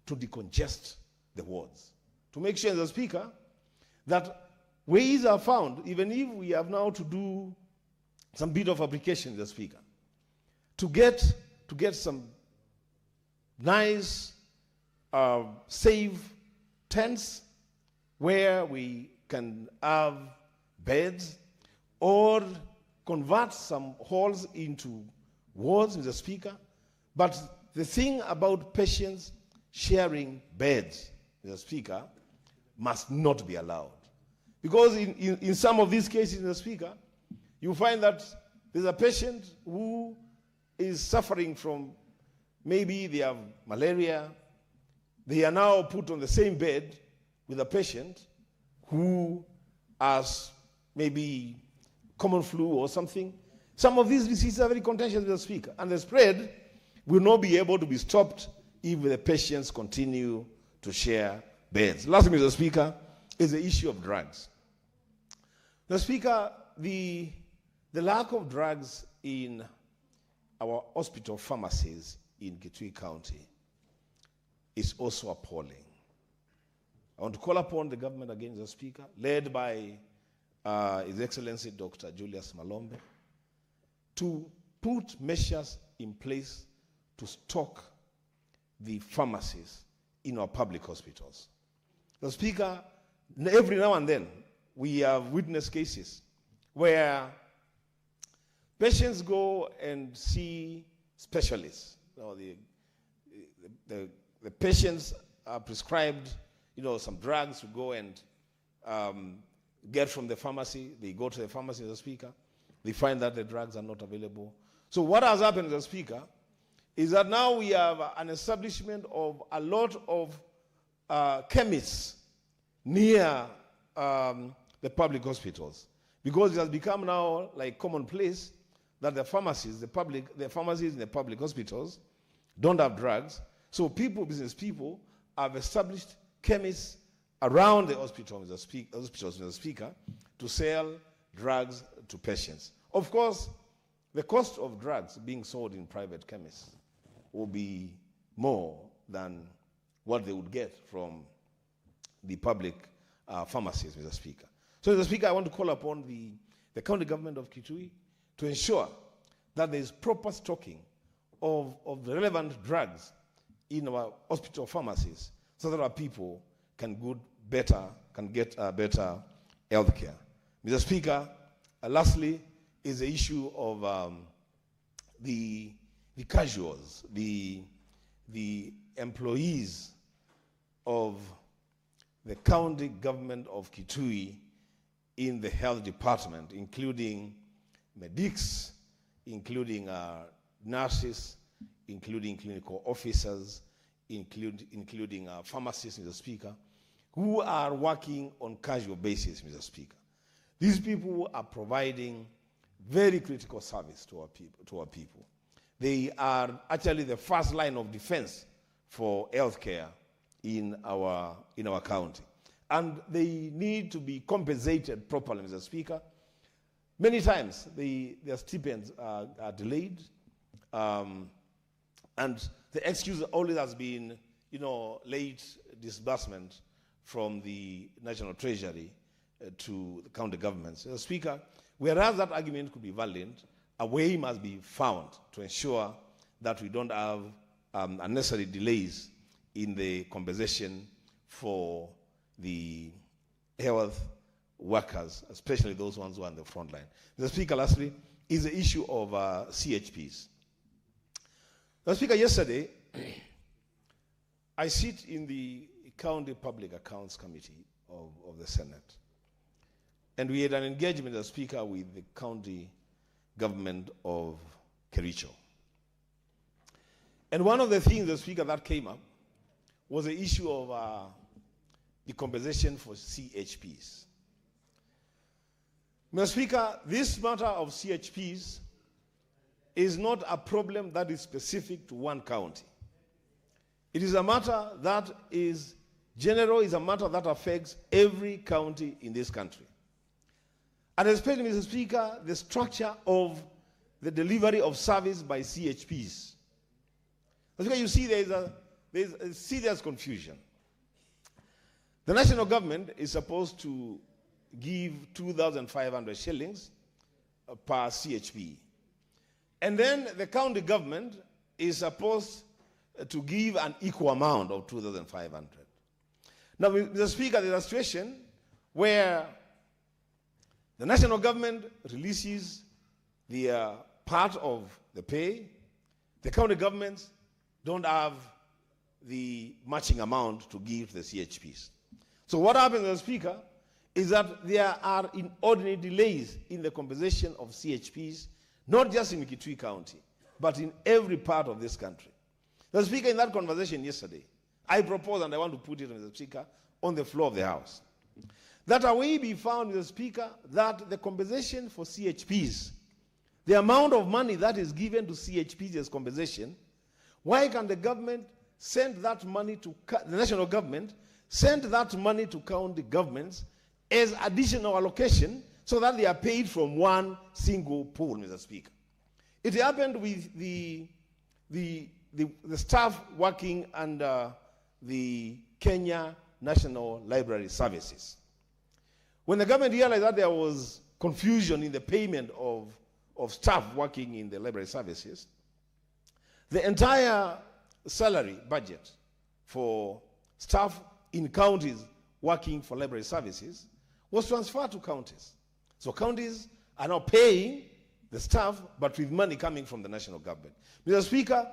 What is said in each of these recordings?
to decongest the wards, to make sure, Mr. Speaker, that ways are found, even if we have now to do some bit of application, Mr. Speaker, to get some nice, safe tents where we can have beds, or convert some halls into wards, Mr. Speaker. But the thing about patients sharing beds, Mr. Speaker, must not be allowed. Because in some of these cases, Mr. Speaker, you find that there's a patient who is suffering from, maybe they have malaria. They are now put on the same bed with a patient who has maybe common flu or something. Some of these diseases are very contagious, Mr. Speaker, and the spread will not be able to be stopped if the patients continue to share beds. Lastly, Mr. Speaker, is the issue of drugs. Mr. Speaker, the lack of drugs in our hospital pharmacies in Kitui County is also appalling. I want to call upon the government again, Mr. Speaker, led by His Excellency Dr. Julius Malombe, to put measures in place to stock the pharmacies in our public hospitals. Mr. Speaker, every now and then we have witnessed cases where patients go and see specialists. The patients are prescribed, some drugs to go and get from the pharmacy. They go to the pharmacy, Mr. Speaker. They find that the drugs are not available. So what has happened, Mr. Speaker, is that now we have an establishment of a lot of chemists near the public hospitals, because it has become now like commonplace that the pharmacies in the public hospitals don't have drugs. So business people, have established chemists around the hospitals, Mr. Speaker, to sell drugs to patients. Of course, the cost of drugs being sold in private chemists will be more than what they would get from the public pharmacies, Mr. Speaker. So, Mr. Speaker, I want to call upon the county government of Kitui to ensure that there is proper stocking of the relevant drugs in our hospital pharmacies, so that our people can get better health care. Mr. Speaker, lastly is the issue of the casuals, the employees of the county government of Kitui in the health department, including medics, including nurses, including clinical officers, including pharmacists, Mr. Speaker, who are working on casual basis, Mr. Speaker. These people are providing very critical service to our people. They are actually the first line of defense for healthcare in our county. And they need to be compensated properly, Mr. Speaker. Many times their stipends are delayed, and the excuse always has been, late disbursement from the National Treasury to the county governments. Mr. Speaker, whereas that argument could be valid, a way must be found to ensure that we don't have unnecessary delays in the compensation for the health workers, especially those ones who are on the front line. Mr. Speaker, lastly, is the issue of CHPs. Mr. Speaker, yesterday, I sit in the County Public Accounts Committee of the Senate, and we had an engagement, Mr. Speaker, with the county government of Kericho. And one of the things, Mr. Speaker, that came up was the issue of the compensation for CHPs. Mr. Speaker, this matter of CHPs is not a problem that is specific to one county. It is a matter that is general, is a matter that affects every county in this country. And especially, Mr. Speaker, the structure of the delivery of service by CHPs. Mr. Speaker, you see there is there's a serious confusion. The national government is supposed to give 2,500 shillings per CHP. And then the county government is supposed to give an equal amount of 2,500. Now, Mr. Speaker, there's a situation where the national government releases the part of the pay. The county governments don't have the matching amount to give to the CHPs. So what happens, Mr. Speaker, is that there are inordinate delays in the compensation of CHPs, not just in Kitui County, but in every part of this country. Mr. Speaker, in that conversation yesterday, I proposed, and I want to put it, Mr. Speaker, on the floor of the House, that a way be found, Mr. Speaker, that the compensation for CHPs, the amount of money that is given to CHPs as compensation, why can the government send that money to, the national government, send that money to county governments as additional allocation so that they are paid from one single pool, Mr. Speaker. It happened with the staff working under the Kenya National Library Services. When the government realized that there was confusion in the payment of staff working in the library services, the entire salary budget for staff in counties working for library services was transferred to counties. So counties are now paying the staff, but with money coming from the national government. Mr. Speaker,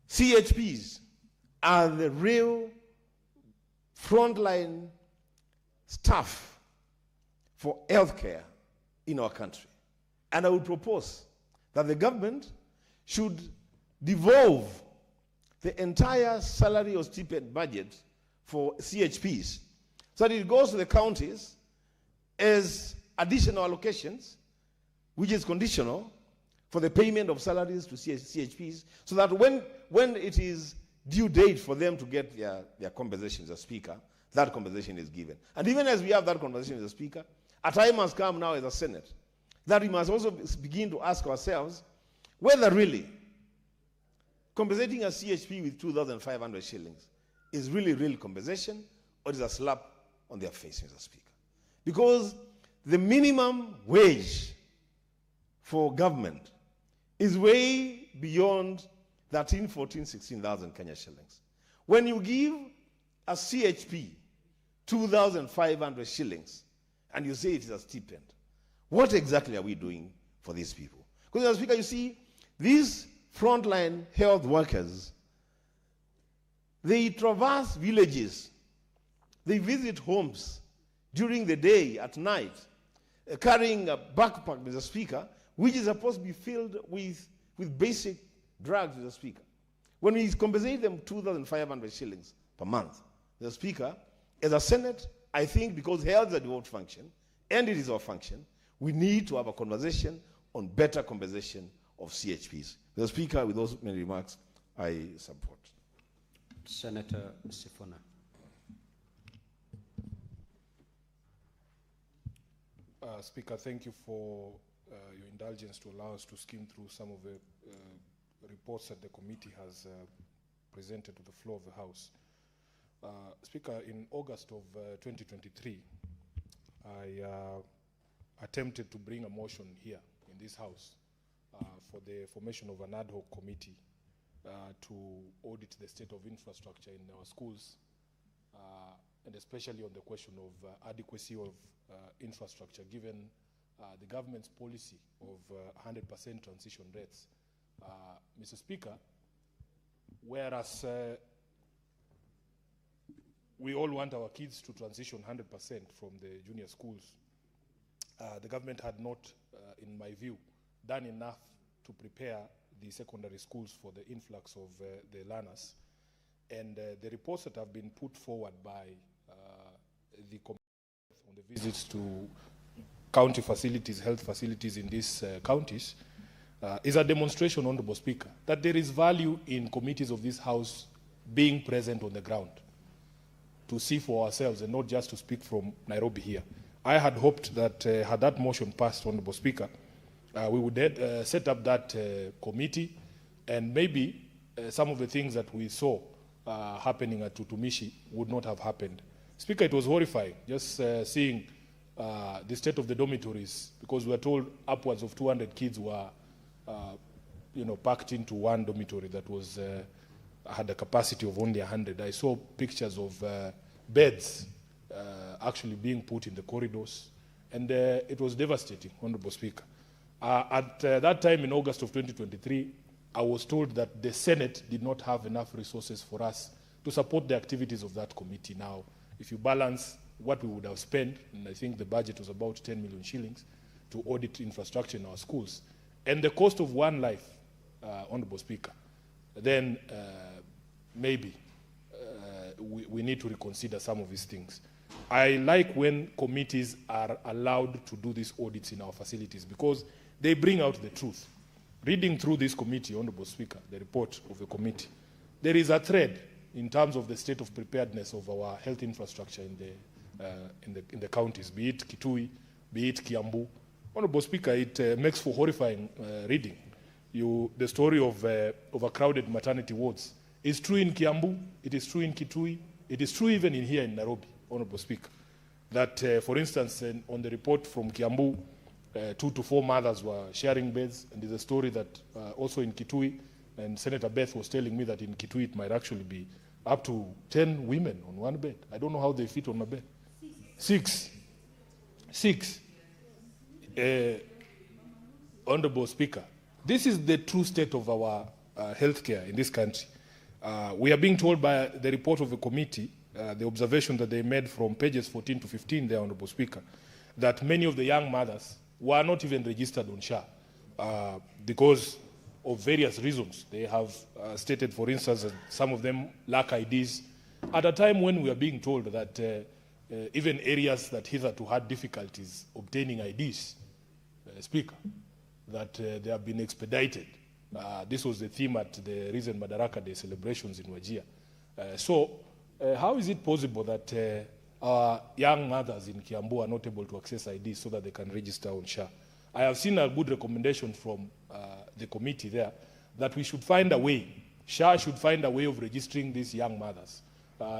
CHPs are the real frontline staff for healthcare in our country. And I would propose that the government should devolve the entire salary or stipend budget for CHPs so that it goes to the counties as additional allocations, which is conditional for the payment of salaries to CHPs, so that when it is due date for them to get their compensation, Mr. Speaker, that compensation is given. And even as we have that conversation, Mr. Speaker, a time has come now as a Senate that we must also begin to ask ourselves whether really compensating a CHP with 2,500 shillings is really real compensation, or is a slap on their face, Mr. Speaker. Because the minimum wage for government is way beyond 13, 14, 16,000 Kenya shillings. When you give a CHP 2,500 shillings and you say it is a stipend, what exactly are we doing for these people? Because, Mr. Speaker, you see, these frontline health workers, they traverse villages, they visit homes during the day, at night, carrying a backpack, Mr. Speaker, which is supposed to be filled with basic drugs, Mr. Speaker. When we compensate them 2,500 shillings per month, Mr. Speaker, as a Senate, I think because health is a devolved function, and it is our function, we need to have a conversation on better compensation of CHPs. Mr. Speaker, with those many remarks, I support. Senator Sifuna. Speaker, thank you for your indulgence to allow us to skim through some of the reports that the committee has presented to the floor of the House. Speaker, in August of 2023, I attempted to bring a motion here in this House for the formation of an ad hoc committee to audit the state of infrastructure in our schools, and especially on the question of adequacy of infrastructure, given the government's policy of 100% transition rates. Mr. Speaker, whereas we all want our kids to transition 100% from the junior schools, the government had not, in my view, done enough to prepare the secondary schools for the influx of the learners. And the reports that have been put forward by the committee on the visits to county facilities, health facilities in these counties, is a demonstration, Honorable Speaker, that there is value in committees of this House being present on the ground to see for ourselves and not just to speak from Nairobi here. I had hoped that had that motion passed, Honorable Speaker, we would set up that committee, and maybe some of the things that we saw happening at Tutumishi would not have happened. Speaker, it was horrifying just seeing the state of the dormitories, because we were told upwards of 200 kids were packed into one dormitory that was had a capacity of only 100. I saw pictures of beds actually being put in the corridors, and it was devastating, Honorable Speaker. At that time in August of 2023, I was told that the Senate did not have enough resources for us to support the activities of that committee. Now, if you balance what we would have spent, and I think the budget was about 10 million shillings to audit infrastructure in our schools, and the cost of one life, Honorable Speaker, then maybe we need to reconsider some of these things. I like when committees are allowed to do these audits in our facilities, because they bring out the truth. Reading through this committee, Honorable Speaker, the report of the committee, there is a thread in terms of the state of preparedness of our health infrastructure in the counties, be it Kitui, be it Kiambu. Honorable Speaker, it makes for horrifying reading. The story of overcrowded maternity wards is true in Kiambu, it is true in Kitui, it is true even in here in Nairobi, Honorable Speaker. That, for instance, on the report from Kiambu, 2 to 4 mothers were sharing beds, and there's a story that also in Kitui, and Senator Beth was telling me that in Kitui it might actually be up to 10 women on one bed. I don't know how they fit on a bed. Six. Honorable Speaker, this is the true state of our healthcare in this country. We are being told by the report of the committee, the observation that they made from pages 14 to 15 there, Honorable Speaker, that many of the young mothers were not even registered on SHA because of various reasons. They have stated, for instance, that some of them lack IDs. At a time when we are being told that even areas that hitherto had difficulties obtaining IDs, Speaker, that they have been expedited. This was the theme at the recent Madaraka Day celebrations in Wajir. So how is it possible that our young mothers in Kiambu are not able to access IDs so that they can register on SHA? I have seen a good recommendation from the committee there that we should find a way, SHA should find a way of registering these young mothers,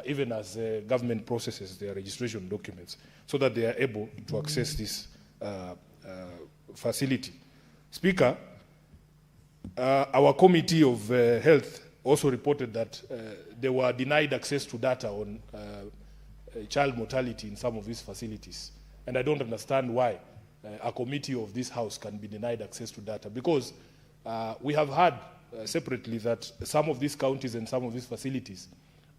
even as government processes their registration documents, so that they are able to access this facility. Speaker, our Committee of Health also reported that they were denied access to data on child mortality in some of these facilities. And I don't understand why a committee of this House can be denied access to data, because we have heard separately that some of these counties and some of these facilities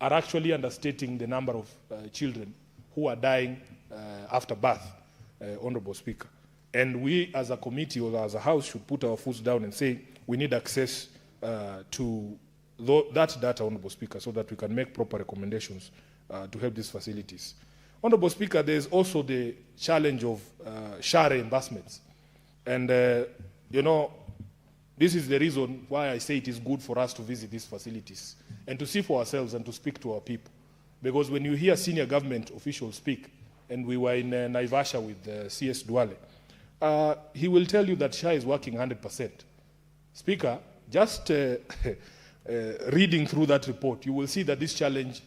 are actually understating the number of children who are dying after birth, Honorable Speaker. And we as a committee or as a House should put our foot down and say we need access to that data, Honorable Speaker, so that we can make proper recommendations to help these facilities. Honorable Speaker, there is also the challenge of SHA reimbursements. And, this is the reason why I say it is good for us to visit these facilities and to see for ourselves and to speak to our people. Because when you hear senior government officials speak, and we were in Naivasha with CS Duale, he will tell you that SHA is working 100%. Speaker, just reading through that report, you will see that this challenge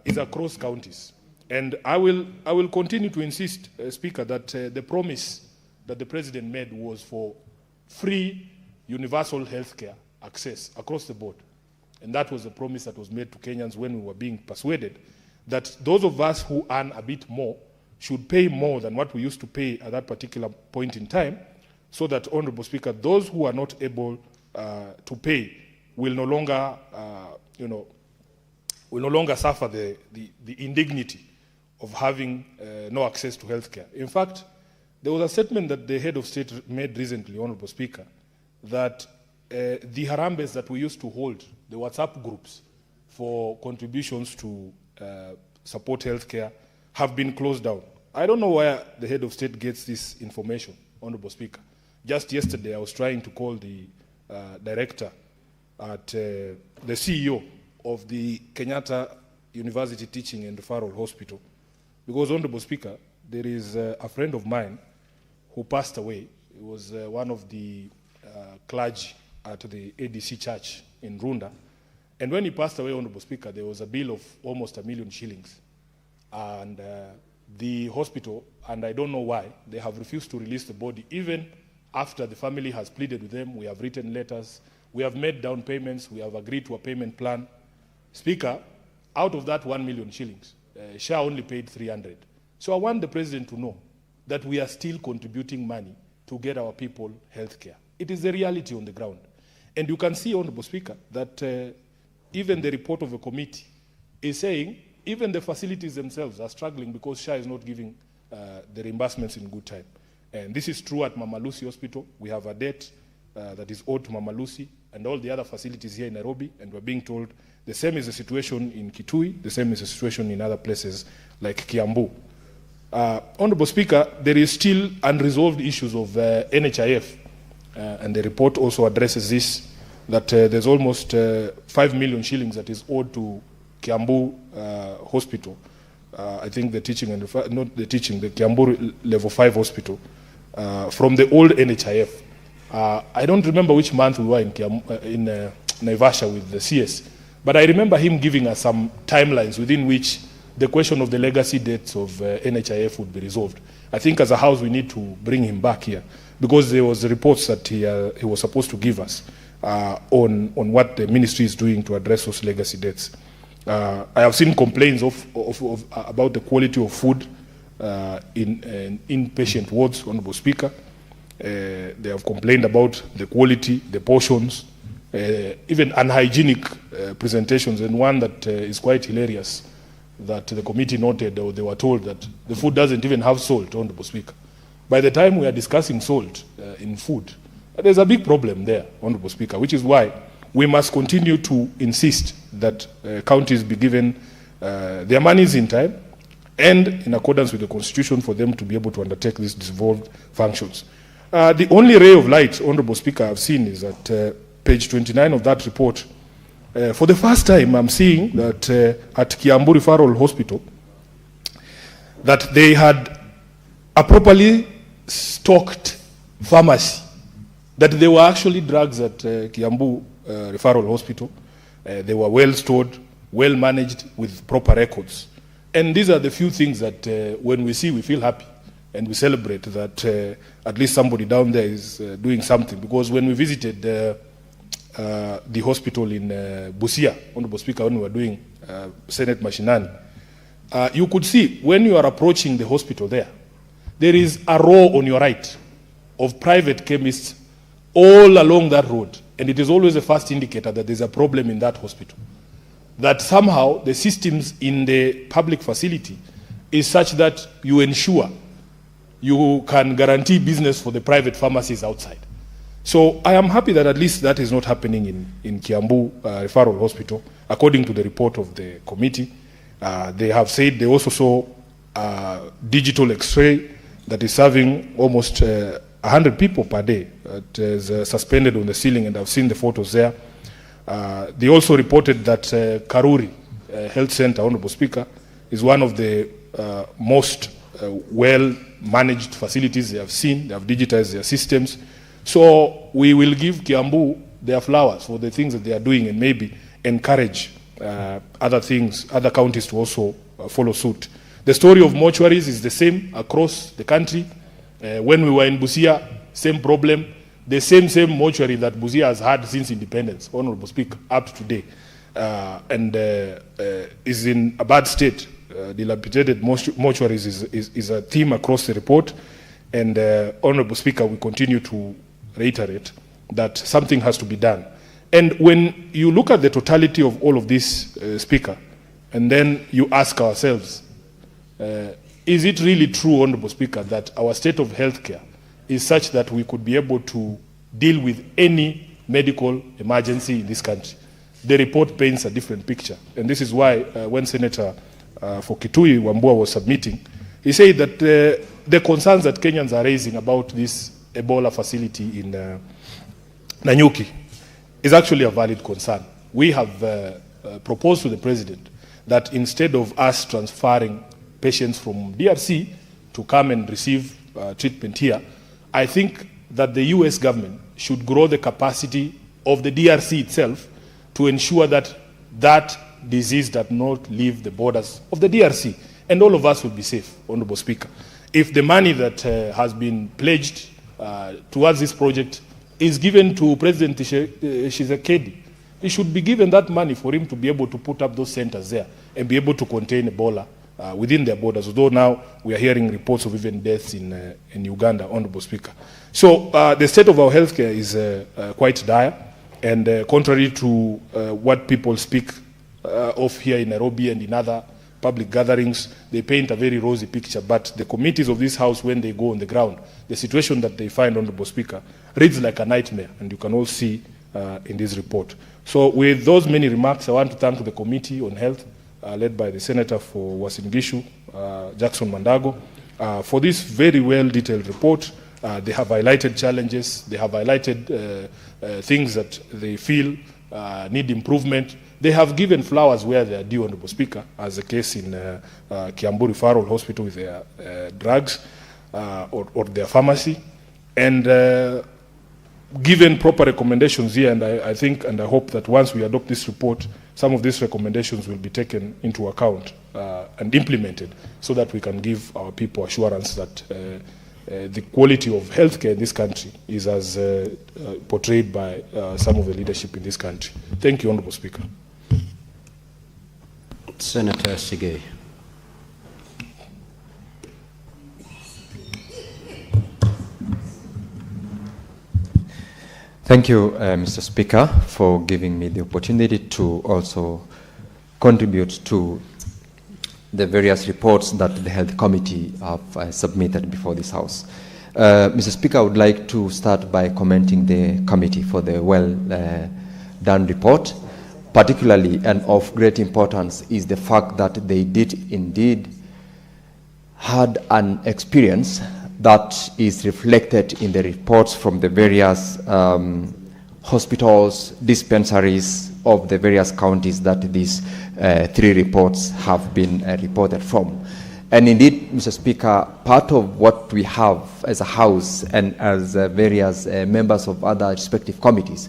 is across counties. And I will continue to insist, Speaker, that the promise that the President made was for free universal health care access across the board. And that was the promise that was made to Kenyans when we were being persuaded that those of us who earn a bit more should pay more than what we used to pay at that particular point in time, so that, Honorable Speaker, those who are not able to pay will no longer, will no longer suffer the indignity of having no access to health care. In fact, there was a statement that the head of state made recently, Honorable Speaker, that the harambes that we used to hold, the WhatsApp groups for contributions to support health care, have been closed down. I don't know where the head of state gets this information, Honorable Speaker. Just yesterday, I was trying to call the director at the CEO of the Kenyatta University Teaching and Referral Hospital. Because, Honorable Speaker, there is a friend of mine who passed away. He was one of the clergy at the ADC church in Runda. And when he passed away, Honorable Speaker, there was a bill of almost 1 million shillings. And the hospital, and I don't know why, they have refused to release the body, even after the family has pleaded with them. We have written letters, we have made down payments, we have agreed to a payment plan. Speaker, out of that 1 million shillings, SHA only paid 300. So I want the President to know that we are still contributing money to get our people health care. It is the reality on the ground. And you can see, Honorable Speaker, that even the report of the committee is saying even the facilities themselves are struggling because SHA is not giving the reimbursements in good time. And this is true at Mama Lucy Hospital. We have a debt that is owed to Mama Lucy and all the other facilities here in Nairobi, and we're being told the same is the situation in Kitui, the same is the situation in other places like Kiambu. Honorable Speaker, there is still unresolved issues of NHIF, and the report also addresses this, that there's almost 5 million shillings that is owed to Kiambu Hospital. I think the teaching and not the teaching, the Kiambu Level 5 Hospital from the old NHIF. I don't remember which month we were in Naivasha with the CS, but I remember him giving us some timelines within which the question of the legacy debts of NHIF would be resolved. I think as a house we need to bring him back here because there was reports that he was supposed to give us on what the ministry is doing to address those legacy debts. I have seen complaints about the quality of food in inpatient wards, Honorable Speaker. They have complained about the quality, the portions, even unhygienic presentations, and one that is quite hilarious that the committee noted, or they were told that the food doesn't even have salt, Honorable Speaker. By the time we are discussing salt in food, there's a big problem there, Honorable Speaker, which is why we must continue to insist that counties be given their monies in time and in accordance with the Constitution for them to be able to undertake these devolved functions. The only ray of light, Honorable Speaker, I've seen is at page 29 of that report. For the first time, I'm seeing that at Kiambu Referral Hospital, that they had a properly stocked pharmacy, that there were actually drugs at Kiambu Referral Hospital. They were well stored, well managed, with proper records. And these are the few things that when we see, we feel happy and we celebrate that at least somebody down there is doing something. Because when we visited the hospital in Busia, Honorable Speaker, when we were doing Senate Mashinani, you could see when you are approaching the hospital there is a row on your right of private chemists all along that road. And it is always a first indicator that there's a problem in that hospital. That somehow the systems in the public facility is such that you ensure you can guarantee business for the private pharmacies outside. So I am happy that at least that is not happening in Kiambu Referral Hospital. According to the report of the committee, they have said they also saw digital X-ray that is serving almost 100 people per day. It is suspended on the ceiling, and I've seen the photos there. They also reported that Karuri Health Center, Honorable Speaker, is one of the most well-managed facilities they have seen. They have digitized their systems. So we will give Kiambu their flowers for the things that they are doing, and maybe encourage other things, other counties to also follow suit. The story of mortuaries is the same across the country. When we were in Busia, same problem. The same mortuary that Busia has had since independence, Honorable Speaker, up to today, and is in a bad state. Dilapidated mortuaries is a theme across the report. And Honorable Speaker, we continue to reiterate that something has to be done. And when you look at the totality of all of this, Speaker, and then you ask ourselves, is it really true, Honorable Speaker, that our state of healthcare is such that we could be able to deal with any medical emergency in this country? The report paints a different picture. And this is why when Senator for Kitui Wambua was submitting, he said that the concerns that Kenyans are raising about this Ebola facility in Nanyuki is actually a valid concern. We have proposed to the President that instead of us transferring patients from DRC to come and receive treatment here, I think that the US government should grow the capacity of the DRC itself to ensure that that disease does not leave the borders of the DRC, and all of us will be safe, Honorable Speaker. If the money that has been pledged towards this project is given to President Tshisekedi, he should be given that money for him to be able to put up those centers there and be able to contain Ebola within their borders, although now we are hearing reports of even deaths in Uganda, Honorable Speaker. So the state of our healthcare is quite dire, and contrary to what people speak of here in Nairobi and in other public gatherings, they paint a very rosy picture, but the committees of this House, when they go on the ground, the situation that they find, Honorable Speaker, reads like a nightmare, and you can all see in this report. So with those many remarks, I want to thank the Committee on Health, led by the Senator for Uasin Gishu, Jackson Mandago, for this very well-detailed report. They have highlighted challenges, they have highlighted things that they feel need improvement. They have given flowers where they are due, Honorable Speaker, as the case in Kiambu Referral Hospital with their drugs or their pharmacy, and given proper recommendations here, and I think and I hope that once we adopt this report, some of these recommendations will be taken into account and implemented so that we can give our people assurance that the quality of healthcare in this country is as portrayed by some of the leadership in this country. Thank you, Honorable Speaker. Senator Sigay. Thank you, Mr. Speaker, for giving me the opportunity to also contribute to the various reports that the Health Committee have submitted before this House. Mr. Speaker, I would like to start by commenting the committee for the well-done report. Particularly and of great importance is the fact that they did indeed had an experience that is reflected in the reports from the various hospitals, dispensaries of the various counties that these three reports have been reported from. And indeed, Mr. Speaker, part of what we have as a House and as various members of other respective committees,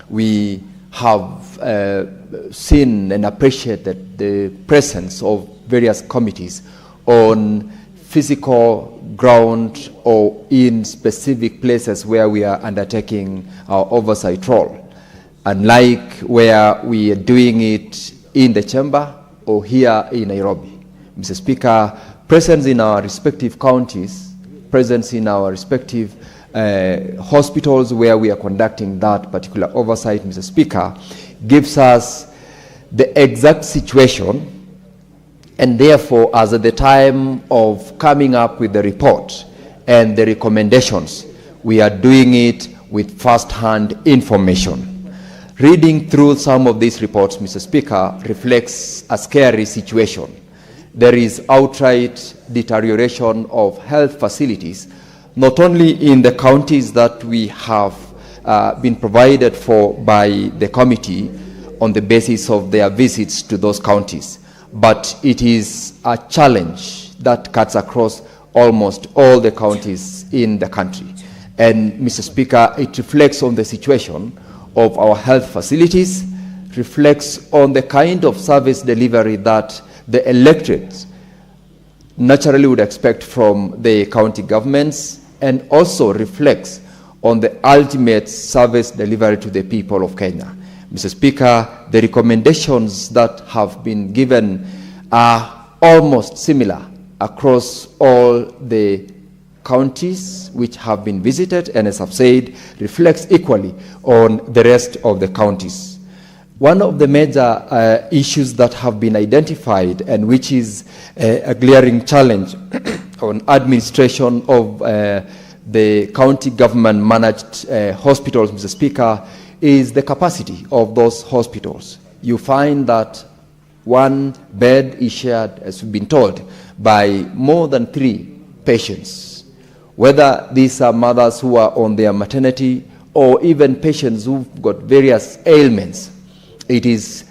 we have seen and appreciated the presence of various committees on physical ground or in specific places where we are undertaking our oversight role, unlike where we are doing it in the chamber or here in Nairobi. Mr. Speaker, presence in our respective counties, presence in our respective hospitals where we are conducting that particular oversight, Mr. Speaker, gives us the exact situation, and therefore, as at the time of coming up with the report and the recommendations, we are doing it with first-hand information. Reading through some of these reports, Mr. Speaker, reflects a scary situation. There is outright deterioration of health facilities, not only in the counties that we have been provided for by the committee on the basis of their visits to those counties, but it is a challenge that cuts across almost all the counties in the country. And, Mr. Speaker, it reflects on the situation of our health facilities, reflects on the kind of service delivery that the electorate naturally would expect from the county governments, and also reflects on the ultimate service delivery to the people of Kenya. Mr. Speaker, the recommendations that have been given are almost similar across all the counties which have been visited, and as I've said, reflects equally on the rest of the counties. One of the major issues that have been identified, and which is a glaring challenge on administration of the county government managed hospitals, Mr. Speaker, is the capacity of those hospitals. You find that one bed is shared, as we've been told, by more than 3 patients, whether these are mothers who are on their maternity or even patients who've got various ailments. It is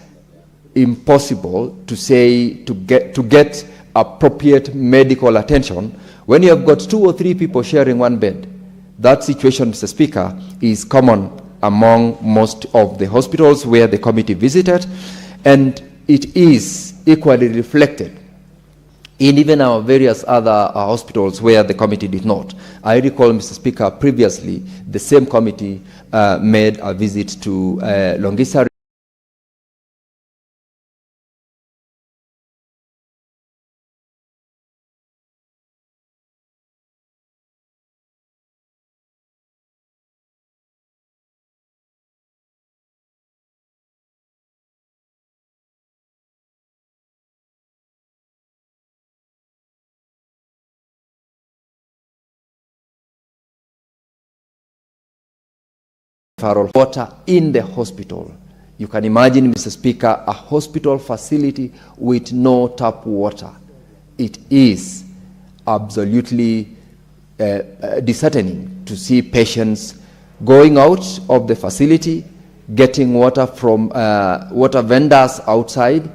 impossible to get appropriate medical attention when you have got 2 or 3 people sharing one bed. That situation, Mr. Speaker, is common among most of the hospitals where the committee visited, And it is equally reflected in even our various other hospitals where the committee did not. I recall, Mr. Speaker, previously the same committee made a visit to Longisa water in the hospital. You can imagine, Mr. Speaker, a hospital facility with no tap water. It is absolutely disheartening to see patients going out of the facility, getting water from water vendors outside,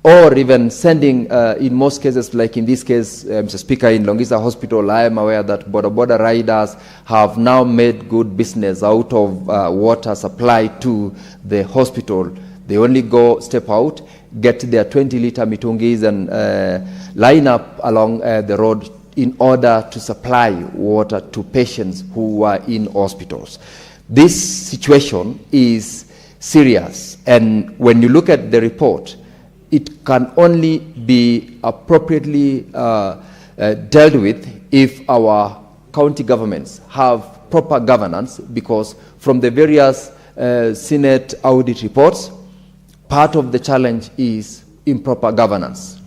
or even sending, in most cases, like in this case, Mr. Speaker, in Longisa Hospital, I am aware that border riders have now made good business out of water supply to the hospital. They only step out, get their 20-liter mitungis and line up along the road in order to supply water to patients who are in hospitals. This situation is serious, and when you look at the report, it can only be appropriately dealt with if our county governments have proper governance, because from the various Senate audit reports, part of the challenge is improper governance.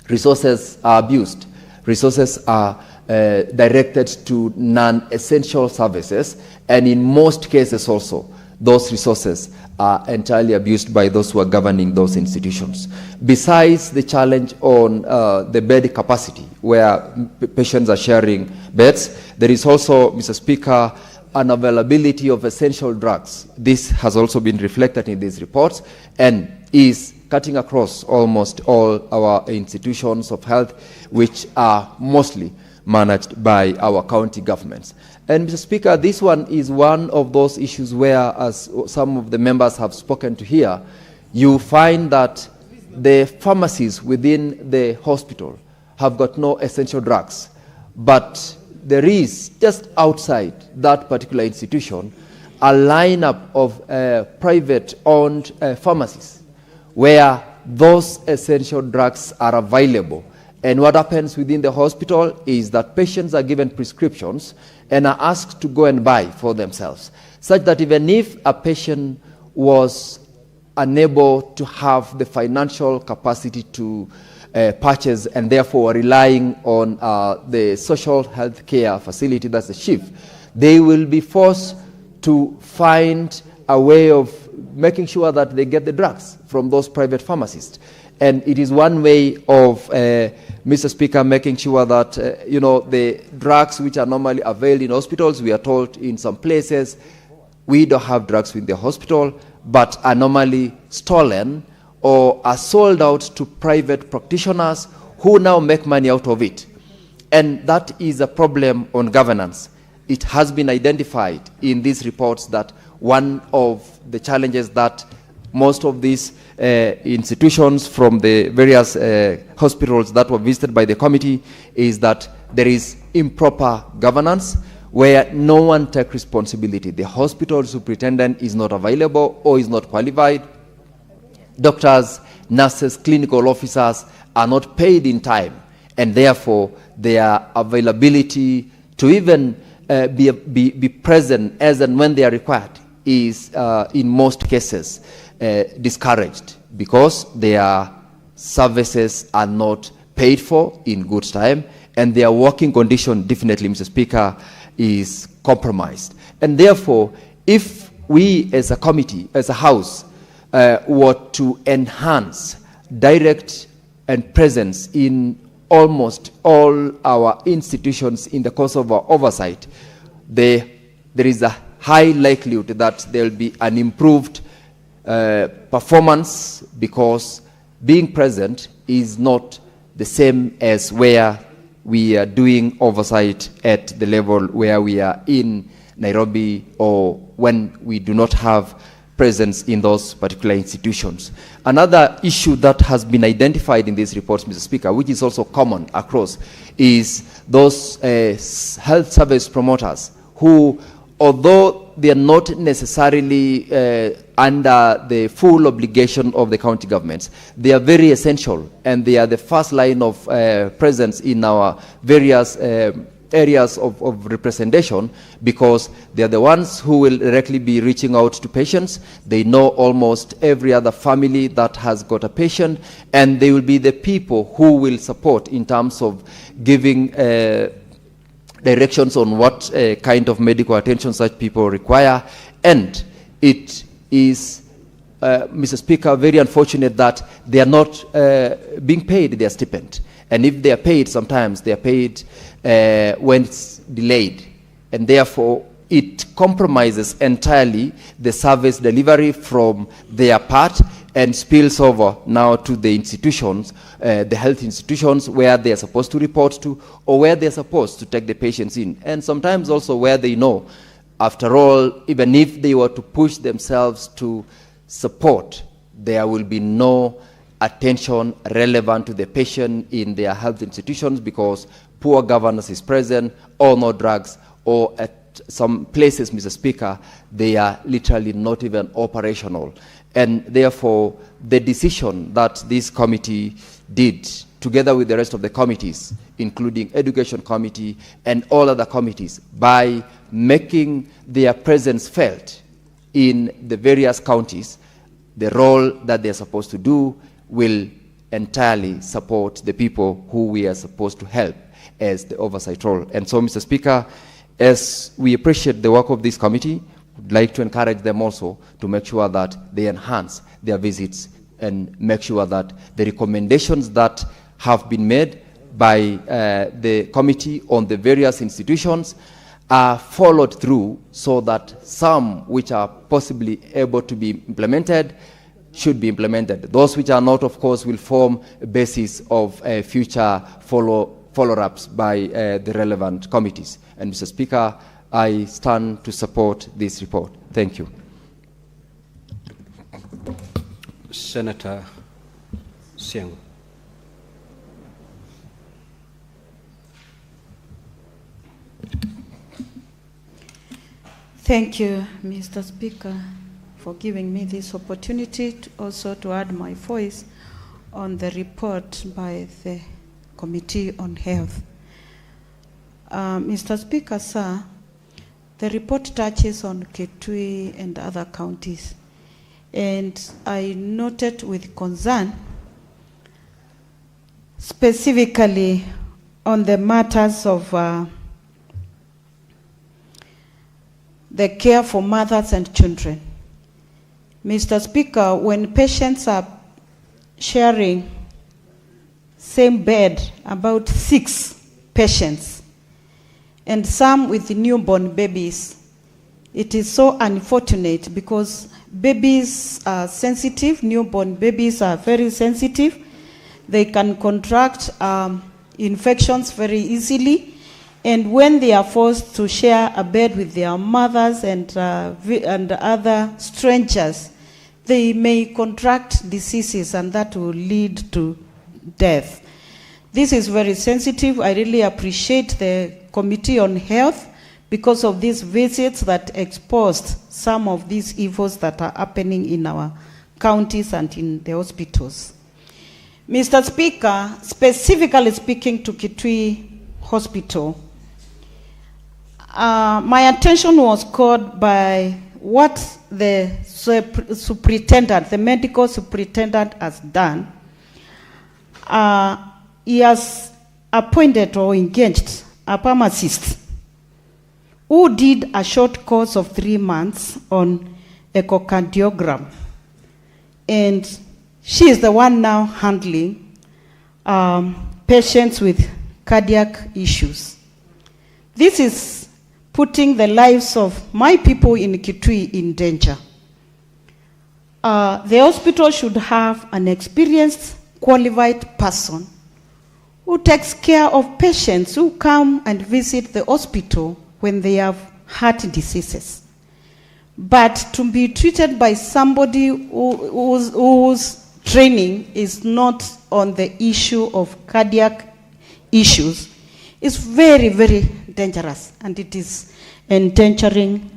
Resources are abused. Resources are directed to non-essential services, and in most cases also, those resources are entirely abused by those who are governing those institutions. Besides the challenge on the bed capacity, where patients are sharing beds, there is also, Mr. Speaker, an availability of essential drugs. This has also been reflected in these reports and is cutting across almost all our institutions of health, which are mostly managed by our county governments. And Mr. Speaker, this one is one of those issues where, as some of the members have spoken to here, you find that the pharmacies within the hospital have got no essential drugs, but there is just outside that particular institution a lineup of private-owned pharmacies where those essential drugs are available. And what happens within the hospital is that patients are given prescriptions and are asked to go and buy for themselves, such that even if a patient was unable to have the financial capacity to purchase and therefore relying on the social health care facility, that's the SHIF, they will be forced to find a way of making sure that they get the drugs from those private pharmacists. And it is one way of, Mr. Speaker, making sure that, the drugs which are normally availed in hospitals, we are told in some places, we don't have drugs in the hospital, but are normally stolen or are sold out to private practitioners who now make money out of it. And that is a problem on governance. It has been identified in these reports that one of the challenges that most of these institutions from the various hospitals that were visited by the committee is that there is improper governance where no one takes responsibility. The hospital superintendent is not available or is not qualified. Doctors, nurses, clinical officers are not paid in time, and therefore their availability to even be present as and when they are required is in most cases discouraged, because their services are not paid for in good time, and their working condition definitely, Mr. Speaker, is compromised. And therefore, if we as a committee, as a house, were to enhance direct and presence in almost all our institutions in the course of our oversight, there is a high likelihood that there will be an improved performance, because being present is not the same as where we are doing oversight at the level where we are in Nairobi, or when we do not have presence in those particular institutions. Another issue that has been identified in these reports, Mr. Speaker, which is also common across, is those health service promoters who, although they are not necessarily under the full obligation of the county governments, they are very essential, and they are the first line of presence in our various areas of representation, because they are the ones who will directly be reaching out to patients. They know almost every other family that has got a patient, and they will be the people who will support in terms of giving directions on what kind of medical attention such people require. And it is, Mr. Speaker, very unfortunate that they are not being paid their stipend. And if they are paid, sometimes they are paid when it's delayed. And therefore, it compromises entirely the service delivery from their part and spills over now to the institutions, the health institutions where they are supposed to report to, or where they are supposed to take the patients in. And sometimes also where they know, after all, even if they were to push themselves to support, there will be no attention relevant to the patient in their health institutions, because poor governance is present, or no drugs, or at some places, Mr. Speaker, they are literally not even operational. And therefore, the decision that this committee did, together with the rest of the committees, including Education Committee and all other committees, by making their presence felt in the various counties, the role that they're supposed to do will entirely support the people who we are supposed to help as the oversight role. And so, Mr. Speaker, as we appreciate the work of this committee, would like to encourage them also to make sure that they enhance their visits and make sure that the recommendations that have been made by the committee on the various institutions are followed through, so that some which are possibly able to be implemented should be implemented. Those which are not, of course, will form a basis of future follow-ups by the relevant committees. And Mr. Speaker, I stand to support this report. Thank you. Senator Siango. Thank you, Mr. Speaker, for giving me this opportunity to also to add my voice on the report by the Committee on Health. Mr. Speaker, sir, the report touches on Kitui and other counties, and I noted with concern specifically on the matters of the care for mothers and children. Mr. Speaker, when patients are sharing same bed, about 6 patients, and some with newborn babies, it is so unfortunate, because babies are sensitive, newborn babies are very sensitive. They can contract infections very easily. And when they are forced to share a bed with their mothers and other strangers, they may contract diseases, and that will lead to death. This is very sensitive. I really appreciate the Committee on Health because of these visits that exposed some of these evils that are happening in our counties and in the hospitals. Mr. Speaker, specifically speaking to Kitui Hospital, my attention was caught by what the superintendent, the medical superintendent, has done. He has appointed or engaged a pharmacist who did a short course of 3 months on echocardiogram. And she is the one now handling patients with cardiac issues. This is putting the lives of my people in Kitui in danger. The hospital should have an experienced, qualified person who takes care of patients who come and visit the hospital when they have heart diseases. but to be treated by somebody whose training is not on the issue of cardiac issues is very, very dangerous, and it is endangering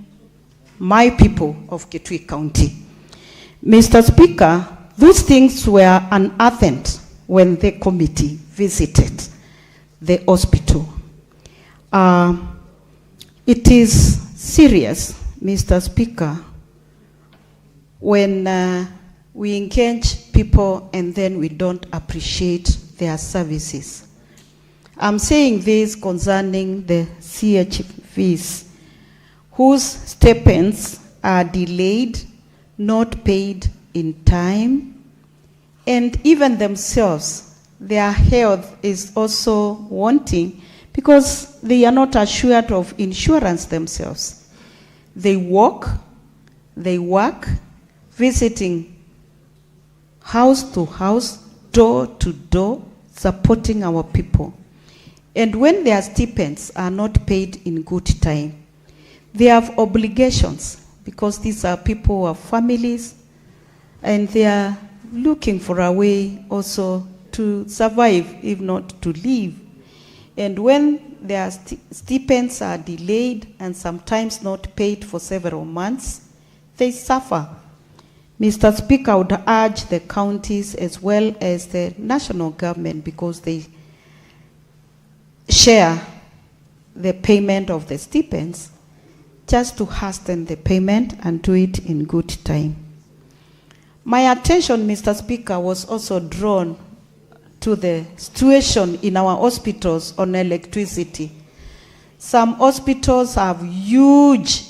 my people of Kitui County. Mr. Speaker, those things were unearthed when the committee visited the hospital. It is serious, Mr. Speaker, when we engage people and then we don't appreciate their services. I'm saying this concerning the CHVs whose stipends are delayed, not paid in time, and even themselves, their health is also wanting because they are not assured of insurance themselves. They work, visiting house to house, door to door, supporting our people. And when their stipends are not paid in good time, they have obligations, because these are people who have families, and they are looking for a way also to survive, if not to live. And when their stipends are delayed and sometimes not paid for several months, they suffer. Mr. Speaker, I would urge the counties as well as the national government, because they share the payment of the stipends, just to hasten the payment and do it in good time. My attention, Mr. Speaker, was also drawn to the situation in our hospitals on electricity. Some hospitals have huge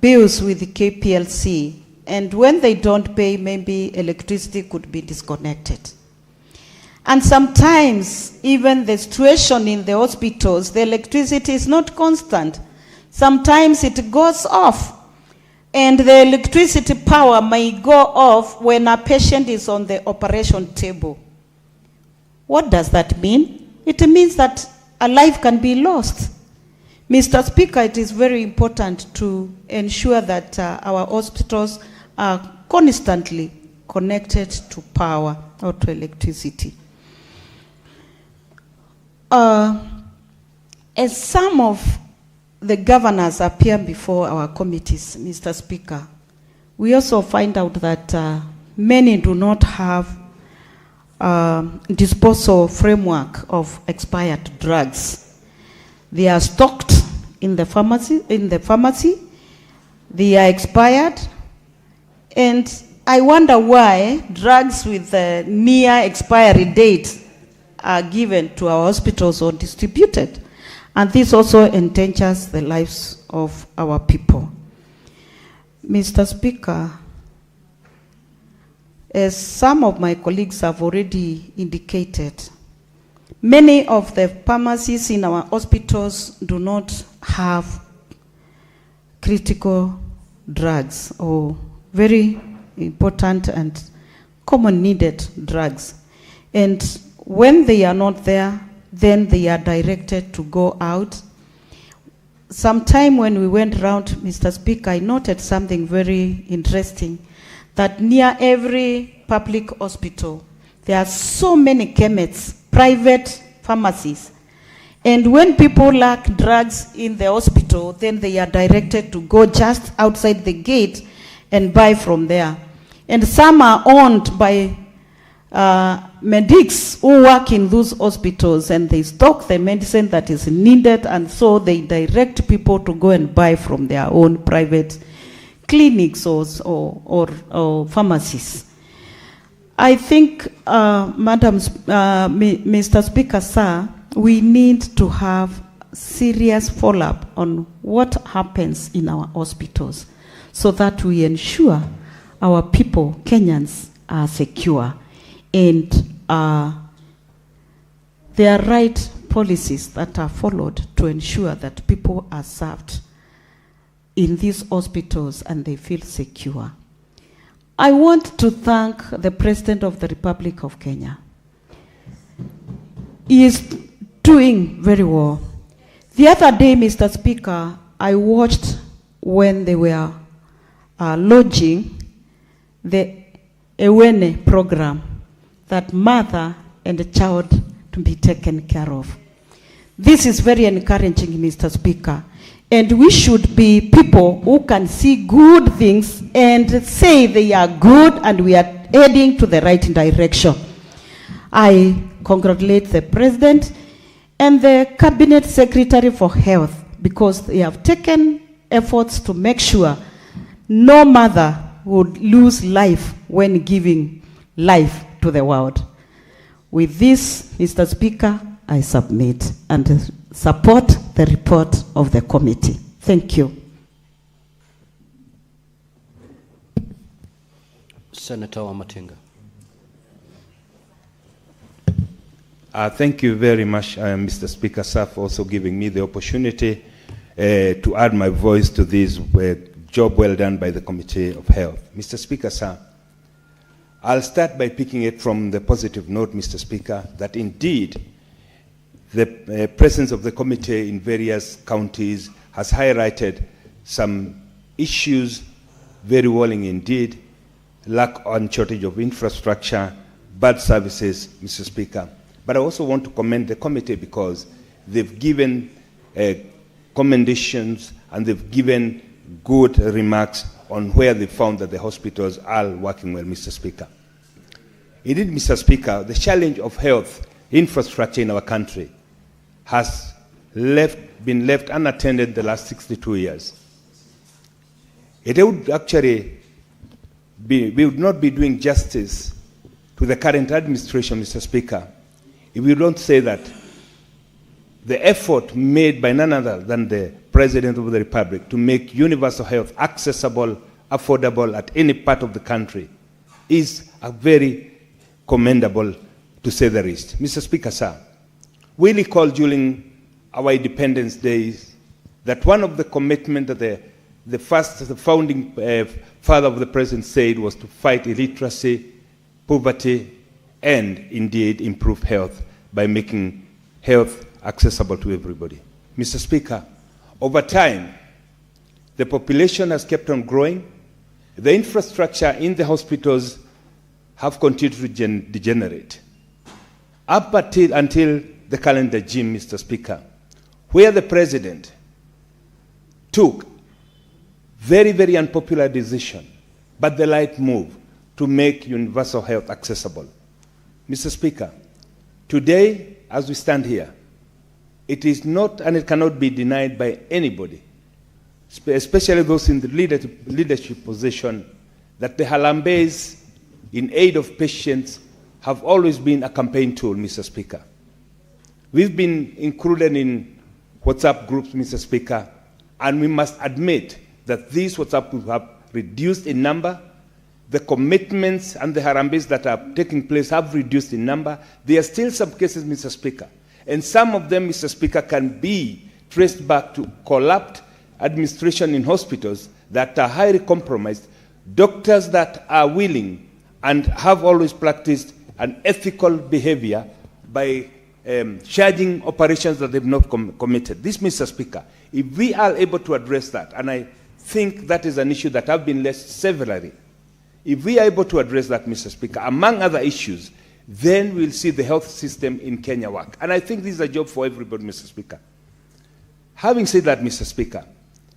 bills with the KPLC, and when they don't pay, maybe electricity could be disconnected. And sometimes, even the situation in the hospitals, the electricity is not constant. Sometimes it goes off, and the electricity power may go off when a patient is on the operation table. What does that mean? It means that a life can be lost. Mr. Speaker, it is very important to ensure that our hospitals are constantly connected to power or to electricity. As some of the governors appear before our committees, Mr. Speaker, we also find out that many do not have disposal framework of expired drugs. They are stocked in the pharmacy, they are expired, and I wonder why drugs with the near expiry date are given to our hospitals or distributed. And this also endangers the lives of our people. Mr. Speaker, as some of my colleagues have already indicated, many of the pharmacies in our hospitals do not have critical drugs or very important and common needed drugs. And when they are not there, then they are directed to go out. Sometime when we went around, Mr. Speaker, I noted something very interesting, that near every public hospital, there are so many chemists, private pharmacies. And when people lack drugs in the hospital, then they are directed to go just outside the gate and buy from there. And some are owned by medics who work in those hospitals, and they stock the medicine that is needed, and so they direct people to go and buy from their own private clinics or pharmacies. I think, Mr. Speaker, sir, we need to have serious follow-up on what happens in our hospitals so that we ensure our people, Kenyans, are secure. And there are right policies that are followed to ensure that people are served in these hospitals and they feel secure. I want to thank the President of the Republic of Kenya. He is doing very well. The other day, Mr. Speaker, I watched when they were launching the Ewene program, that mother and the child to be taken care of. This is very encouraging, Mr. Speaker. And we should be people who can see good things and say they are good and we are heading to the right direction. I congratulate the President and the Cabinet Secretary for Health because they have taken efforts to make sure no mother would lose life when giving life to the world. With this, Mr. Speaker, I submit and support the report of the committee. Thank you. Senator Wamatinga. Thank you very much, Mr. Speaker, sir, for also giving me the opportunity to add my voice to this job well done by the Committee of Health. Mr. Speaker, sir, I'll start by picking it from the positive note, Mr. Speaker, that indeed the presence of the committee in various counties has highlighted some issues very worrying indeed, lack and shortage of infrastructure, bad services, Mr. Speaker. But I also want to commend the committee because they've given commendations and they've given good remarks on where they found that the hospitals are working well, Mr. Speaker. Indeed, Mr. Speaker, the challenge of health infrastructure in our country has been left unattended the last 62 years. It would actually we would not be doing justice to the current administration, Mr. Speaker, if we don't say that the effort made by none other than the President of the Republic to make universal health accessible, affordable at any part of the country is a very commendable, to say the least. Mr. Speaker, sir, we recall during our independence days that one of the commitments that the founding father of the president said was to fight illiteracy, poverty, and indeed improve health by making health accessible to everybody. Mr. Speaker, over time, the population has kept on growing. The infrastructure in the hospitals have continued to degenerate. Up until the current regime, Mr. Speaker, where the president took very, very unpopular decision, but the right move to make universal health accessible. Mr. Speaker, today, as we stand here, it is not and it cannot be denied by anybody, especially those in the leadership position, that the Harambes in aid of patients have always been a campaign tool, Mr. Speaker. We've been included in WhatsApp groups, Mr. Speaker, and we must admit that these WhatsApp groups have reduced in number. The commitments and the Harambes that are taking place have reduced in number. There are still some cases, Mr. Speaker, and some of them, Mr. Speaker, can be traced back to corrupt administration in hospitals that are highly compromised, doctors that are willing and have always practiced an ethical behavior by charging operations that they've not committed. This, Mr. Speaker, if we are able to address that, and I think that is an issue that have been raised severally, if we are able to address that, Mr. Speaker, among other issues, then we'll see the health system in Kenya work. And I think this is a job for everybody, Mr. Speaker. Having said that, Mr. Speaker,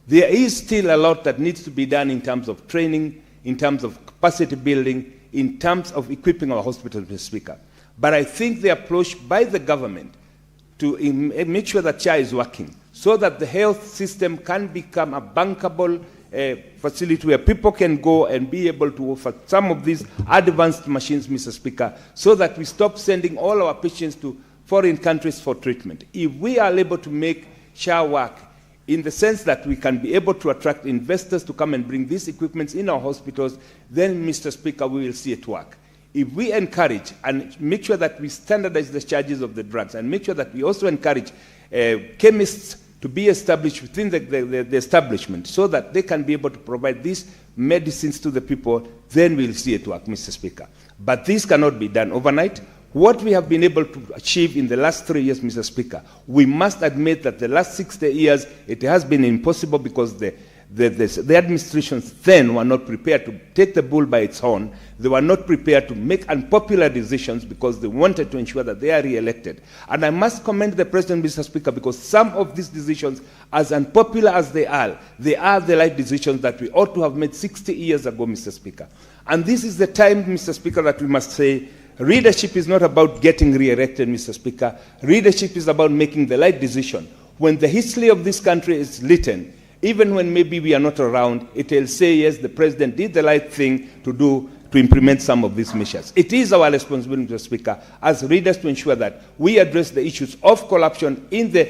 there is still a lot that needs to be done in terms of training, in terms of capacity building, in terms of equipping our hospitals, Mr. Speaker. But I think the approach by the government to make sure that CHA is working so that the health system can become a bankable facility where people can go and be able to offer some of these advanced machines, Mr. Speaker, so that we stop sending all our patients to foreign countries for treatment. If we are able to make CHA work in the sense that we can be able to attract investors to come and bring these equipments in our hospitals, then, Mr. Speaker, we will see it work. If we encourage and make sure that we standardize the charges of the drugs and make sure that we also encourage chemists to be established within the establishment so that they can be able to provide these medicines to the people, then we'll see it work, Mr. Speaker. But this cannot be done overnight. What we have been able to achieve in the last 3 years, Mr. Speaker, we must admit that the last 60 years, it has been impossible because the the administrations then were not prepared to take the bull by its horn. They were not prepared to make unpopular decisions because they wanted to ensure that they are re-elected. And I must commend the President, Mr. Speaker, because some of these decisions, as unpopular as they are the right decisions that we ought to have made 60 years ago, Mr. Speaker. And this is the time, Mr. Speaker, that we must say, leadership is not about getting re-elected, Mr. Speaker. Leadership is about making the right decision. When the history of this country is written, even when maybe we are not around, it will say, yes, the president did the right thing to do to implement some of these measures. It is our responsibility, Mr. Speaker, as leaders to ensure that we address the issues of corruption in the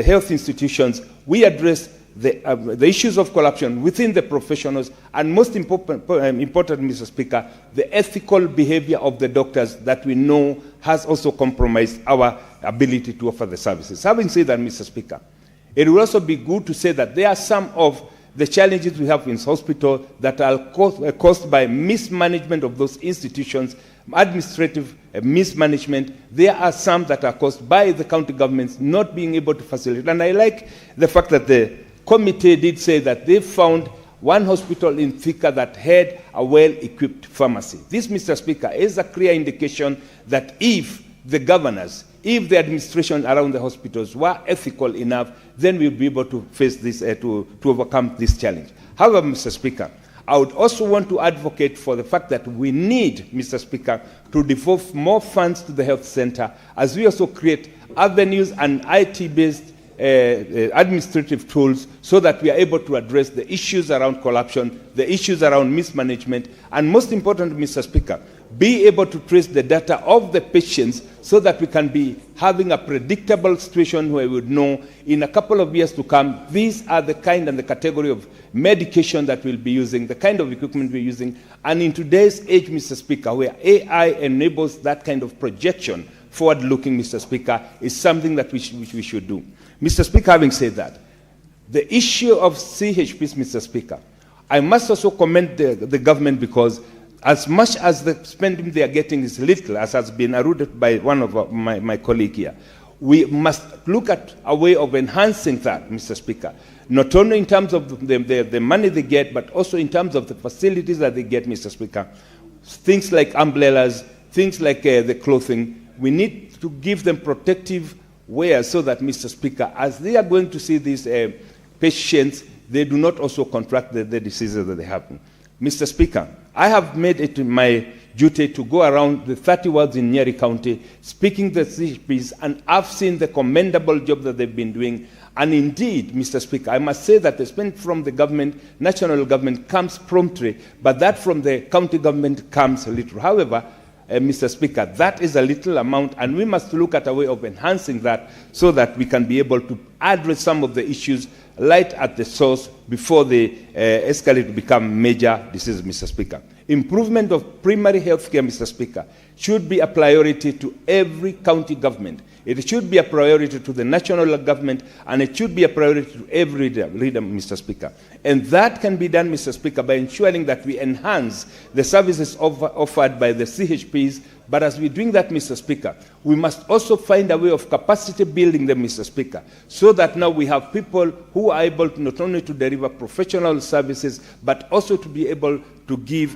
health institutions, we address the issues of corruption within the professionals, and most important, Mr. Speaker, the ethical behavior of the doctors that we know has also compromised our ability to offer the services. Having said that, Mr. Speaker, it will also be good to say that there are some of the challenges we have in hospital that are caused by mismanagement of those institutions, administrative mismanagement. There are some that are caused by the county governments not being able to facilitate. And I like the fact that the committee did say that they found one hospital in Thika that had a well-equipped pharmacy. This, Mr. Speaker, is a clear indication that if the governors, if the administration around the hospitals were ethical enough, then we'll be able to face this, to overcome this challenge. However, Mr. Speaker, I would also want to advocate for the fact that we need, Mr. Speaker, to devote more funds to the health center as we also create avenues and IT-based administrative tools so that we are able to address the issues around corruption, the issues around mismanagement, and most importantly, Mr. Speaker, be able to trace the data of the patients so that we can be having a predictable situation where we would know in a couple of years to come, these are the kind and the category of medication that we'll be using, the kind of equipment we're using. And in today's age, Mr. Speaker, where AI enables that kind of projection, forward-looking, Mr. Speaker, is something that we should do. Mr. Speaker, having said that, the issue of CHPs, Mr. Speaker, I must also commend the government because as much as the spending they are getting is little, as has been alluded by one of my colleague here, we must look at a way of enhancing that, Mr. Speaker, not only in terms of the money they get, but also in terms of the facilities that they get, Mr. Speaker. Things like umbrellas, things like the clothing. We need to give them protective wear so that, Mr. Speaker, as they are going to see these patients, they do not also contract the diseases that they have. Mr. Speaker, I have made it my duty to go around the 30 wards in Nyeri County, speaking to the CHPs, and I've seen the commendable job that they've been doing. And indeed, Mr. Speaker, I must say that the spend from the government, national government, comes promptly, but that from the county government comes little. However, Mr. Speaker, that is a little amount, and we must look at a way of enhancing that so that we can be able to address some of the issues right at the source before they escalate to become major diseases, Mr. Speaker. Improvement of primary health care, Mr. Speaker, should be a priority to every county government. It should be a priority to the national government, and it should be a priority to every leader, Mr. Speaker. And that can be done, Mr. Speaker, by ensuring that we enhance the services offered by the CHPs. But as we're doing that, Mr. Speaker, we must also find a way of capacity building them, Mr. Speaker, so that now we have people who are able to not only to deliver professional services, but also to be able to give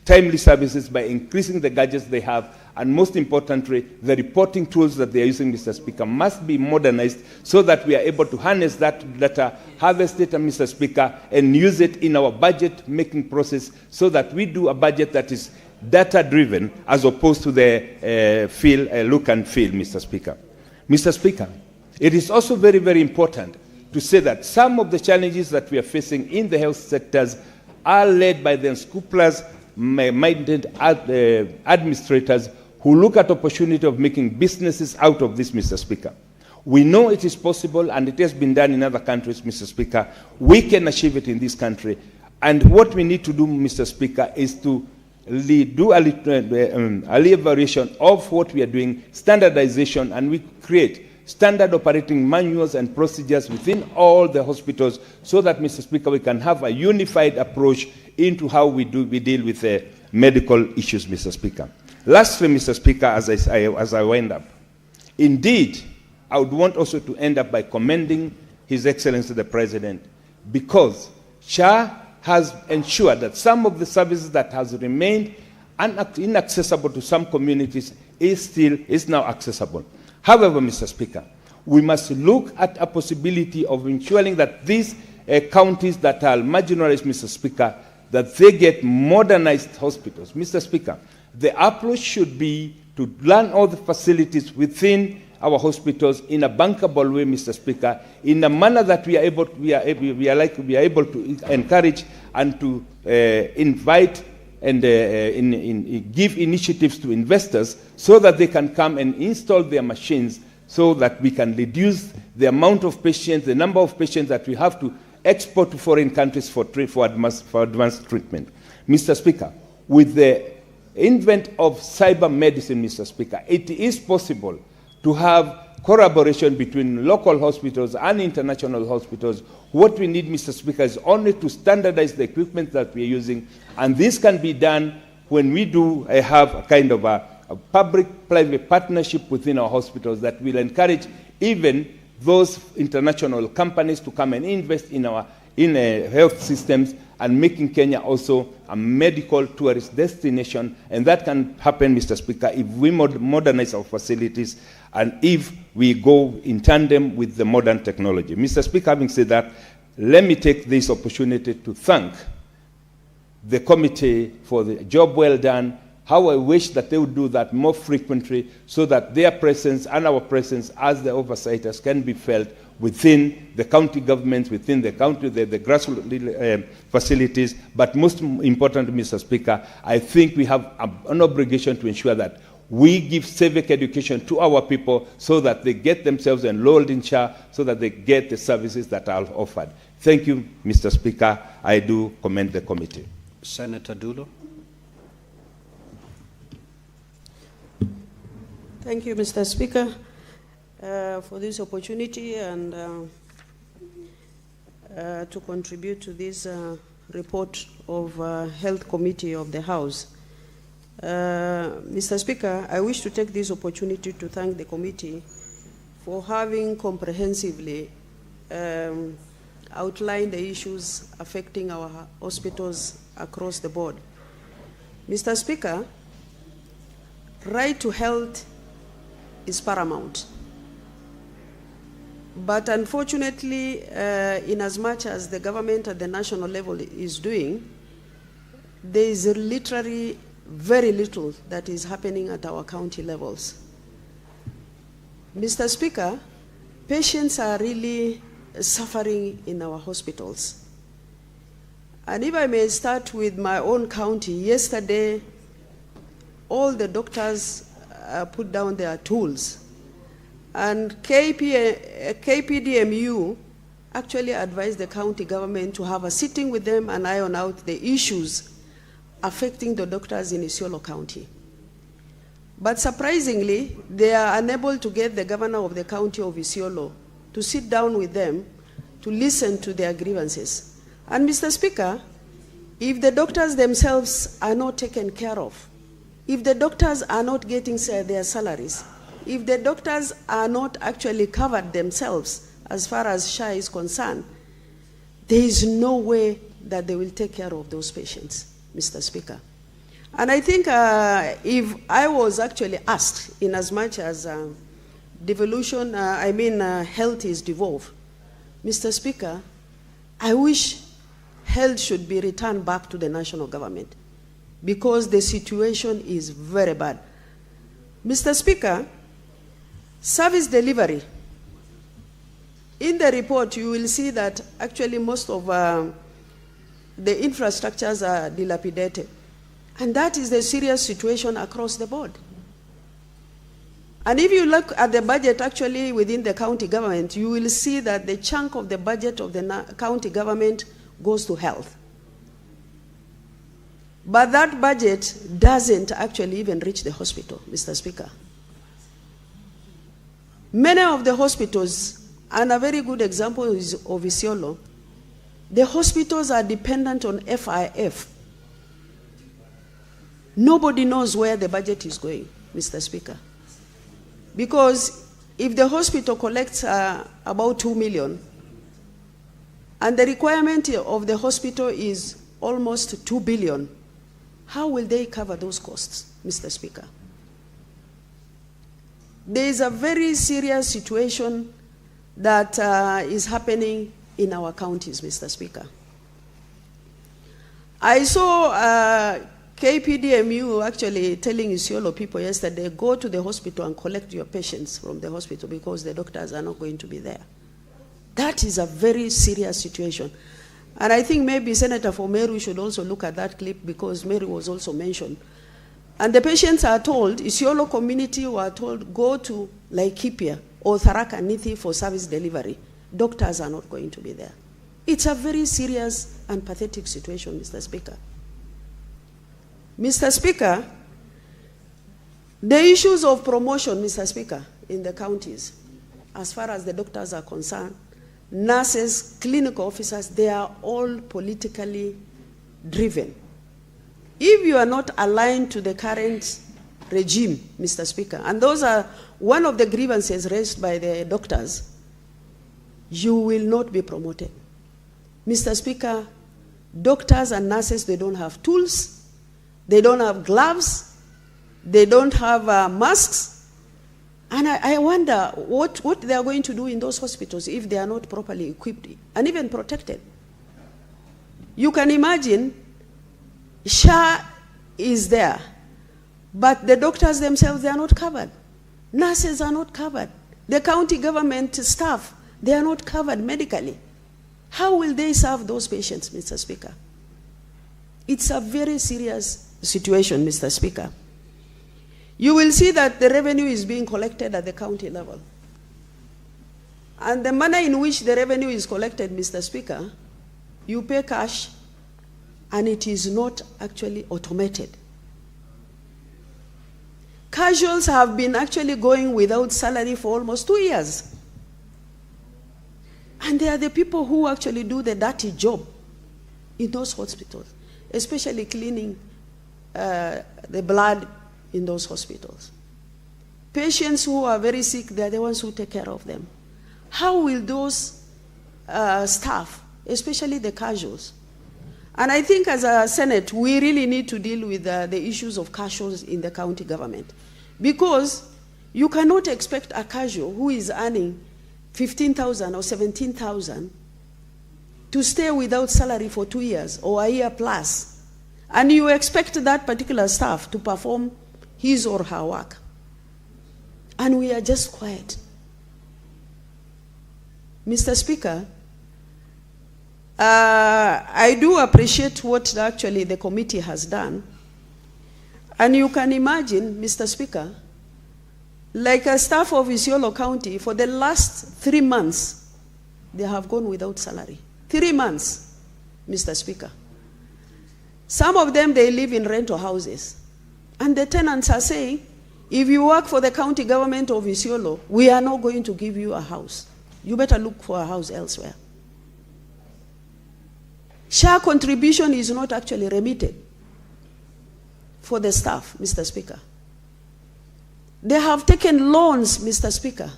timely services by increasing the gadgets they have. And most importantly, the reporting tools that they are using, Mr. Speaker, must be modernized so that we are able to harness that data, harvest it, Mr. Speaker, and use it in our budget-making process so that we do a budget that is data-driven as opposed to the look and feel, Mr. Speaker. Mr. Speaker, it is also very, very important to say that some of the challenges that we are facing in the health sectors are led by the unscrupulous minded administrators who look at opportunity of making businesses out of this, Mr. Speaker. We know it is possible, and it has been done in other countries, Mr. Speaker. We can achieve it in this country. And what we need to do, Mr. Speaker, is to do a evaluation of what we are doing, standardization, and we create standard operating manuals and procedures within all the hospitals so that, Mr. Speaker, we can have a unified approach into how we deal with medical issues, Mr. Speaker. Lastly, Mr. Speaker, as I wind up, indeed, I would want also to end up by commending His Excellency the President because SHA has ensured that some of the services that has remained inaccessible to some communities is now accessible. However, Mr. Speaker, we must look at a possibility of ensuring that these counties that are marginalized, Mr. Speaker, that they get modernized hospitals. Mr. Speaker, the approach should be to run all the facilities within our hospitals in a bankable way, Mr. Speaker, in a manner that we are able to encourage and to invite and give initiatives to investors so that they can come and install their machines so that we can reduce the amount of patients, the number of patients that we have to export to foreign countries for advanced treatment. Mr. Speaker, with the advent of cyber medicine, Mr. Speaker, it is possible to have collaboration between local hospitals and international hospitals. What we need, Mr. Speaker, is only to standardize the equipment that we are using, and this can be done when we do have a kind of a public-private partnership within our hospitals that will encourage even those international companies to come and invest in our health systems and making Kenya also a medical tourist destination. And that can happen, Mr. Speaker, if we modernize our facilities and if we go in tandem with the modern technology. Mr. Speaker, having said that, let me take this opportunity to thank the committee for the job well done. How I wish that they would do that more frequently so that their presence and our presence as the oversights can be felt within the county governments, within the county, the grassroots facilities. But most important, Mr. Speaker, I think we have an obligation to ensure that we give civic education to our people so that they get themselves enrolled in SHA, so that they get the services that are offered. Thank you, Mr. Speaker. I do commend the committee. Senator Dulo. Thank you, Mr. Speaker, for this opportunity and to contribute to this report of Health Committee of the House. Mr. Speaker, I wish to take this opportunity to thank the committee for having comprehensively outlined the issues affecting our hospitals across the board. Mr. Speaker, right to health is paramount. But unfortunately, in as much as the government at the national level is doing, there is literally very little that is happening at our county levels. Mr. Speaker, patients are really suffering in our hospitals. And if I may start with my own county, yesterday, all the doctors put down their tools. And KPDMU actually advised the county government to have a sitting with them and iron out the issues affecting the doctors in Isiolo County. But surprisingly, they are unable to get the governor of the county of Isiolo to sit down with them to listen to their grievances. And Mr. Speaker, if the doctors themselves are not taken care of, if the doctors are not getting their salaries, if the doctors are not actually covered themselves as far as SHA is concerned, there is no way that they will take care of those patients, Mr. Speaker. And I think if I was actually asked, in as much as health is devolved, Mr. Speaker, I wish health should be returned back to the national government because the situation is very bad. Mr. Speaker, service delivery. In the report, you will see that actually most of the infrastructures are dilapidated. And that is the serious situation across the board. And if you look at the budget actually within the county government, you will see that the chunk of the budget of the county government goes to health. But that budget doesn't actually even reach the hospital, Mr. Speaker. Many of the hospitals, and a very good example is of Isiolo, the hospitals are dependent on FIF. Nobody knows where the budget is going, Mr. Speaker. Because if the hospital collects about 2 million, and the requirement of the hospital is almost 2 billion. How will they cover those costs, Mr. Speaker? There is a very serious situation that is happening in our counties, Mr. Speaker. I saw KPDMU actually telling Isiolo people yesterday, go to the hospital and collect your patients from the hospital because the doctors are not going to be there. That is a very serious situation. And I think maybe Senator for Meru should also look at that clip because Meru was also mentioned. And the patients are told, Isiolo community were told, go to Laikipia or Tharaka Nithi for service delivery. Doctors are not going to be there. It's a very serious and pathetic situation, Mr. Speaker. Mr. Speaker, the issues of promotion, Mr. Speaker, in the counties, as far as the doctors are concerned, nurses, clinical officers, they are all politically driven. If you are not aligned to the current regime, Mr. Speaker, and those are one of the grievances raised by the doctors, you will not be promoted. Mr. Speaker, doctors and nurses, they don't have tools, they don't have gloves, they don't have masks, and I wonder what they are going to do in those hospitals if they are not properly equipped and even protected. You can imagine, SHA is there, but the doctors themselves, they are not covered. Nurses are not covered. The county government staff, they are not covered medically. How will they serve those patients, Mr. Speaker? It's a very serious situation, Mr. Speaker. You will see that the revenue is being collected at the county level. And the manner in which the revenue is collected, Mr. Speaker, you pay cash and it is not actually automated. Casuals have been actually going without salary for almost 2 years. And they are the people who actually do the dirty job in those hospitals, especially cleaning the blood in those hospitals. Patients who are very sick, they are the ones who take care of them. How will those staff, especially the casuals, and I think as a Senate, we really need to deal with the issues of casuals in the county government. Because you cannot expect a casual who is earning 15,000 or 17,000 to stay without salary for 2 years or a year plus. And you expect that particular staff to perform his or her work. And we are just quiet. Mr. Speaker, I do appreciate what actually the committee has done. And you can imagine, Mr. Speaker, like a staff of Isiolo County, for the last 3 months, they have gone without salary. 3 months, Mr. Speaker. Some of them, they live in rental houses. And the tenants are saying, if you work for the county government of Isiolo, we are not going to give you a house. You better look for a house elsewhere. SHA contribution is not actually remitted for the staff, Mr. Speaker. They have taken loans, Mr. Speaker.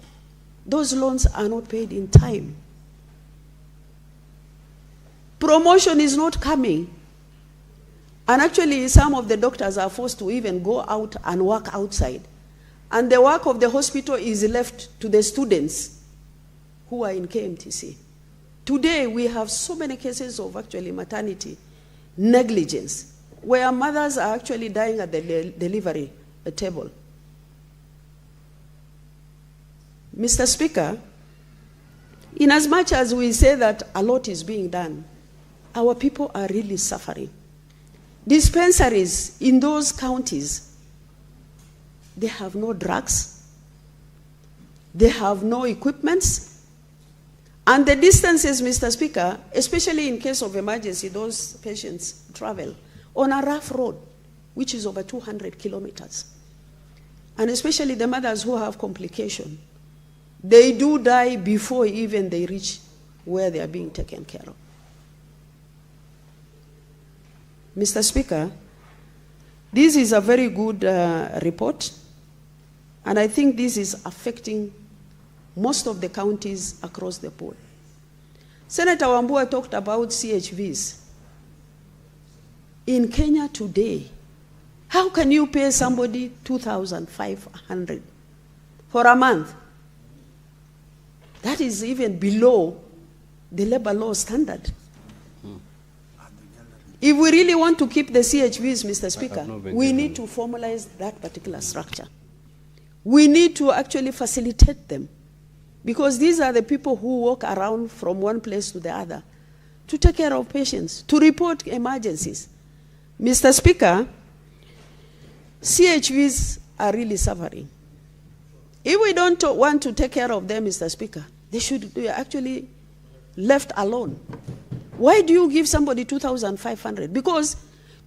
Those loans are not paid in time. Promotion is not coming. And actually, some of the doctors are forced to even go out and work outside. And the work of the hospital is left to the students who are in KMTC. Today, we have so many cases of actually maternity negligence, where mothers are actually dying at the delivery table. Mr. Speaker, in as much as we say that a lot is being done, our people are really suffering. Dispensaries in those counties, they have no drugs, they have no equipments, and the distances, Mr. Speaker, especially in case of emergency, those patients travel on a rough road, which is over 200 kilometers. And especially the mothers who have complication, they do die before even they reach where they are being taken care of. Mr. Speaker, this is a very good report, and I think this is affecting most of the counties across the board. Senator Wambua talked about CHVs. In Kenya today, how can you pay somebody 2,500 for a month? That is even below the labor law standard. If we really want to keep the CHVs, Mr. Speaker, we need to formalize that particular structure. We need to actually facilitate them, because these are the people who walk around from one place to the other to take care of patients, to report emergencies. Mr. Speaker, CHVs are really suffering. If we don't want to take care of them, Mr. Speaker, they should be actually left alone. Why do you give somebody 2,500? Because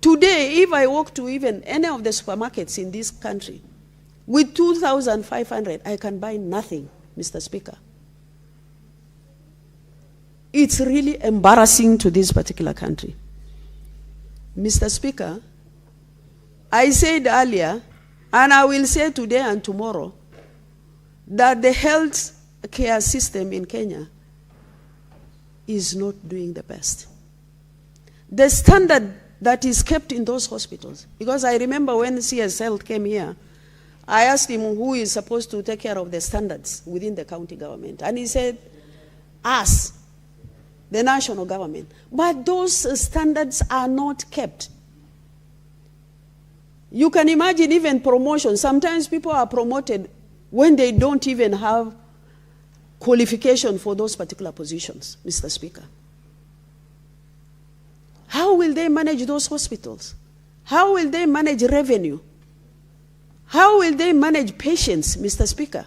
today, if I walk to even any of the supermarkets in this country, with 2,500, I can buy nothing, Mr. Speaker. It's really embarrassing to this particular country. Mr. Speaker, I said earlier, and I will say today and tomorrow, that the health care system in Kenya is not doing the best. The standard that is kept in those hospitals, because I remember when CS Health came here, I asked him who is supposed to take care of the standards within the county government. And he said, us, the national government. But those standards are not kept. You can imagine even promotion. Sometimes people are promoted when they don't even have qualification for those particular positions, Mr. Speaker. How will they manage those hospitals? How will they manage revenue? How will they manage patients, Mr. Speaker?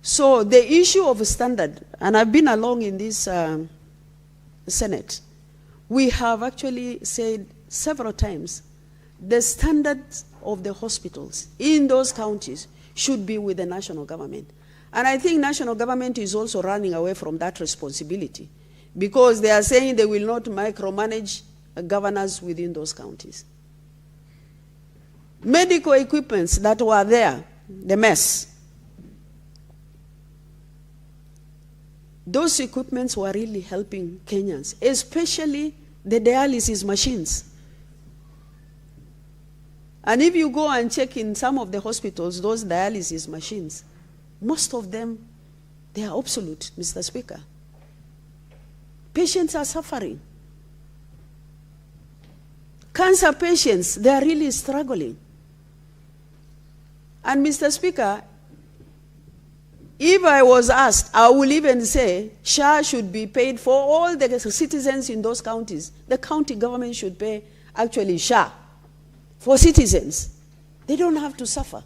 So the issue of standard, and I've been along in this Senate, we have actually said several times, the standards of the hospitals in those counties should be with the national government. And I think national government is also running away from that responsibility, because they are saying they will not micromanage governors within those counties. Medical equipments that were there, the mess, those equipments were really helping Kenyans, especially the dialysis machines. And if you go and check in some of the hospitals, those dialysis machines, most of them, they are obsolete, Mr. Speaker. Patients are suffering. Cancer patients, they are really struggling. And Mr. Speaker, if I was asked, I will even say SHA should be paid for all the citizens in those counties. The county government should pay actually SHA for citizens. They don't have to suffer.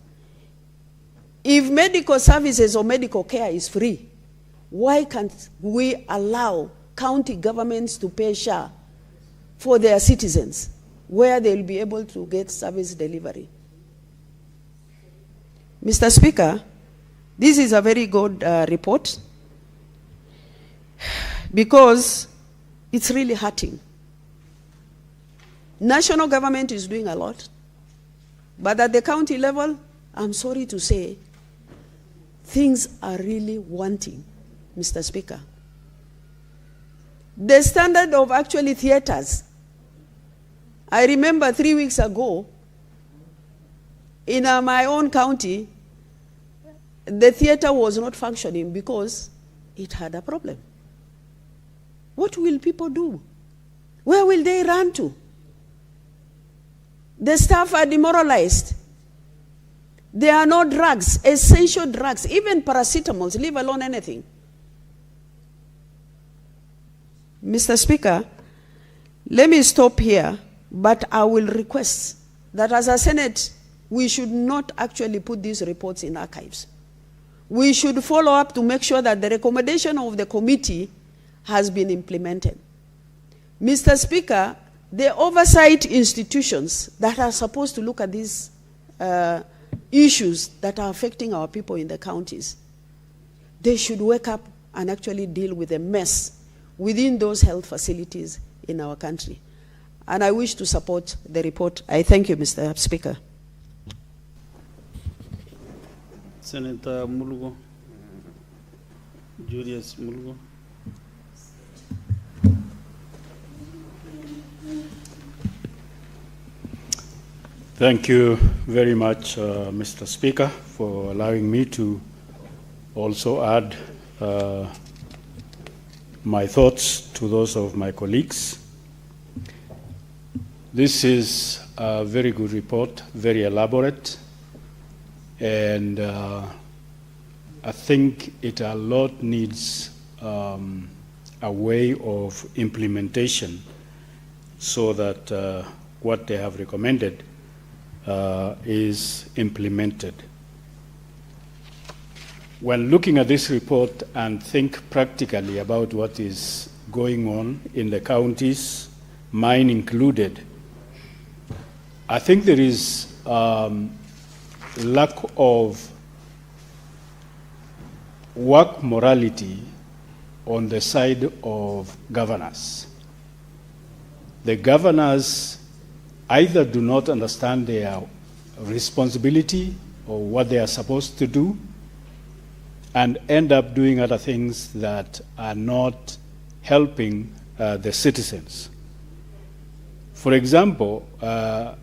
If medical services or medical care is free, why can't we allow county governments to pay SHA for their citizens, where they'll be able to get service delivery? Mr. Speaker, this is a very good report, because it's really hurting. National government is doing a lot, but at the county level, I'm sorry to say, things are really wanting, Mr. Speaker. The standard of actually theaters, I remember 3 weeks ago, in my own county, the theater was not functioning because it had a problem. What will people do? Where will they run to? The staff are demoralized. There are no drugs, essential drugs, even paracetamols, leave alone anything. Mr. Speaker, let me stop here, but I will request that as a Senate, we should not actually put these reports in archives. We should follow up to make sure that the recommendation of the committee has been implemented. Mr. Speaker, the oversight institutions that are supposed to look at these issues that are affecting our people in the counties, they should wake up and actually deal with the mess within those health facilities in our country. And I wish to support the report. I thank you, Mr. Speaker. Senator Mulugo, Julius Mulugo. Thank you very much, Mr. Speaker, for allowing me to also add my thoughts to those of my colleagues. This is a very good report, very elaborate, and I think it a lot needs a way of implementation so that what they have recommended is implemented. When looking at this report and think practically about what is going on in the counties, mine included, I think there is lack of work morality on the side of governors. The governors either do not understand their responsibility or what they are supposed to do and end up doing other things that are not helping the citizens. For example, there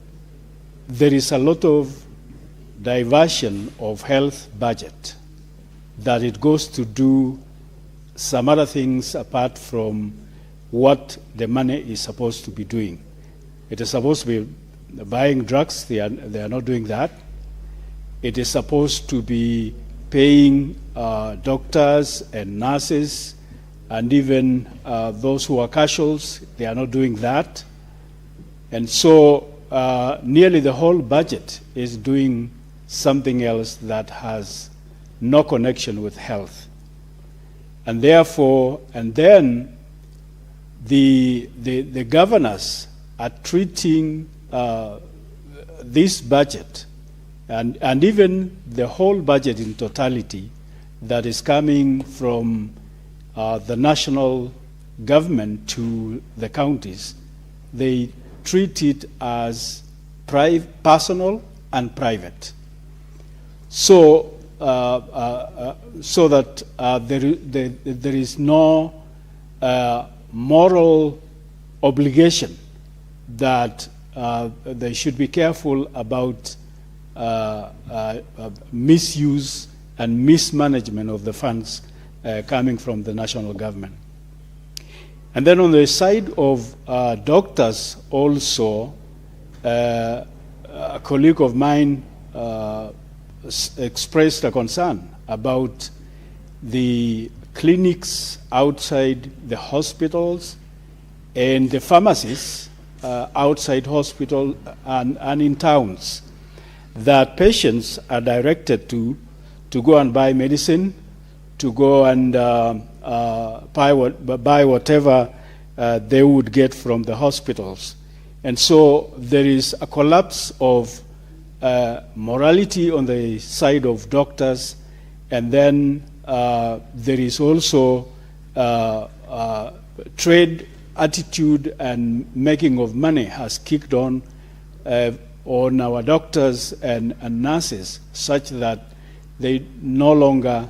is a lot of diversion of health budget that it goes to do some other things apart from what the money is supposed to be doing. It is supposed to be buying drugs, they are not doing that. It is supposed to be paying doctors and nurses and even those who are casuals, they are not doing that. And so nearly the whole budget is doing something else that has no connection with health. And therefore, and then the governors are treating this budget and even the whole budget in totality that is coming from the national government to the counties, they treat it as personal and private. So, so that there is no moral obligation that they should be careful about misuse and mismanagement of the funds coming from the national government. And then on the side of doctors also, a colleague of mine expressed a concern about the clinics outside the hospitals and the pharmacies outside hospital and in towns, that patients are directed to go and buy medicine, to go and buy whatever they would get from the hospitals. And so there is a collapse of morality on the side of doctors, and then there is also trade attitude and making of money has kicked on our doctors and nurses, such that they no longer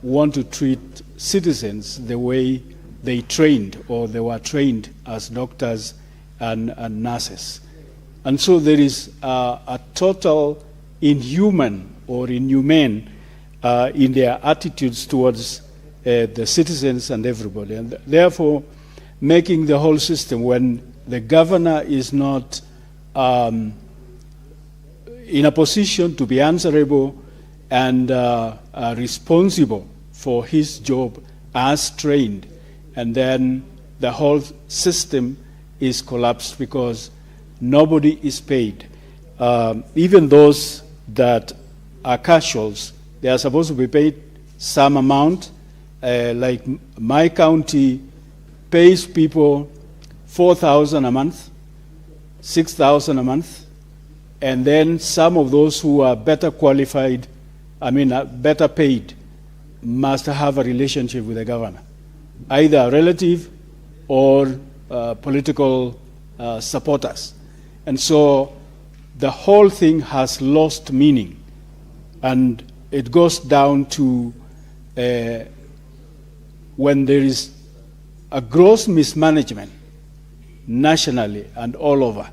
want to treat citizens the way they trained or they were trained as doctors and nurses. And so there is a total inhuman or inhumane in their attitudes towards the citizens and everybody. And therefore, making the whole system, when the governor is not in a position to be answerable and responsible for his job as trained, and then the whole system is collapsed because nobody is paid. Even those that are casuals, they are supposed to be paid some amount. Like my county pays people $4,000 a month, $6,000 a month, and then some of those who are better qualified, better paid, must have a relationship with the governor, either a relative or political supporters. And so the whole thing has lost meaning, and it goes down to when there is a gross mismanagement nationally and all over,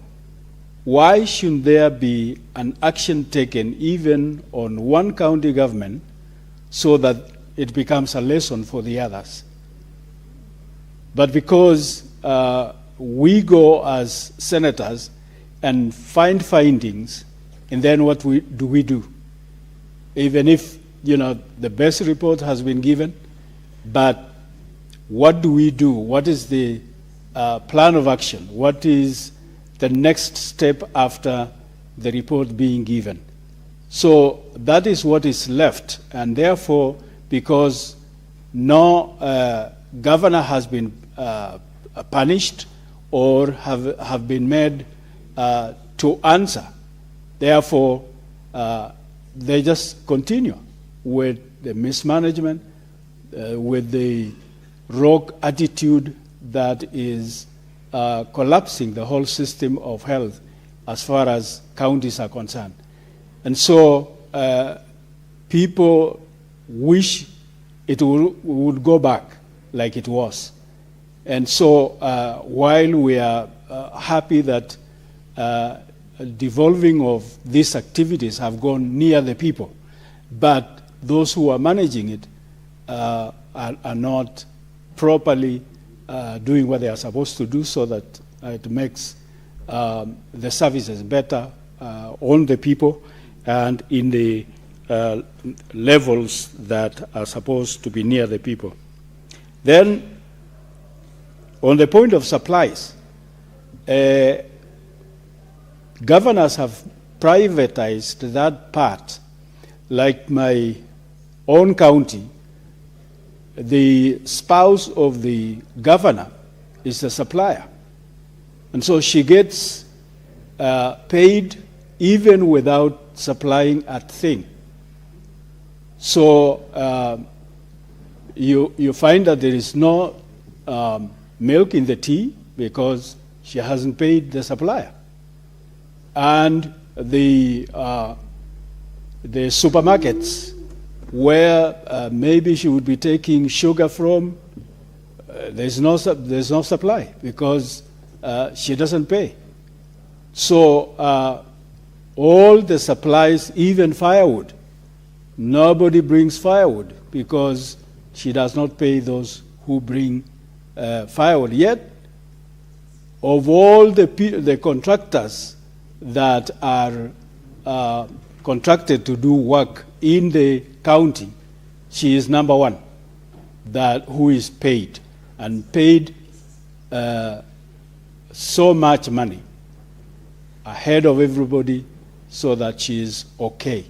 why shouldn't there be an action taken even on one county government so that it becomes a lesson for the others? But because we go as senators and find findings, and then what do we do? Even if, the best report has been given, but what do we do? What is the plan of action? What is the next step after the report being given? So that is what is left, and therefore, because no governor has been punished or have been made to answer, therefore, they just continue with the mismanagement, with the rogue attitude that is collapsing the whole system of health as far as counties are concerned. And so people wish it would go back like it was. And so while we are happy that devolving of these activities have gone near the people, but those who are managing it are not properly doing what they are supposed to do, so that it makes the services better on the people and in the levels that are supposed to be near the people. Then, on the point of supplies, governors have privatized that part. Like my own county, the spouse of the governor is the supplier. And so she gets paid even without supplying a thing. So you find that there is no milk in the tea because she hasn't paid the supplier. And the supermarkets where maybe she would be taking sugar from, there's no supply because she doesn't pay. So all the supplies, even firewood, nobody brings firewood because she does not pay those who bring firewood. Yet, of all the contractors that are contracted to do work in the county, she is number one who is paid, and paid so much money ahead of everybody so that she is okay.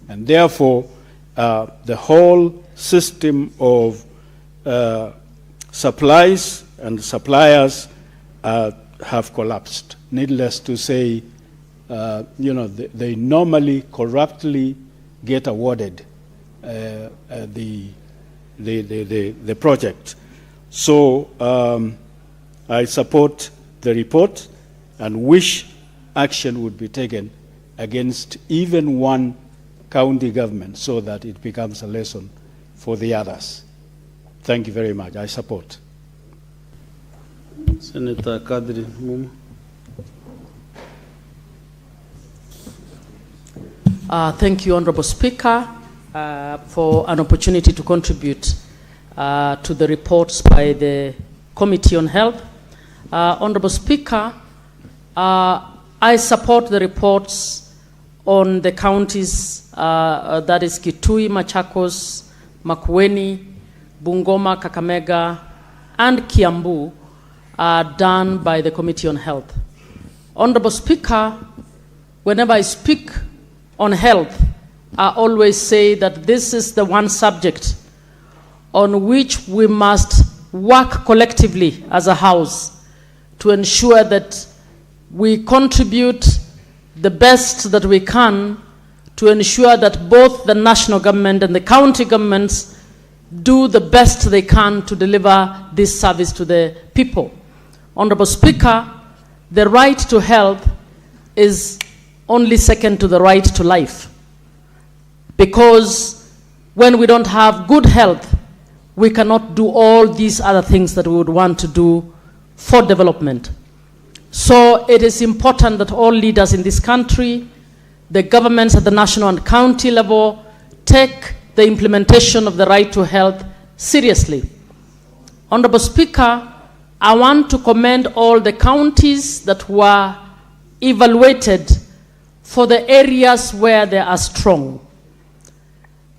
And therefore, the whole system of supplies and suppliers have collapsed. Needless to say, they normally corruptly get awarded the project. So I support the report and wish action would be taken against even one county government so that it becomes a lesson for the others. Thank you very much. I support. Senator Kadri Muma. Thank you, Honorable Speaker, for an opportunity to contribute to the reports by the Committee on Health. Honorable Speaker, I support the reports on the counties, that is Kitui, Machakos, Makueni, Bungoma, Kakamega, and Kiambu, done by the Committee on Health. Honorable Speaker, whenever I speak on health, I always say that this is the one subject on which we must work collectively as a House to ensure that we contribute the best that we can to ensure that both the national government and the county governments do the best they can to deliver this service to the people. Honorable Speaker, the right to health is only second to the right to life, because when we don't have good health, we cannot do all these other things that we would want to do for development. So it is important that all leaders in this country, the governments at the national and county level, take the implementation of the right to health seriously. Honorable Speaker, I want to commend all the counties that were evaluated for the areas where they are strong.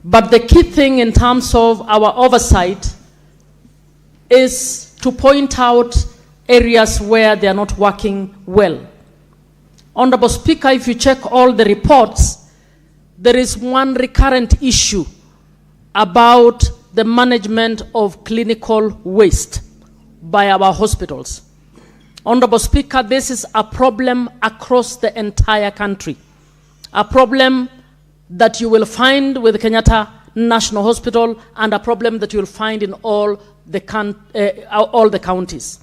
But the key thing in terms of our oversight is to point out areas where they are not working well. Honorable Speaker, if you check all the reports, there is one recurrent issue about the management of clinical waste by our hospitals. Honorable Speaker, this is a problem across the entire country. A problem that you will find with Kenyatta National Hospital and a problem that you will find in all the counties.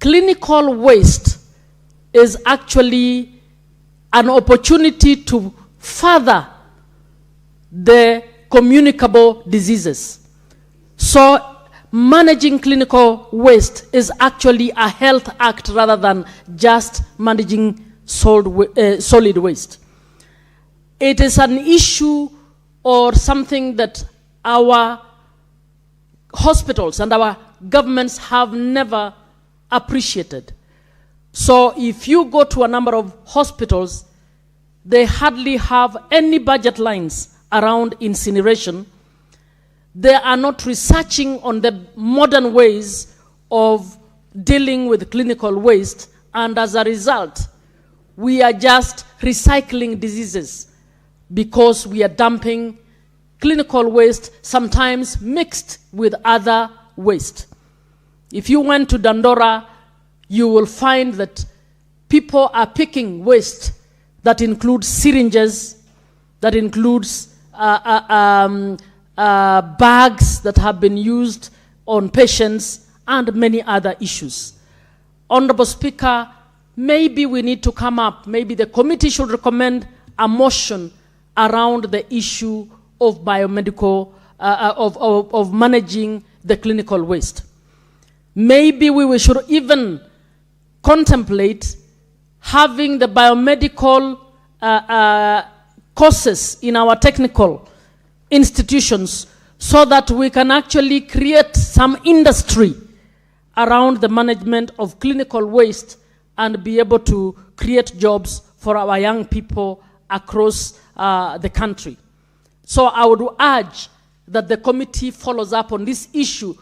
Clinical waste is actually an opportunity to further the communicable diseases. So managing clinical waste is actually a health act rather than just managing solid waste. It is an issue or something that our hospitals and our governments have never appreciated. So if you go to a number of hospitals, they hardly have any budget lines around incineration. They are not researching on the modern ways of dealing with clinical waste, and as a result, we are just recycling diseases because we are dumping clinical waste, sometimes mixed with other waste. If you went to Dandora, you will find that people are picking waste that includes syringes, that includes bags that have been used on patients, and many other issues. Honorable Speaker, maybe we need to come up, maybe the committee should recommend a motion around the issue of biomedical, of managing the clinical waste. Maybe we should even contemplate having the biomedical courses in our technical institutions so that we can actually create some industry around the management of clinical waste and be able to create jobs for our young people across the country. So I would urge that the committee follows up on this issue,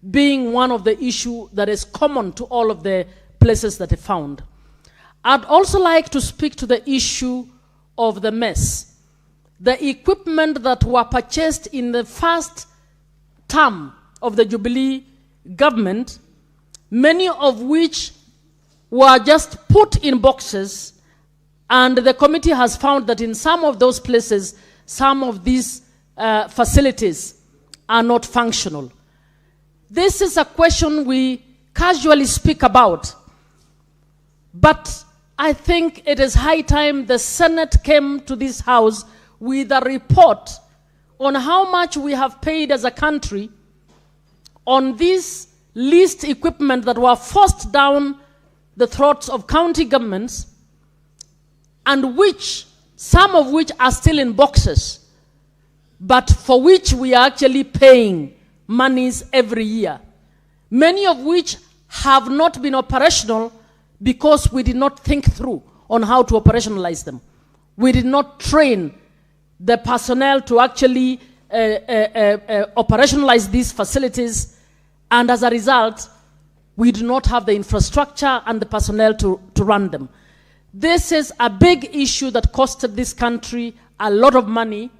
being one of the issues that is common to all of the places that are found. I'd also like to speak to the issue of the mess. The equipment that were purchased in the first term of the Jubilee government, many of which were just put in boxes, and the committee has found that in some of those places, some of these facilities are not functional. This is a question we casually speak about, but I think it is high time the Senate came to this House with a report on how much we have paid as a country on this leased equipment that were forced down the throats of county governments, and which, some of which are still in boxes, but for which we are actually paying monies every year. Many of which have not been operational because we did not think through on how to operationalize them. We did not train the personnel to actually operationalize these facilities, and as a result, we do not have the infrastructure and the personnel to run them. This is a big issue that costed this country a lot of money,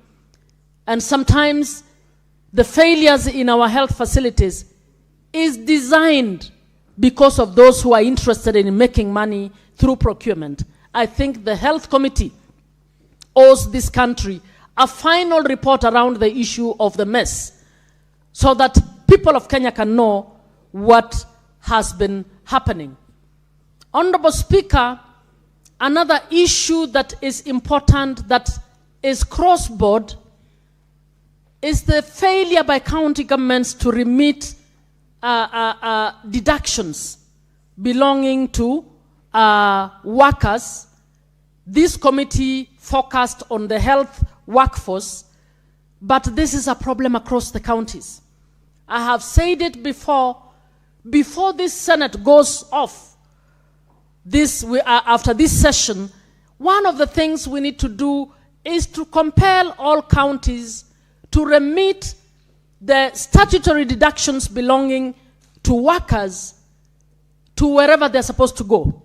and sometimes the failures in our health facilities is designed because of those who are interested in making money through procurement. I think the Health Committee owes this country a final report around the issue of the mess so that people of Kenya can know what has been happening. Honorable Speaker, another issue that is important, that is cross-board, is the failure by county governments to remit deductions belonging to workers, this committee focused on the health workforce, but this is a problem across the counties. I have said it before this Senate goes off, after this session, one of the things we need to do is to compel all counties to remit the statutory deductions belonging to workers to wherever they're supposed to go.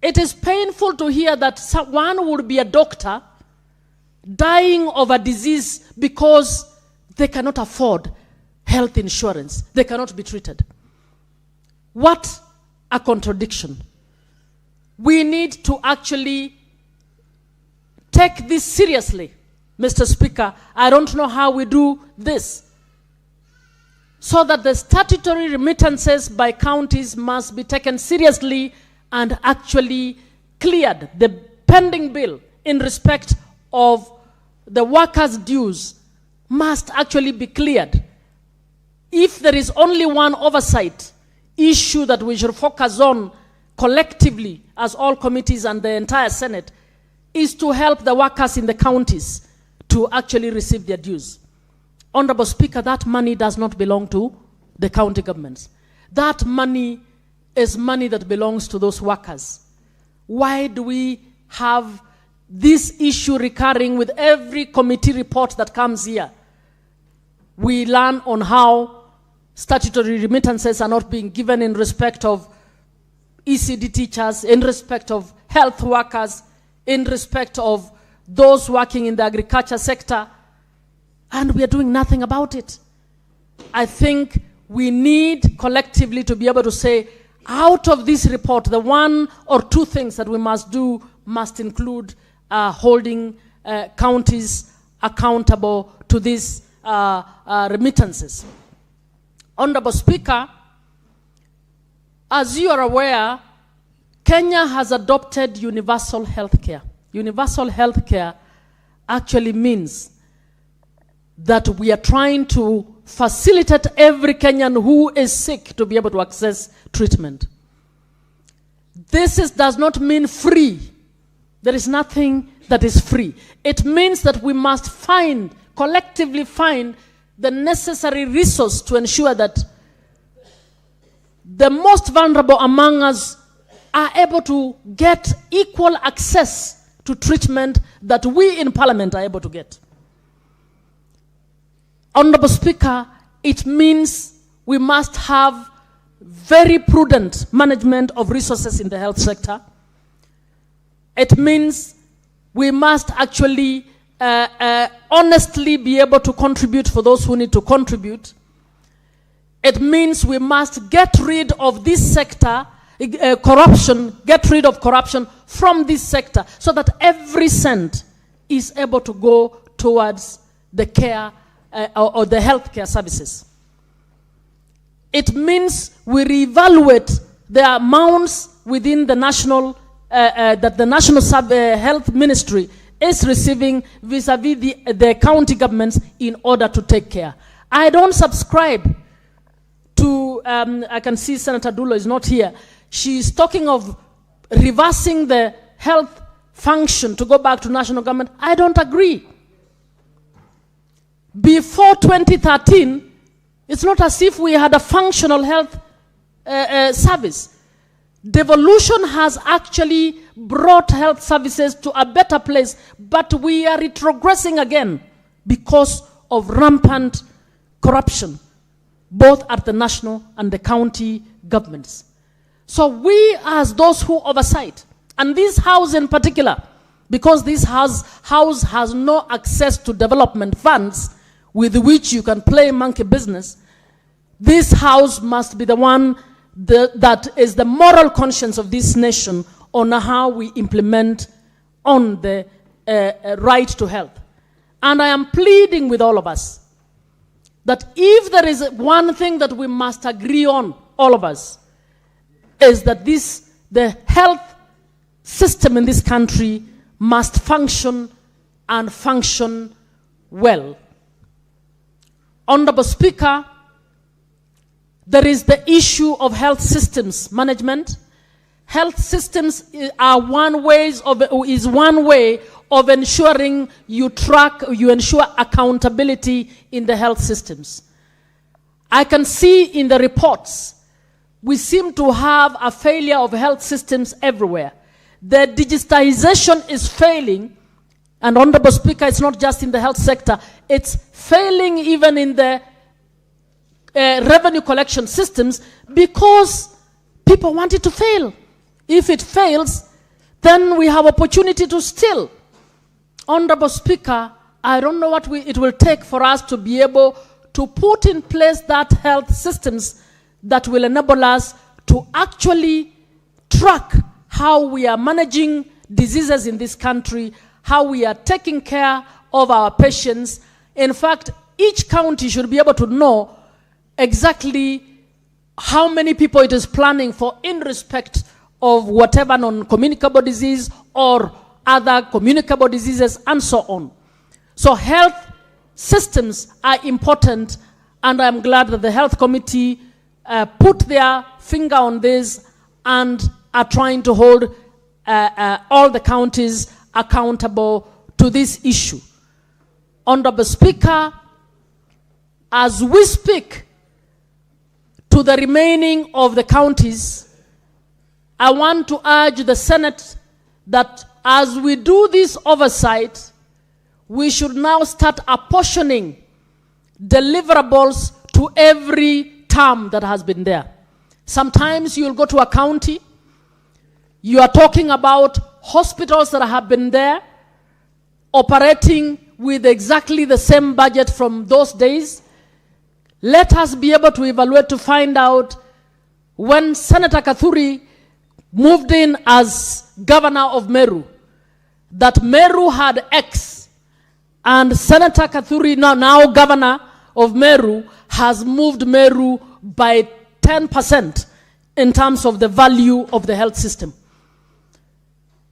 It is painful to hear that someone would be a doctor dying of a disease because they cannot afford health insurance. They cannot be treated. What a contradiction. We need to actually take this seriously, Mr. Speaker. I don't know how we do this. So that the statutory remittances by counties must be taken seriously and actually cleared. The pending bill in respect of the workers' dues must actually be cleared. If there is only one oversight issue that we should focus on collectively as all committees and the entire Senate, is to help the workers in the counties to actually receive their dues. Honorable Speaker, that money does not belong to the county governments. That money is money that belongs to those workers. Why do we have this issue recurring with every committee report that comes here? We learn on how statutory remittances are not being given in respect of ECD teachers, in respect of health workers, in respect of those working in the agriculture sector, and we are doing nothing about it. I think we need collectively to be able to say, out of this report, the one or two things that we must do must include holding counties accountable to these remittances. Honorable Speaker, as you are aware, Kenya has adopted universal health care. Universal health care actually means that we are trying to facilitate every Kenyan who is sick to be able to access treatment. This does not mean free. There is nothing that is free. It means that we must collectively find the necessary resource to ensure that the most vulnerable among us are able to get equal access to treatment that we in Parliament are able to get. Honorable Speaker, it means we must have very prudent management of resources in the health sector. It means we must actually honestly be able to contribute for those who need to contribute. It means we must get rid of this sector, corruption, get rid of corruption from this sector so that every cent is able to go towards the care or the healthcare services. It means we reevaluate the amounts within the national, that the National Health Ministry is receiving vis-a-vis the county governments in order to take care. I don't subscribe to, I can see Senator Dulo is not here. She's talking of reversing the health function to go back to national government. I don't agree. Before 2013, it's not as if we had a functional health service. Devolution has actually brought health services to a better place, but we are retrogressing again because of rampant corruption, both at the national and the county governments. So we, as those who oversight, and this house in particular, because this house has no access to development funds with which you can play monkey business, this house must be the one that is the moral conscience of this nation on how we implement on the right to health. And I am pleading with all of us that if there is one thing that we must agree on, all of us, is that the health system in this country must function and function well. Honorable Speaker, there is the issue of health systems management. health systems are one way of ensuring you ensure accountability in the health systems. I can see in the reports, we seem to have a failure of health systems everywhere. The digitization is failing, and Honorable Speaker, it's not just in the health sector, it's failing even in the revenue collection systems because people want it to fail. If it fails, then we have opportunity to steal. Honorable Speaker, I don't know what it will take for us to be able to put in place that health systems that will enable us to actually track how we are managing diseases in this country, how we are taking care of our patients. In fact, each county should be able to know exactly how many people it is planning for in respect of whatever non-communicable disease or other communicable diseases and so on. So health systems are important, and I'm glad that the Health Committee put their finger on this and are trying to hold all the counties accountable to this issue. Honorable Speaker, as we speak to the remaining of the counties, I want to urge the Senate that as we do this oversight, we should now start apportioning deliverables to every term that has been there. Sometimes you'll go to a county, you are talking about hospitals that have been there, operating with exactly the same budget from those days. Let us be able to evaluate to find out when Senator Kathuri moved in as governor of Meru, that Meru had X, and Senator Kathuri, now governor of Meru, has moved Meru by 10% in terms of the value of the health system.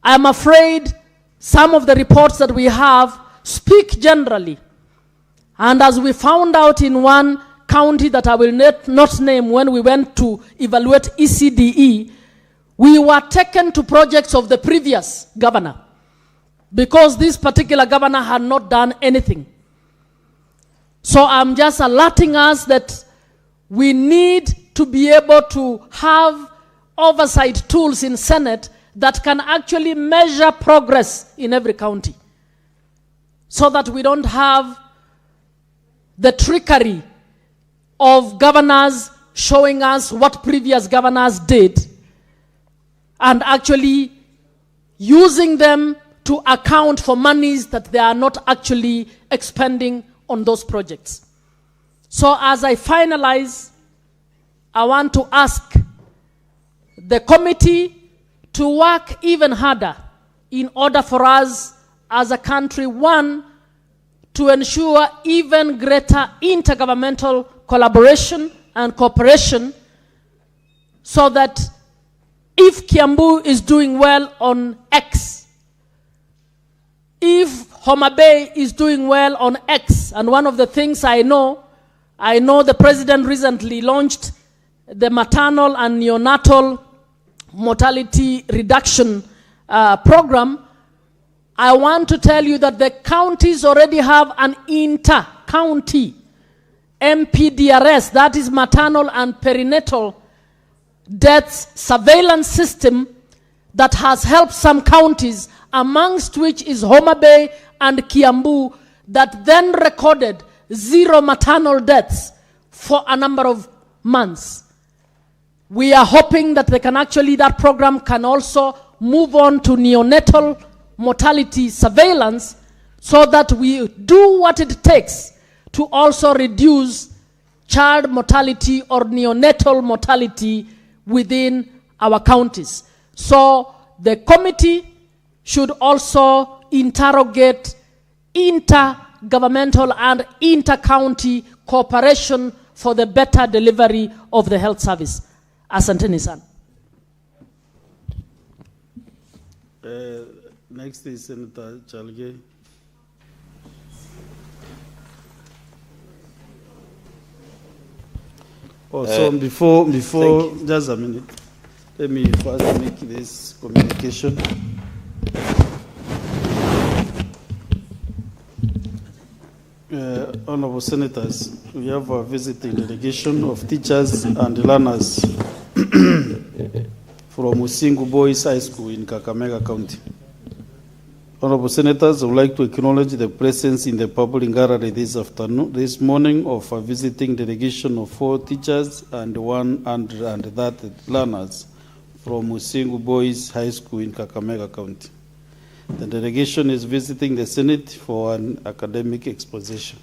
I'm afraid some of the reports that we have speak generally. And as we found out in one county that I will not name, when we went to evaluate ECDE, we were taken to projects of the previous governor because this particular governor had not done anything. So I'm just alerting us that we need to be able to have oversight tools in Senate that can actually measure progress in every county, so that we don't have the trickery of governors showing us what previous governors did and actually using them to account for monies that they are not actually expending on those projects. So as I finalize, I want to ask the committee to work even harder in order for us as a country, one, to ensure even greater intergovernmental collaboration and cooperation, so that if Kiambu is doing well on X, if Homa Bay is doing well on X, and one of the things I know the president recently launched the maternal and neonatal mortality reduction program. I want to tell you that the counties already have an inter-county MPDRS, that is maternal and perinatal deaths surveillance system that has helped some counties, amongst which is Homa Bay and Kiambu, that then recorded 0 maternal deaths for a number of months. We are hoping that that program can also move on to neonatal mortality surveillance, so that we do what it takes to also reduce child mortality or neonatal mortality within our counties. So the committee should also interrogate intergovernmental and inter-county cooperation for the better delivery of the health service. Asanteni sana. Next is Senator Chalge. So before just a minute. Let me first make this communication. Honorable Senators, we have a visiting delegation of teachers and learners from Musingu Boys High School in Kakamega County. Honorable Senators, I would like to acknowledge the presence in the public gallery this morning of a visiting delegation of 4 teachers and 130 learners from Musingu Boys High School in Kakamega County. The delegation is visiting the Senate for an academic exposition.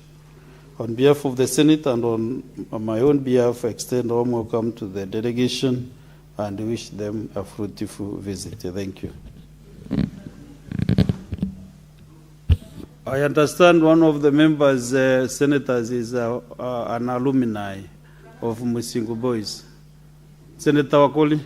On behalf of the Senate and on my own behalf, I extend a warm welcome to the delegation and wish them a fruitful visit. Thank you. I understand one of the members, senators, is an alumni of Musingu Boys. Senator Wakoli.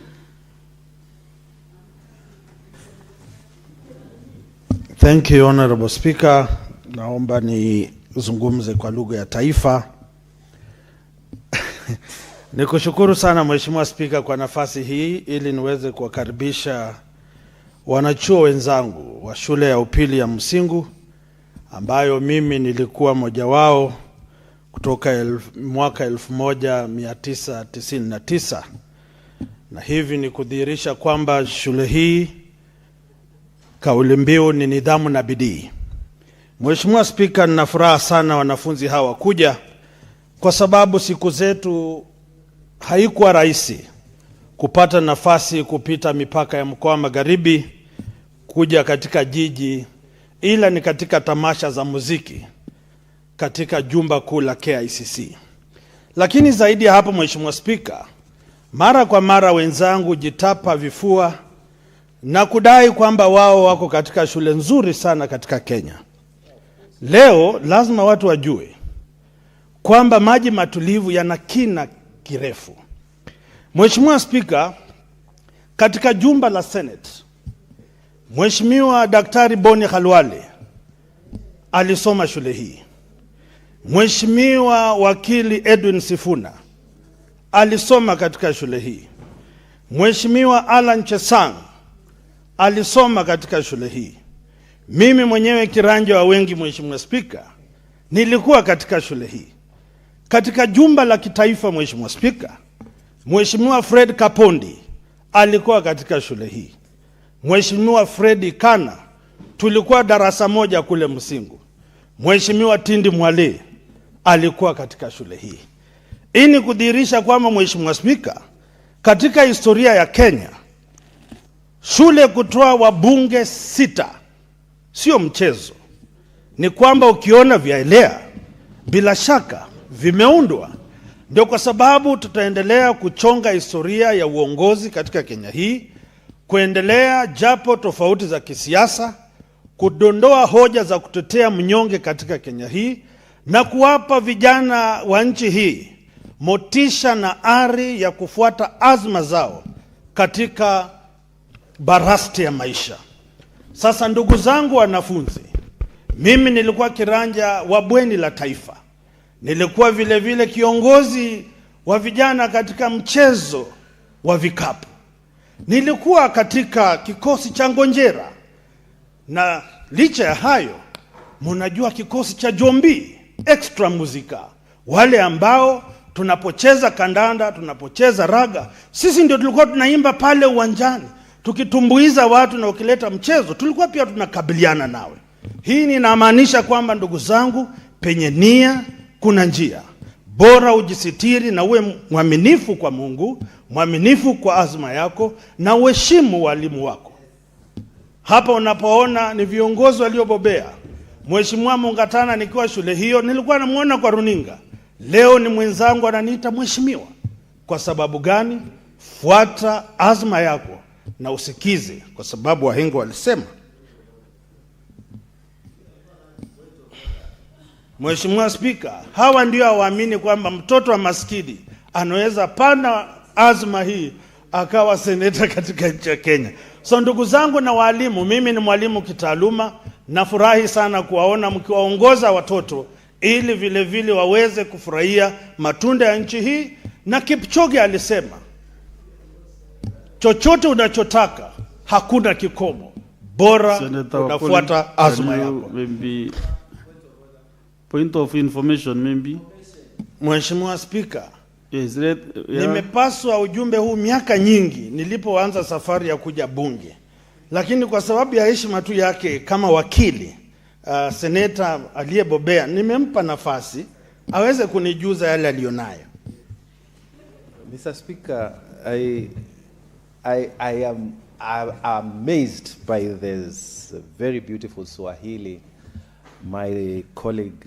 Thank you, Honorable Speaker. Naomba nizungumze kwa lugha ya taifa. Nikushukuru sana Mheshimiwa Speaker kwa nafasi hii ili niweze kuwakaribisha wanachuo wenzangu wa shule ya upili ya Musingu ambayo mimi nilikuwa mmoja wao kutoka mwaka 1999. Na hivi ni kudhihirisha kwamba shule hii kauli mbiu ni nidhamu na bidii. Mheshimiwa Speaker, nina furaha sana wanafunzi hawa kuja kwa sababu siku zetu haikuwa rahisi kupata nafasi kupita mipaka ya mkoa wa Magharibi kuja katika jiji, ila ni katika tamasha za muziki katika jumba kuu la KICC. Lakini zaidi ya hapo Mheshimiwa Speaker, mara kwa mara wenzangu jitapa vifua na kudai kwamba wao wako katika shule nzuri sana katika Kenya. Leo lazima watu wajue kwamba maji matulivu yana kina kirefu. Mheshimiwa Speaker, katika jumba la Senate, Mheshimiwa Daktari Boni Khalwale alisoma shule hii. Mheshimiwa Wakili Edwin Sifuna alisoma katika shule hii. Mheshimiwa Alan Chesang alisoma katika shule hii. Mimi mwenyewe kiranja wa wengi Mheshimiwa Speaker, nilikuwa katika shule hii. Katika jumba la kitaifa Mheshimiwa Speaker, Mheshimiwa Fred Kapondi alikuwa katika shule hii. Mheshimiwa Fred Kana tulikuwa darasa moja kule Musingu. Mheshimiwa Tindi Mwale alikuwa katika shule hii. Ini kudhihirisha kwamba Mheshimiwa Speaker, katika historia ya Kenya shule kutoa wabunge 6 sio mchezo. Ni kwamba ukiona vyaelea bila shaka vimeundwa. Ndio kwa sababu tutaendelea kuchonga historia ya uongozi katika Kenya hii, kuendelea japo tofauti za kisiasa, kudondoa hoja za kutetea mnyonge katika Kenya hii na kuwapa vijana wa nchi hii motisha na ari ya kufuata azma zao katika barasti ya maisha. Sasa ndugu zangu wanafunzi, mimi nilikuwa kiranja wa bweni la taifa. Nilikuwa vile vile kiongozi wa vijana katika mchezo wa vikapu. Nilikuwa katika kikosi cha Ngonjera. Na licha ya hayo, mnajua kikosi cha Jombi, extra muzika. Wale ambao tunapocheza kandanda, tunapocheza raga, sisi ndio tulikuwa tunaimba pale uwanjani. Tukitumbuiza watu na ukileta mchezo, tulikuwa pia tunakabiliana nawe. Hii inamaanisha kwamba ndugu zangu, penye nia kuna njia. Bora ujisitiri na uwe mwaminifu kwa Mungu, mwaminifu kwa azma yako na uheshimu walimu wako. Hapa unapoona ni viongozi waliobobea. Mheshimiwa Mungatana nikiwa shule hiyo nilikuwa namuona kwa runinga. Leo ni mwenzangu ananiita mheshimiwa. Kwa sababu gani? Fuata azma yako na usikize, kwa sababu wahenga walisema. Mheshimiwa Speaker, hawa ndio waamini kwamba mtoto wa maskini anaweza pana azma hii akawa seneta katika nchi ya Kenya. So ndugu zangu na walimu, mimi ni mwalimu kitaaluma, nafurahi sana kuwaona mkiwaongoza watoto ili vile vile waweze kufurahia matunda ya nchi hii. Na Kipchoge alisema chochote unachotaka, hakuna kikomo. Bora unafuata azma yako. Maybe point of information maybe. Mheshimiwa Speaker, yes, nimepaswa ujumbe huu miaka nyingi nilipoanza safari ya kuja bunge. Lakini kwa sababu ya heshima tu yake kama wakili, seneta aliyebobea, nimempa nafasi aweze kunijuza yale alionayo. Mr. Speaker, I am amazed by this very beautiful Swahili my colleague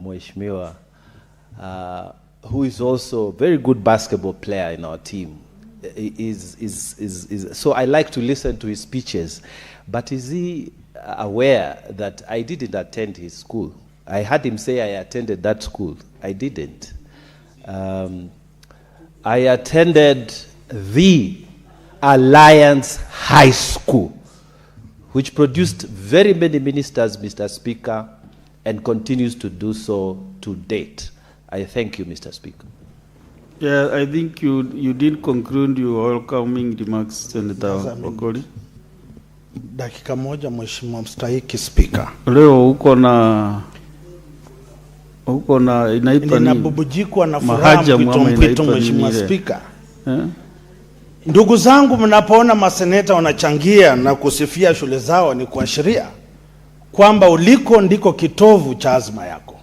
Mheshimiwa, who is also a very good basketball player in our team, so I like to listen to his speeches. But is he aware that I didn't attend his school? I heard him say I attended that school. I didn't. I attended the Alliance High School, which produced very many ministers, Mr. Speaker, and continues to do so to date. I thank you, Mr. Speaker. Yeah, I think you did conclude your welcoming remarks, Senator Wakoli. Dakika moja, Mheshimiwa Mstahiki Speaker. Leo uko na inaitwa nini? Ninabubujikwa na furaha mpwito Mheshimiwa Speaker. Ndugu zangu, mnapoona maseneta wanachangia na kusifia shule zao, ni kuashiria kwamba uliko ndiko kitovu cha azma yako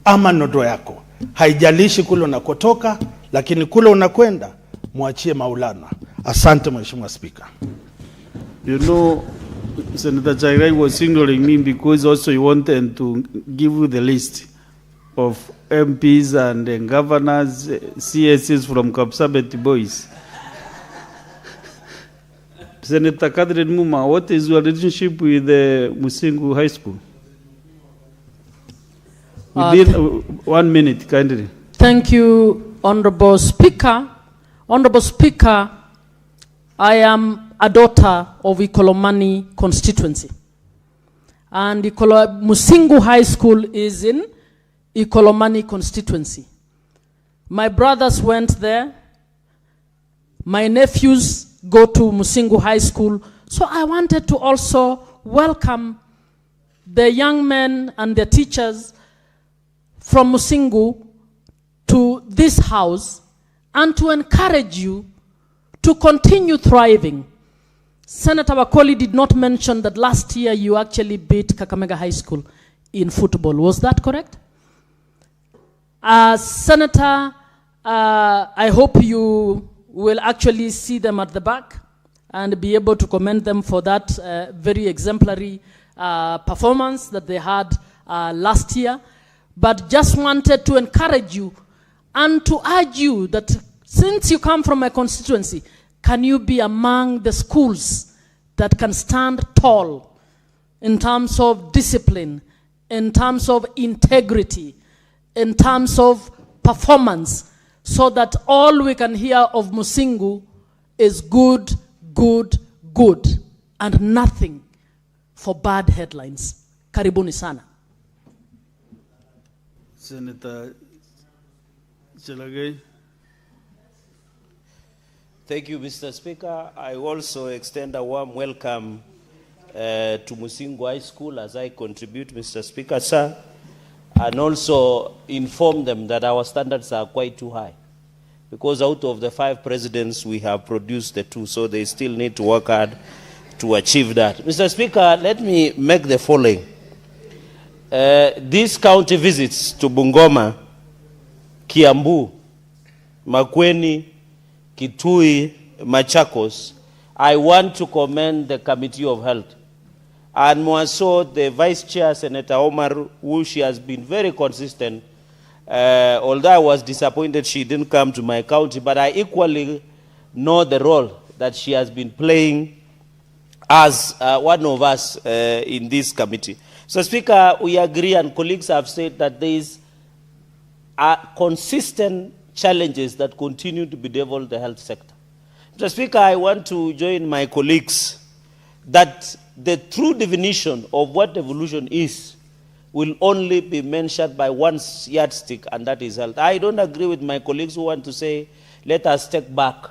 ama nodo yako. Haijalishi kule unakotoka, lakini kule unakwenda muachie Maulana. Asante Mheshimiwa Speaker. You know, Senator Chairai was signaling me because also he wanted to give you the list of MPs and governors, CSs from Kapsabet boys. Senator Catherine Muma, what is your relationship with the Musingu High School? Within 1 minute, kindly. Thank you, Honorable Speaker. Honorable Speaker, I am a daughter of Ikolomani constituency. And Musingu High School is in Ikolomani constituency. My brothers went there. My nephews go to Musingu High School. So I wanted to also welcome the young men and the teachers from Musingu to this house and to encourage you to continue thriving. Senator Wakoli did not mention that last year you actually beat Kakamega High School in football. Was that correct? Senator, I hope you will actually see them at the back and be able to commend them for that very exemplary performance that they had last year. But just wanted to encourage you and to urge you that since you come from a constituency, can you be among the schools that can stand tall in terms of discipline, in terms of integrity, in terms of performance, so that all we can hear of Musingu is good, good, good, and nothing for bad headlines. Karibuni sana. Senator Chelagai. Thank you, Mr. Speaker. I also extend a warm welcome to Musingu High School as I contribute, Mr. Speaker, sir, and also inform them that our standards are quite too high. Because out of the 5 presidents, we have produced the 2, so they still need to work hard to achieve that. Mr. Speaker, let me make the following. These county visits to Bungoma, Kiambu, Makueni, Kitui, Machakos, I want to commend the Committee of Health. And more so, the Vice Chair, Senator Omar, who she has been very consistent. Although I was disappointed she didn't come to my county, but I equally know the role that she has been playing as one of us in this committee. So, Speaker, we agree, and colleagues have said that there is consistent challenges that continue to bedevil the health sector. Mr. Speaker, I want to join my colleagues that the true definition of what evolution is will only be mentioned by one yardstick, and that is health. I don't agree with my colleagues who want to say, let us take back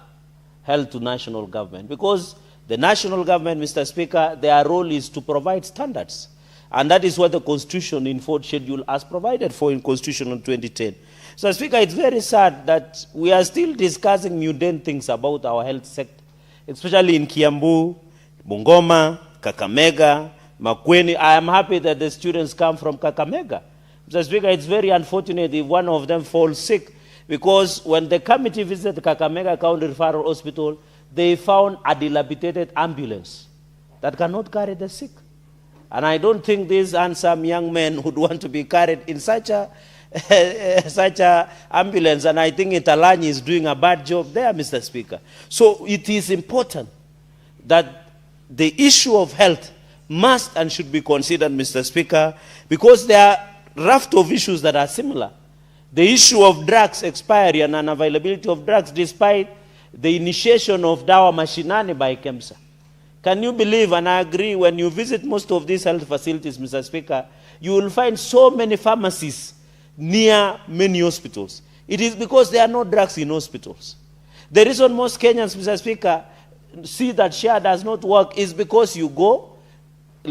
held to national government. Because the national government, Mr. Speaker, their role is to provide standards. And that is what the Constitution in 4th Schedule has provided for in Constitution in 2010. So, Speaker, it's very sad that we are still discussing mundane things about our health sector, especially in Kiambu, Bungoma, Kakamega, Makueni. I am happy that the students come from Kakamega. Mr. Speaker, it's very unfortunate if one of them falls sick, because when the committee visited Kakamega County Referral Hospital, they found a dilapidated ambulance that cannot carry the sick. And I don't think these handsome young men would want to be carried in such a ambulance. And I think Italani is doing a bad job there, Mr. Speaker. So it is important that the issue of health must and should be considered, Mr. Speaker, because there are raft of issues that are similar. The issue of drugs expiry and unavailability of drugs despite the initiation of dawa mashinani by KEMSA. Can you believe, and I agree, when you visit most of these health facilities, Mr. Speaker, you will find so many pharmacies near many hospitals. It is because there are no drugs in hospitals. The reason most Kenyans, Mr. Speaker, see that share does not work is because you go,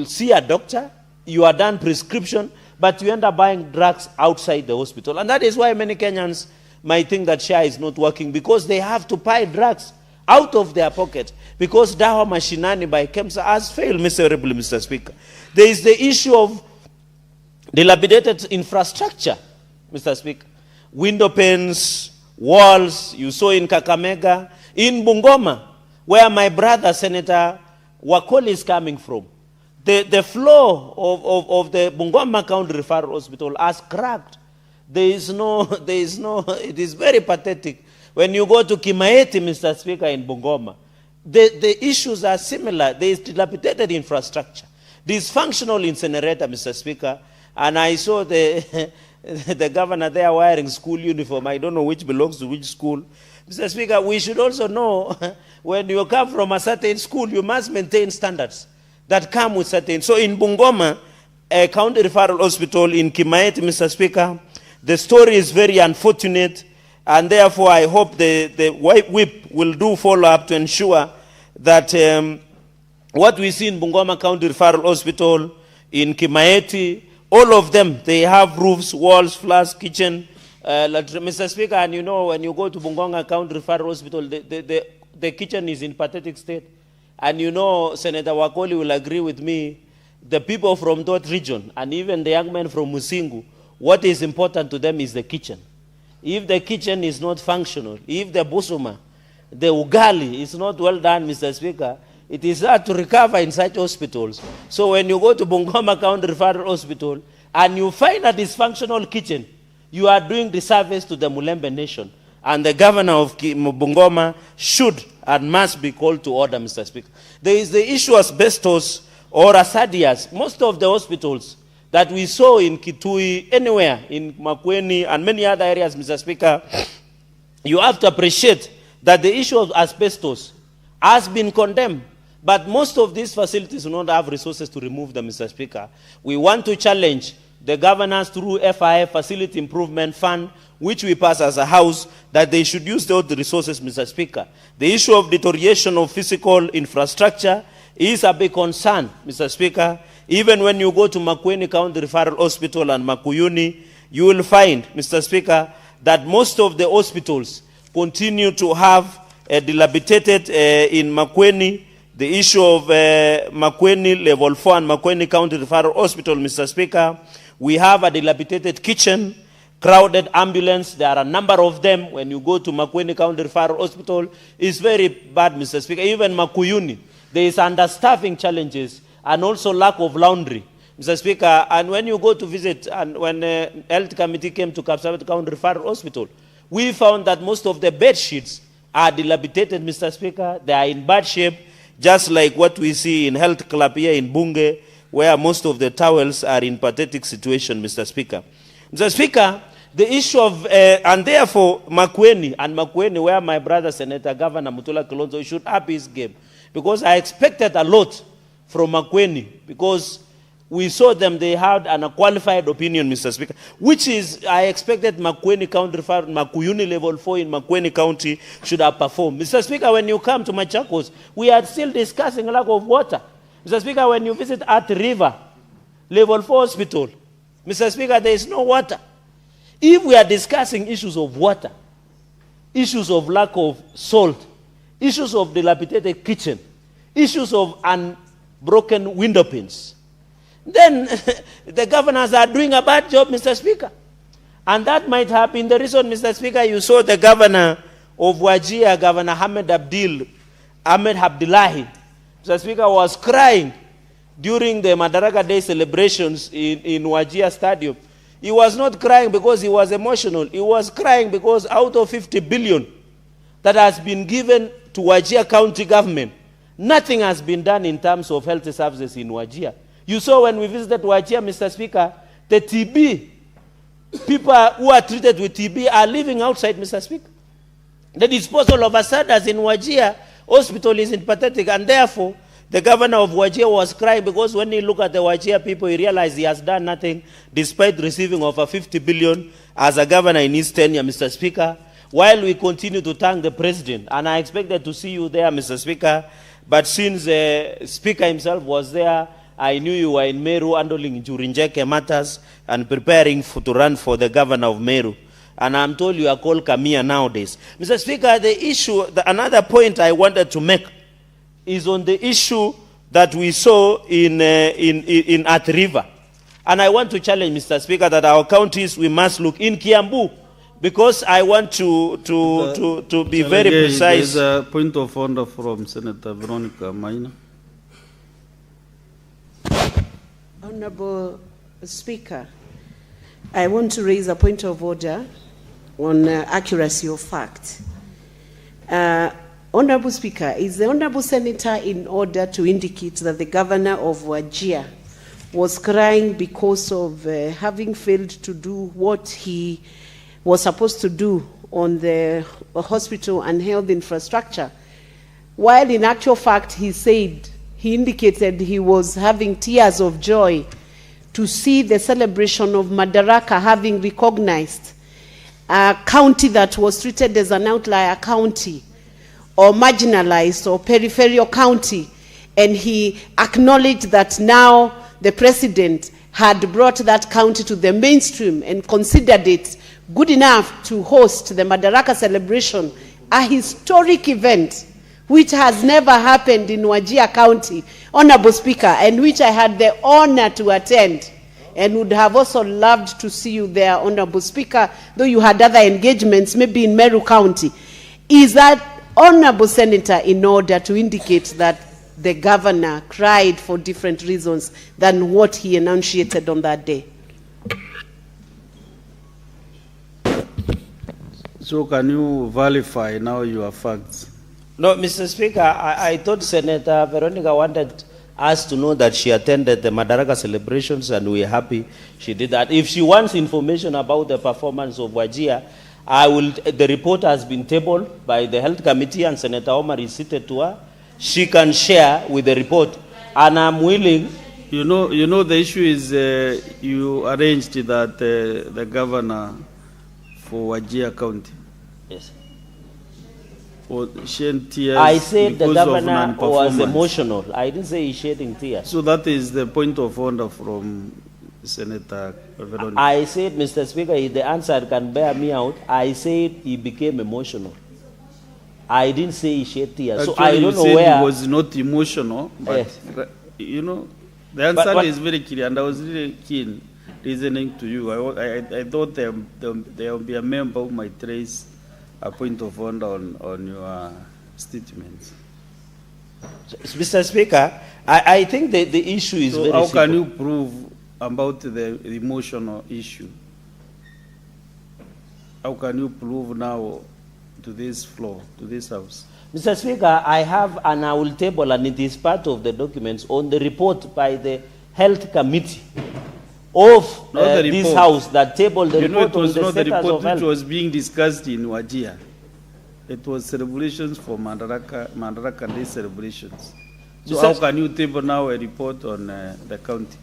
see a doctor, you are done prescription, but you end up buying drugs outside the hospital. And that is why many Kenyans might think that share is not working, because they have to buy drugs out of their pocket, because dawa mashinani by KEMSA has failed, Mr. Speaker. There is the issue of dilapidated infrastructure, Mr. Speaker. Window panes, walls, you saw in Kakamega, in Bungoma, where my brother, Senator Wakoli, is coming from. The floor of the Bungoma County Referral Hospital has cracked. It is very pathetic. When you go to Kimaeti, Mr. Speaker, in Bungoma, the issues are similar. There is dilapidated infrastructure, dysfunctional incinerator, Mr. Speaker, and I saw the governor there wearing school uniform. I don't know which belongs to which school. Mr. Speaker, we should also know when you come from a certain school, you must maintain standards that come with certain. So in Bungoma, a county referral hospital in Kimaeti, Mr. Speaker, the story is very unfortunate. And therefore, I hope the whip will do follow up to ensure that what we see in Bungoma County Referral Hospital, in Kimaeti, all of them, they have roofs, walls, floors, kitchen. Mr. Speaker, and you know, when you go to Bungoma County Referral Hospital, the kitchen is in pathetic state. And you know, Senator Wakoli will agree with me, the people from that region, and even the young men from Musingu, what is important to them is the kitchen. If the kitchen is not functional, if the busuma, the ugali is not well done, Mr. Speaker, it is hard to recover in such hospitals. So when you go to Bungoma County Referral Hospital and you find a dysfunctional kitchen, you are doing disservice to the Mulembe nation. And the governor of Bungoma should and must be called to order, Mr. Speaker. There is the issue of asbestos or asadias. Most of the hospitals that we saw in Kitui, anywhere, in Makueni and many other areas, Mr. Speaker, you have to appreciate that the issue of asbestos has been condemned, but most of these facilities do not have resources to remove them, Mr. Speaker. We want to challenge the governors through FIF, Facility Improvement Fund, which we pass as a house, that they should use those resources, Mr. Speaker. The issue of deterioration of physical infrastructure is a big concern, Mr. Speaker. Even when you go to Makueni County Referral Hospital and Makuyuni, you will find, Mr. Speaker, that most of the hospitals continue to have dilapidated in Makueni. The issue of Makueni Level 4 and Makueni County Referral Hospital, Mr. Speaker, we have a dilapidated kitchen, crowded ambulance. There are a number of them. When you go to Makueni County Referral Hospital, it's very bad, Mr. Speaker. Even Makuyuni, there is understaffing challenges and also lack of laundry, Mr. Speaker. And when you go to visit, and when the health committee came to Kapsabet County Referral Hospital, we found that most of the bed sheets are dilapidated, Mr. Speaker. They are in bad shape, just like what we see in Health Club here in Bunge, where most of the towels are in pathetic situation, Mr. Speaker. Mr. Speaker, the issue of, and therefore, Makueni, where my brother, Senator Governor Mutula Kilonzo, should up his game. Because I expected a lot from Makueni, because We saw them, they had an qualified opinion, Mr. Speaker, which is, I expected Makueni County, Makuyuni Level 4 in Makueni County should have performed. Mr. Speaker, when you come to Machakos, we are still discussing lack of water. Mr. Speaker, when you visit at River, Level 4 Hospital, Mr. Speaker, there is no water. If we are discussing issues of water, issues of lack of salt, issues of dilapidated kitchen, issues of unbroken window panes, then the governors are doing a bad job, Mr. Speaker. And that might have been the reason, Mr. Speaker, you saw the governor of Wajir, Governor Ahmed Abdullahi, Mr. Speaker, was crying during the Madaraka Day celebrations in Wajir Stadium. He was not crying because he was emotional. He was crying because out of 50 billion that has been given to Wajir County government, nothing has been done in terms of health services in Wajir. You saw when we visited Wajir, Mr. Speaker, the TB, people who are treated with TB are living outside, Mr. Speaker. The disposal of Asadas in Wajir hospital is pathetic, and therefore, the governor of Wajir was crying because when he looked at the Wajir people, he realized he has done nothing despite receiving over 50 billion as a governor in his tenure, Mr. Speaker. While we continue to thank the president, and I expected to see you there, Mr. Speaker, but since the speaker himself was there, I knew you were in Meru handling Jurinjeke matters and preparing to run for the governor of Meru. And I'm told you are called Kamia nowadays. Mr. Speaker, the issue, another point I wanted to make is on the issue that we saw in at River. And I want to challenge, Mr. Speaker, that our counties, we must look in Kiambu, because I want to be very precise. There is a point of order from Senator Veronica Maina. Honorable Speaker, I want to raise a point of order on accuracy of fact. Honorable Speaker, is the Honorable Senator in order to indicate that the governor of Wajir was crying because of having failed to do what he was supposed to do on the hospital and health infrastructure, while in actual fact he indicated he was having tears of joy to see the celebration of Madaraka having recognized a county that was treated as an outlier county or marginalized or peripheral county, and he acknowledged that now the president had brought that county to the mainstream and considered it good enough to host the Madaraka celebration, a historic event which has never happened in Wajir County, Honorable Speaker, and which I had the honor to attend and would have also loved to see you there, Honorable Speaker, though you had other engagements, maybe in Meru County. Is that, Honorable Senator, in order to indicate that the governor cried for different reasons than what he enunciated on that day? So can you verify now your facts? No, Mr. Speaker, I thought Senator Veronica wanted us to know that she attended the Madaraka celebrations, and we're happy she did that. If she wants information about the performance of Wajir, the report has been tabled by the Health Committee, and Senator Omar is seated to her. She can share with the report, and I'm willing. You know the issue is you arranged that the governor for Wajir County. Yes. Shed tears. I said the governor was emotional. I didn't say he's shedding tears. So that is the point of order from Senator Veronica. I said, Mr. Speaker, if the answer can bear me out, I said he became emotional. I didn't say he shed tears. Actually, so I don't know said where. He was not emotional, but yes. You know, the answer is very clear, and I was really keen listening to you. I thought there will be a member who might raise a point of order on your statements. Mr. Speaker, I think the issue is very simple. How can you prove about the emotional issue? How can you prove now to this floor, to this house? Mr. Speaker, I have, and I will table, and it is part of the documents, on the report by the Health Committee of this house that tabled the report on the status of health. It was not the report which was being discussed in Wajir. It was celebrations for Madaraka Day celebrations. So how can you table now a report on the county?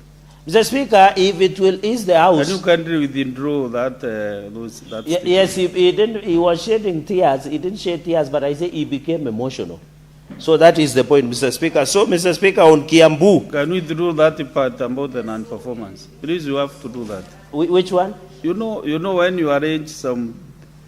Mr. Speaker, if it will ease the House... Can you kindly withdraw that? Yes, he didn't. He was shedding tears. He didn't shed tears, but I say he became emotional. So that is the point, Mr. Speaker. So, Mr. Speaker, on Kiambu... Can we withdraw that part about the non-performance? Please, you have to do that. Which one? You know when you arrange some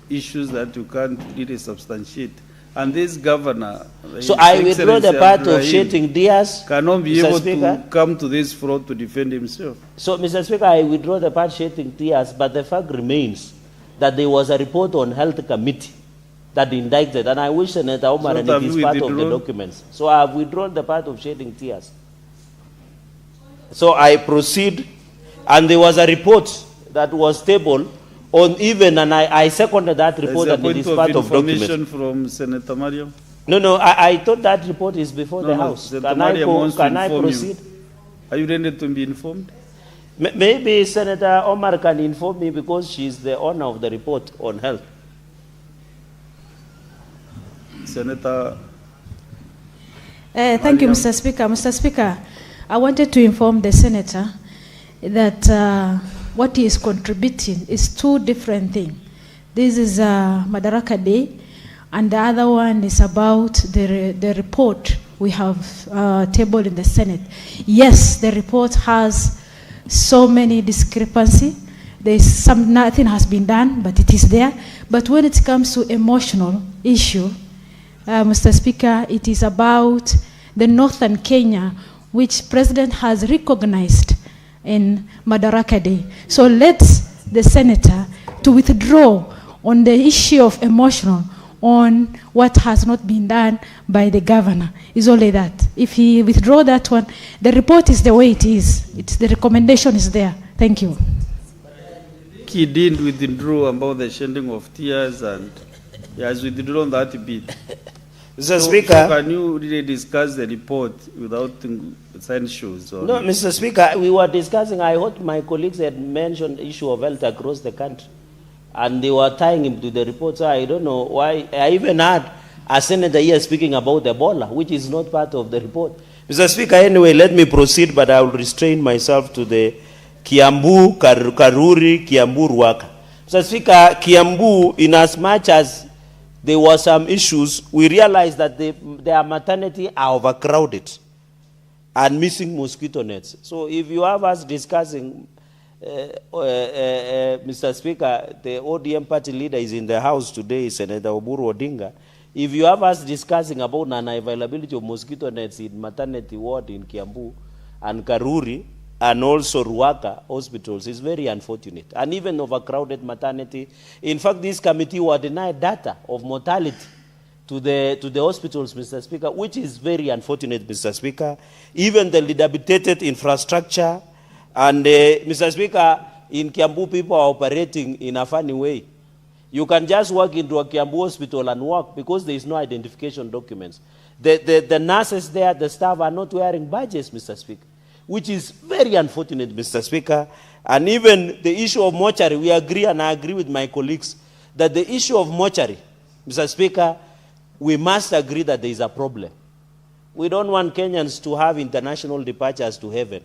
issues that you can't really substantiate, and this governor... So I withdraw the part of shedding tears, cannot be Mr. able Speaker, to come to this floor to defend himself. So, Mr. Speaker, I withdraw the part shedding tears, but the fact remains that there was a report on health committee that indicted, and I wish Senator Omar, and it is part of the documents. So I have withdrawn the part of shedding tears. So I proceed, and there was a report that was tabled on even, and I seconded that report, and it is part of documents. Information from Senator Mariam? No, I thought that report is before the House. Senator Can I proceed? Are you ready to be informed? Maybe Senator Omar can inform me, because she is the owner of the report on health. Senator. Thank you, Mr. Speaker. Mr. Speaker, I wanted to inform the Senator that what he is contributing is two different things. This is Madaraka Day, and the other one is about the report we have tabled in the Senate. Yes, the report has so many discrepancies. Nothing has been done, but it is there. But when it comes to emotional issue, Mr. Speaker, it is about the northern Kenya, which President has recognized in Madaraka Day. So let the Senator to withdraw on the issue of emotional on what has not been done by the governor. It's only that. If he withdraw that one, the report is the way it is. The recommendation is there. Thank you. He didn't withdraw about the shedding of tears, and he has withdrawn that bit. Mr. Speaker, so can you really discuss the report without censures? No, Mr. Speaker, we were discussing, I heard my colleagues had mentioned the issue of health across the country, and they were tying him to the report, so I don't know why. I even heard a senator here speaking about Ebola, which is not part of the report. Mr. Speaker, anyway, let me proceed, but I will restrain myself to the Kiambu, Karuri, Kiambu, Ruaka. Mr. Speaker, Kiambu, in as much as there were some issues, we realized that their maternity are overcrowded and missing mosquito nets. So if you have us discussing, Mr. Speaker, the ODM party leader is in the House today, Senator Oburu Odinga. If you have us discussing about non-availability of mosquito nets in maternity ward in Kiambu and Karuri, and also Ruaka hospitals, is very unfortunate. And even overcrowded maternity. In fact, this committee were denied data of mortality to the hospitals, Mr. Speaker, which is very unfortunate, Mr. Speaker. Even the dilapidated infrastructure, and Mr. Speaker, in Kiambu, people are operating in a funny way. You can just walk into a Kiambu hospital and walk because there is no identification documents. The nurses there, the staff are not wearing badges, Mr. Speaker, which is very unfortunate, Mr. Speaker. And even the issue of mortuary, we agree, and I agree with my colleagues, that the issue of mortuary, Mr. Speaker, we must agree that there is a problem. We don't want Kenyans to have international departures to heaven.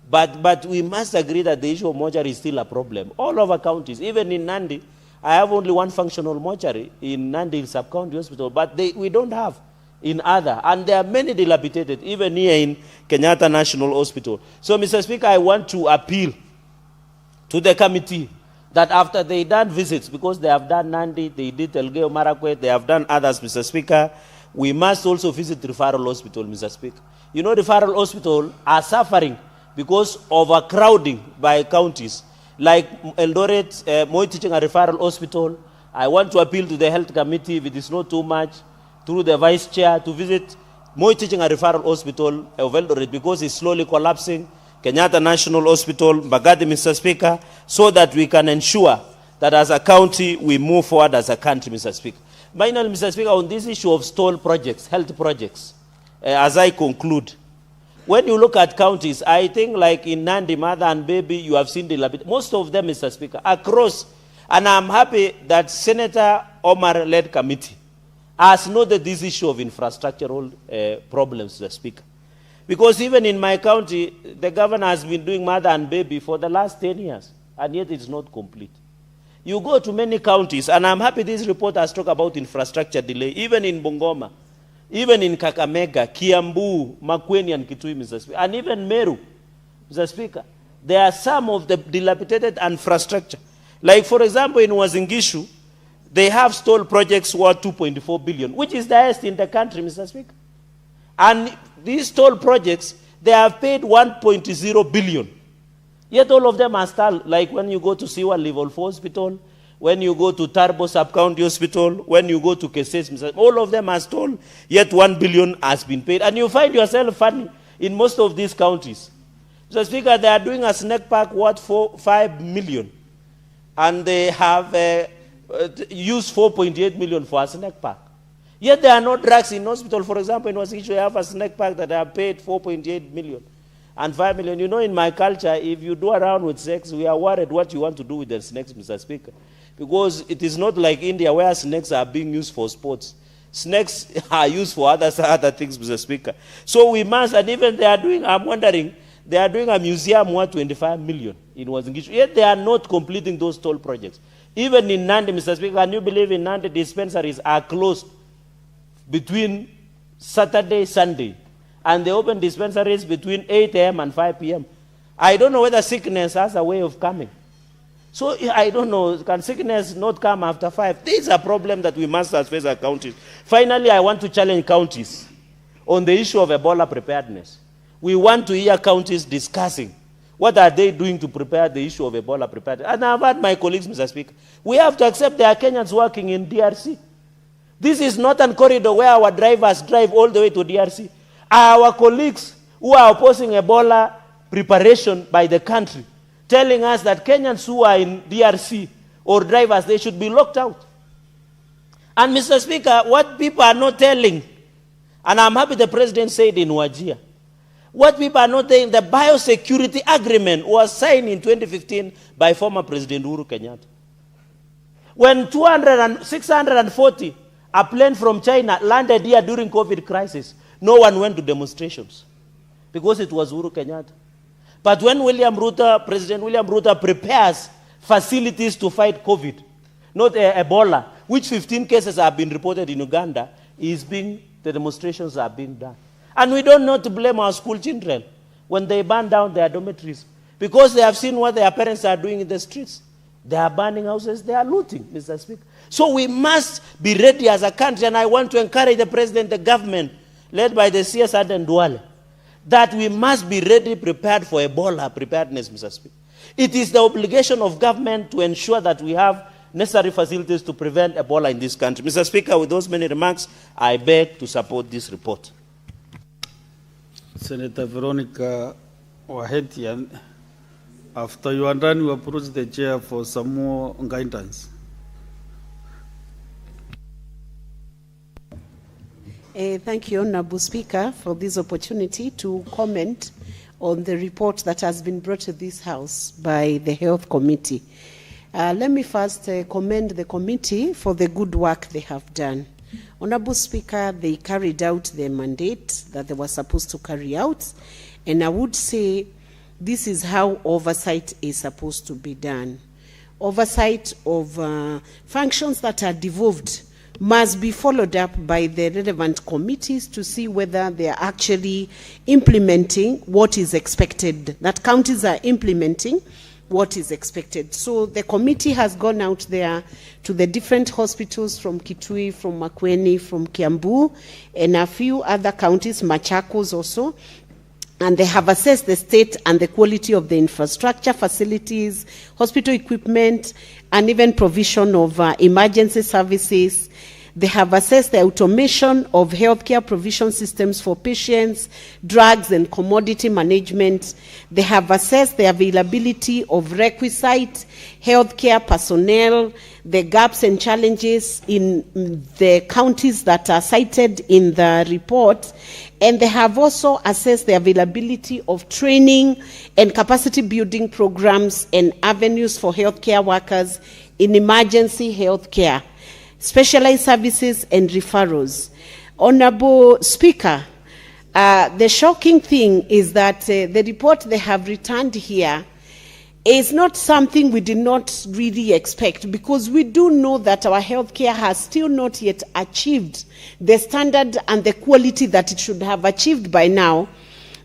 But we must agree that the issue of mortuary is still a problem. All over counties, even in Nandi, I have only one functional mortuary in Nandi Sub-County Hospital, but we don't have in other, and there are many dilapidated, even here in Kenyatta National Hospital. So, Mr. Speaker, I want to appeal to the committee that after they done visits, because they have done Nandi, they did Elgeyo Marakwet, they have done others, Mr. Speaker, we must also visit referral hospital, Mr. Speaker. You know, referral hospital are suffering because of overcrowding by counties. Like Eldoret, Moi Teaching and Referral Hospital, I want to appeal to the health committee, if it is not too much, through the vice chair, to visit Moi Teaching and Referral Hospital of Eldoret, because it's slowly collapsing, Kenyatta National Hospital, Mbagathi, Mr. Speaker, so that we can ensure that as a county, we move forward as a country, Mr. Speaker. Finally, Mr. Speaker, on this issue of stall projects, health projects, as I conclude, when you look at counties, I think like in Nandi, Mother and Baby, you have seen most of them, Mr. Speaker, across, and I'm happy that Senator Omar-led committee has noted this issue of infrastructural problems, Mr. Speaker. Because even in my county, the governor has been doing mother and baby for the last 10 years, and yet it's not complete. You go to many counties, and I'm happy this report has talked about infrastructure delay, even in Bungoma, even in Kakamega, Kiambu, Makueni, and Kitui, Mr. Speaker, and even Meru, Mr. Speaker. There are some of the dilapidated infrastructure. Like, for example, in Wazingishu, they have stalled projects worth 2.4 billion, which is the highest in the country, Mr. Speaker. And these stalled projects, they have paid 1.0 billion. Yet all of them are stalled. Like when you go to Siwa Level 4 Hospital, when you go to Tarbo Sub-County Hospital, when you go to Keses, all of them are stalled, yet 1 billion has been paid. And you find yourself funny in most of these counties. Mr. Speaker, they are doing a snack park worth 5 million. And they have used 4.8 million for a snack park. Yet there are no drugs in hospital. For example, in Wasingishu, you have a snack park that have paid 4.8 million and 5 million. You know, in my culture, if you do around with sex, we are worried what you want to do with the snakes, Mr. Speaker. Because it is not like India where snakes are being used for sports. Snakes are used for other things, Mr. Speaker. So we must, and even they are doing, I'm wondering, they are doing a museum worth 25 million in Wazingishu. Yet they are not completing those toll projects. Even in Nandi, Mr. Speaker, can you believe in Nandi dispensaries are closed between Saturday, Sunday, and they open dispensaries between 8 a.m. and 5 p.m. I don't know whether sickness has a way of coming. So I don't know, can sickness not come after 5? This is a problem that we must face as counties. Finally, I want to challenge counties on the issue of Ebola preparedness. We want to hear counties discussing what are they doing to prepare the issue of Ebola preparedness. And I've had my colleagues, Mr. Speaker, we have to accept there are Kenyans working in DRC. This is not a corridor where our drivers drive all the way to DRC. Our colleagues who are opposing Ebola preparation by the country, telling us that Kenyans who are in DRC or drivers, they should be locked out. And Mr. Speaker, what people are not telling, and I'm happy the president said in Wajir, what people are not saying, the biosecurity agreement was signed in 2015 by former President Uhuru Kenyatta. When 640 a plane from China landed here during COVID crisis, no one went to demonstrations because it was Uhuru Kenyatta. But when President William Ruto prepares facilities to fight COVID, not Ebola, which 15 cases have been reported in Uganda, the demonstrations are being done. And we don't know to blame our school children when they burn down their dormitories because they have seen what their parents are doing in the streets. They are burning houses, they are looting, Mr. Speaker. So we must be ready as a country, and I want to encourage the president, the government, led by the CS Aden Duale, that we must be ready, prepared for Ebola preparedness, Mr. Speaker. It is the obligation of government to ensure that we have necessary facilities to prevent Ebola in this country. Mr. Speaker, with those many remarks, I beg to support this report. Senator Veronica Wahetian, after you are done, you approach the chair for some more guidance. Thank you, Honorable Speaker, for this opportunity to comment on the report that has been brought to this House by the Health Committee. Let me first commend the committee for the good work they have done. Honorable Speaker, they carried out their mandate that they were supposed to carry out, and I would say this is how oversight is supposed to be done. Oversight of functions that are devolved must be followed up by the relevant committees to see whether they are actually implementing what is expected, that counties are implementing what is expected. So the committee has gone out there to the different hospitals from Kitui, from Makueni, from Kiambu, and a few other counties, Machakos also, and they have assessed the state and the quality of the infrastructure, facilities, hospital equipment, and even provision of emergency services. They have assessed the automation of healthcare provision systems for patients, drugs, and commodity management. They have assessed the availability of requisite healthcare personnel, the gaps and challenges in the counties that are cited in the report, and they have also assessed the availability of training and capacity building programs and avenues for healthcare workers in emergency healthcare, specialized services and referrals. Honorable Speaker, The shocking thing is that the report they have returned here is not something we did not really expect, because we do know that our healthcare has still not yet achieved the standard and the quality that it should have achieved by now.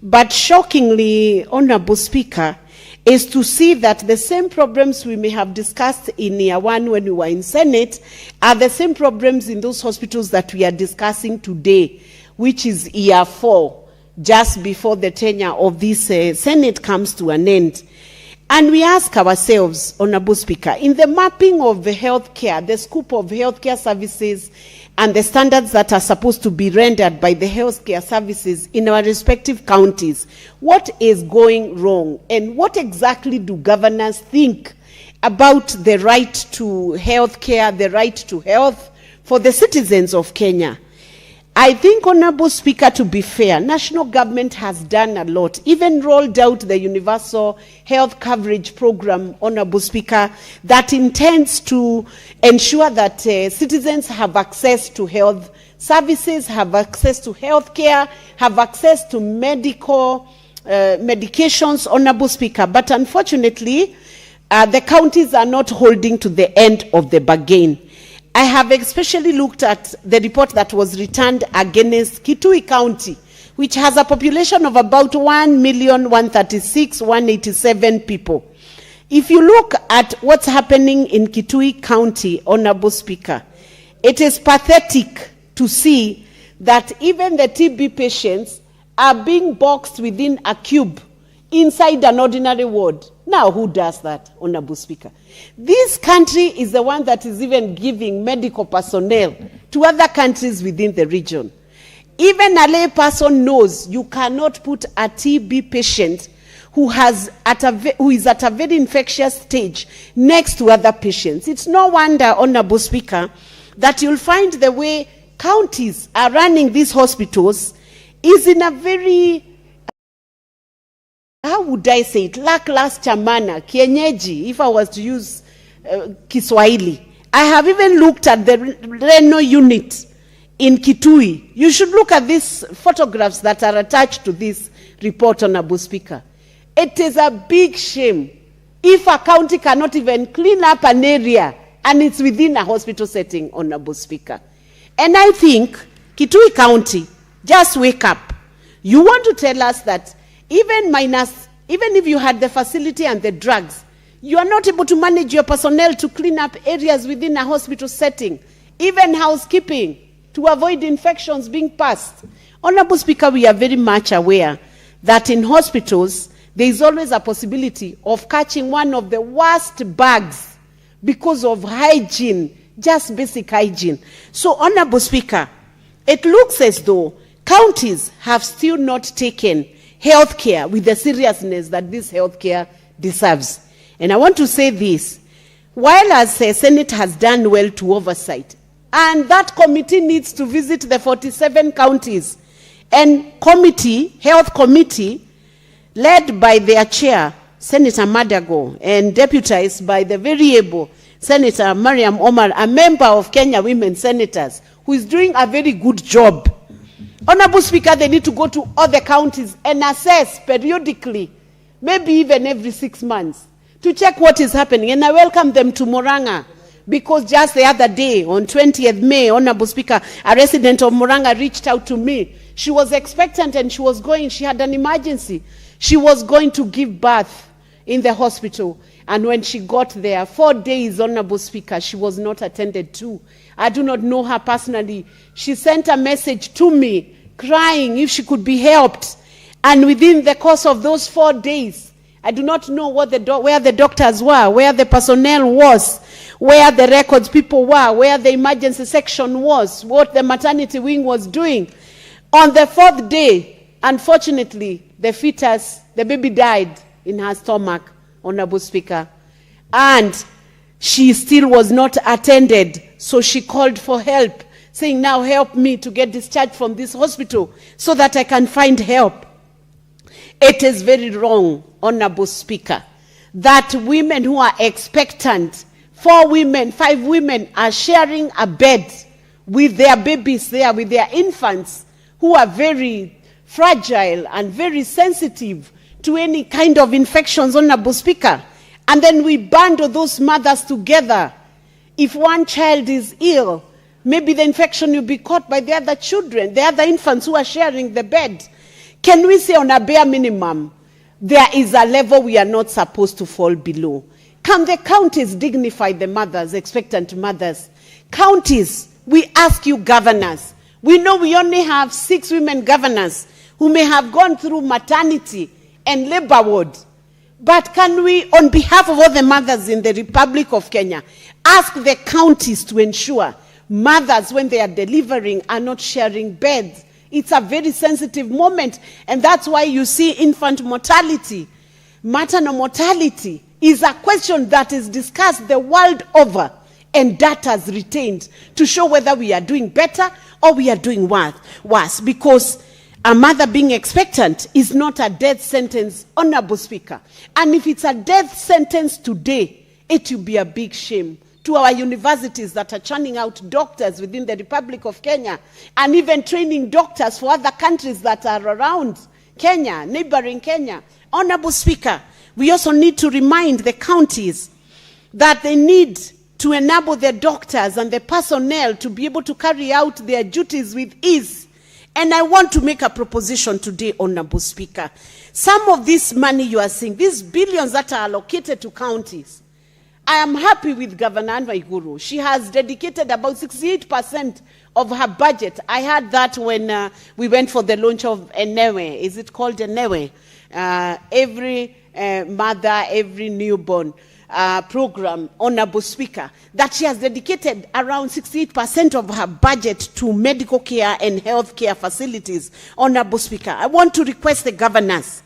But shockingly, Honorable Speaker, is to see that the same problems we may have discussed in year one when we were in Senate are the same problems in those hospitals that we are discussing today, which is year 4, just before the tenure of this Senate comes to an end. And we ask ourselves, Honorable Speaker, in the mapping of the healthcare, the scope of healthcare services and the standards that are supposed to be rendered by the healthcare services in our respective counties, what is going wrong? And what exactly do governors think about the right to healthcare, the right to health for the citizens of Kenya? I think, Honorable Speaker, to be fair, national government has done a lot, even rolled out the universal health coverage program, Honorable Speaker, that intends to ensure that citizens have access to health services, have access to health care, have access to medical medications, Honorable Speaker. But unfortunately, the counties are not holding to the end of the bargain. I have especially looked at the report that was returned against Kitui County, which has a population of about 1,136,187 people. If you look at what's happening in Kitui County, Honorable Speaker, it is pathetic to see that even the TB patients are being boxed within a cube inside an ordinary ward. Now, who does that, Honorable Speaker? This country is the one that is even giving medical personnel to other countries within the region. Even a lay person knows you cannot put a TB patient who is at a very infectious stage next to other patients. It's no wonder, Honorable Speaker, that you'll find the way counties are running these hospitals is in a very, how would I say it, lackluster manner, kienyeji, if I was to use Kiswahili. I have even looked at the renal unit in Kitui. You should look at these photographs that are attached to this report, Honorable Speaker. It is a big shame if a county cannot even clean up an area and it's within a hospital setting, Honorable Speaker. And I think, Kitui County, just wake up. You want to tell us that even if you had the facility and the drugs, you are not able to manage your personnel to clean up areas within a hospital setting, even housekeeping, to avoid infections being passed. Honorable Speaker, we are very much aware that in hospitals, there is always a possibility of catching one of the worst bugs because of hygiene, just basic hygiene. So, Honorable Speaker, it looks as though counties have still not taken healthcare with the seriousness that this healthcare deserves. And I want to say this, while as Senate has done well to oversight, and that committee needs to visit the 47 counties, and health committee, led by their chair, Senator Madago, and deputized by the very able Senator Mariam Omar, a member of Kenya Women Senators, who is doing a very good job. Honorable Speaker, they need to go to other counties and assess periodically, maybe even every 6 months, to check what is happening. And I welcome them to Murang'a, because just the other day, on 20th May, Honorable Speaker, a resident of Murang'a reached out to me. She was expectant and she had an emergency. She was going to give birth in the hospital. And when she got there, 4 days, Honorable Speaker, she was not attended to. I do not know her personally. She sent a message to me, crying if she could be helped. And within the course of those 4 days, I do not know where the doctors were, where the personnel was, where the records people were, where the emergency section was, what the maternity wing was doing. On the 4th day, unfortunately, the baby died in her stomach, Honorable Speaker. And she still was not attended, so she called for help, saying, now help me to get discharged from this hospital so that I can find help. It is very wrong, Honorable Speaker, that women who are expectant, 4 women, 5 women are sharing a bed with their babies there, with their infants, who are very fragile and very sensitive to any kind of infections, Honorable Speaker. And then we bundle those mothers together. If one child is ill, maybe the infection will be caught by the other children, the other infants who are sharing the bed. Can we say on a bare minimum, there is a level we are not supposed to fall below? Can the counties dignify the mothers, expectant mothers? Counties, we ask you governors. We know we only have 6 women governors who may have gone through maternity and labor ward. But can we, on behalf of all the mothers in the Republic of Kenya, ask the counties to ensure mothers, when they are delivering, are not sharing beds? It's a very sensitive moment, and that's why you see infant mortality, maternal mortality is a question that is discussed the world over, and data is retained to show whether we are doing better or we are doing worse. Because a mother being expectant is not a death sentence, Honorable Speaker. And if it's a death sentence today, it will be a big shame to our universities that are churning out doctors within the Republic of Kenya, and even training doctors for other countries that are around Kenya, neighboring Kenya. Honorable Speaker, we also need to remind the counties that they need to enable the doctors and the personnel to be able to carry out their duties with ease. And I want to make a proposition today, Honorable Speaker. Some of this money you are seeing, these billions that are allocated to counties, I am happy with Governor Anne Waiguru. She has dedicated about 68% of her budget. I heard that when we went for the launch of Enewe. Is it called Enewe? Every mother, every newborn program, Honorable Speaker, that she has dedicated around 68% of her budget to medical care and health care facilities. Honorable Speaker, I want to request the governors,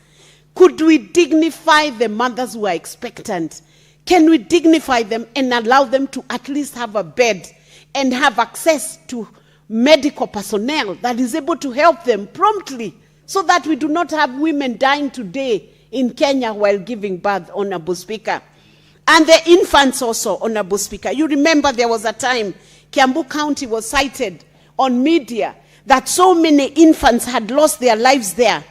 could we dignify the mothers who are expectant? Can we dignify them and allow them to at least have a bed and have access to medical personnel that is able to help them promptly, so that we do not have women dying today in Kenya while giving birth, Honorable Speaker? And the infants also, Honorable Speaker. You remember there was a time Kiambu County was cited on media that so many infants had lost their lives there.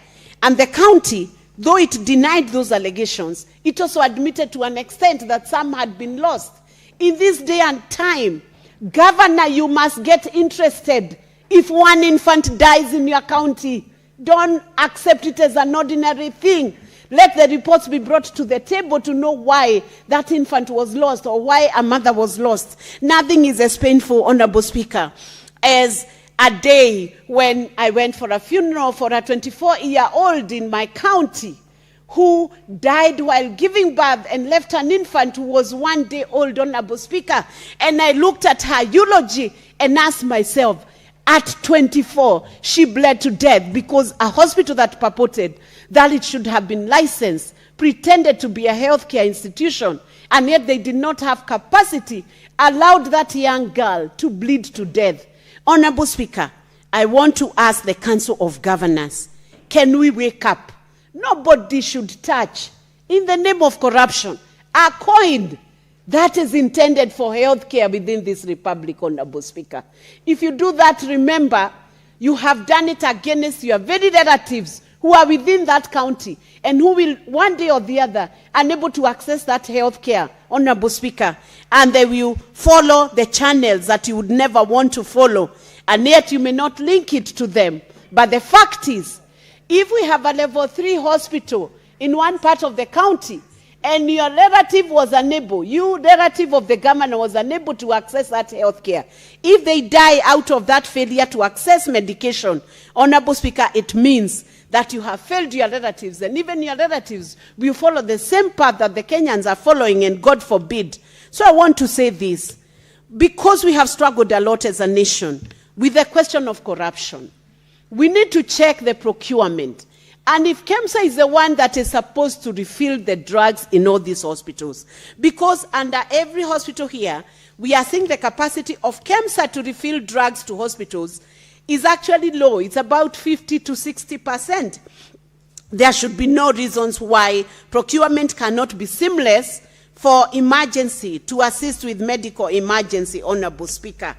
And the county, though it denied those allegations, it also admitted to an extent that some had been lost. In this day and time, Governor, you must get interested. If one infant dies in your county, don't accept it as an ordinary thing. Let the reports be brought to the table to know why that infant was lost or why a mother was lost. Nothing is as painful, Honorable Speaker, as a day when I went for a funeral for a 24-year-old in my county who died while giving birth and left an infant who was 1 day old, Honorable Speaker. And I looked at her eulogy and asked myself, at 24, she bled to death because a hospital that purported that it should have been licensed pretended to be a healthcare institution, and yet they did not have capacity, allowed that young girl to bleed to death. Honorable Speaker, I want to ask the Council of Governors, can we wake up? Nobody should touch, in the name of corruption, a coin that is intended for health care within this republic, Honorable Speaker. If you do that, remember, you have done it against your very relatives who are within that county and who will one day or the other unable to access that health care, Honorable Speaker, and they will follow the channels that you would never want to follow, and yet you may not link it to them. But the fact is, if we have a level 3 hospital in one part of the county, and your relative was unable, you relative of the governor was unable to access that health care, if they die out of that failure to access medication, Honorable Speaker, it means that you have failed your relatives, and even your relatives will follow the same path that the Kenyans are following, and God forbid. So I want to say this, because we have struggled a lot as a nation with the question of corruption, we need to check the procurement. And if KEMSA is the one that is supposed to refill the drugs in all these hospitals, because under every hospital here, we are seeing the capacity of KEMSA to refill drugs to hospitals is actually low. It's about 50 to 60%. There should be no reasons why procurement cannot be seamless for emergency, to assist with medical emergency, Honorable Speaker.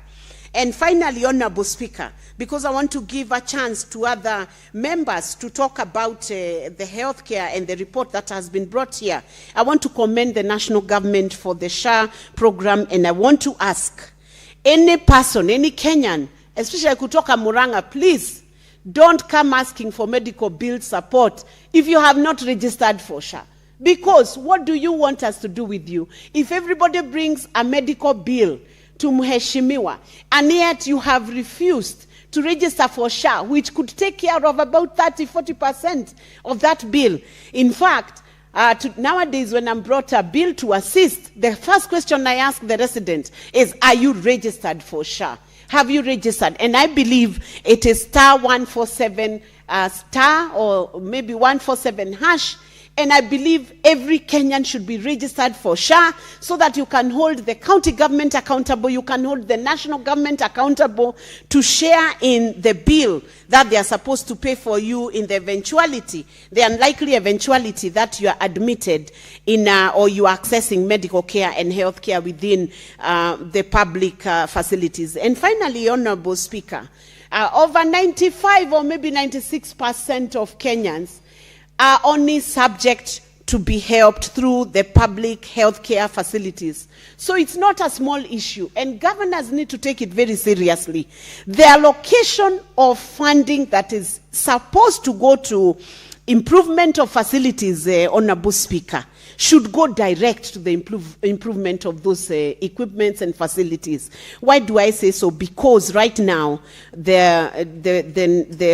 And finally, Honorable Speaker, because I want to give a chance to other members to talk about the healthcare and the report that has been brought here, I want to commend the national government for the SHA program, and I want to ask any person, any Kenyan, especially kutoka Murang'a, please don't come asking for medical bill support if you have not registered for SHA. Because what do you want us to do with you? If everybody brings a medical bill to Mheshimiwa, and yet you have refused to register for SHA, which could take care of about 30-40% of that bill. In fact, nowadays when I'm brought a bill to assist, the first question I ask the resident is, are you registered for SHA? Have you registered? And I believe it is *147 star or maybe 147 hash. And I believe every Kenyan should be registered for SHA so that you can hold the county government accountable, you can hold the national government accountable to share in the bill that they are supposed to pay for you in the eventuality, the unlikely eventuality that you are admitted in or you are accessing medical care and health care within the public facilities. And finally, Honorable Speaker, over 95 or maybe 96% of Kenyans are only subject to be helped through the public healthcare facilities. So it's not a small issue, and governors need to take it very seriously. The allocation of funding that is supposed to go to improvement of facilities, Honorable Speaker, should go direct to the improvement of those equipments and facilities. Why do I say so? Because right now the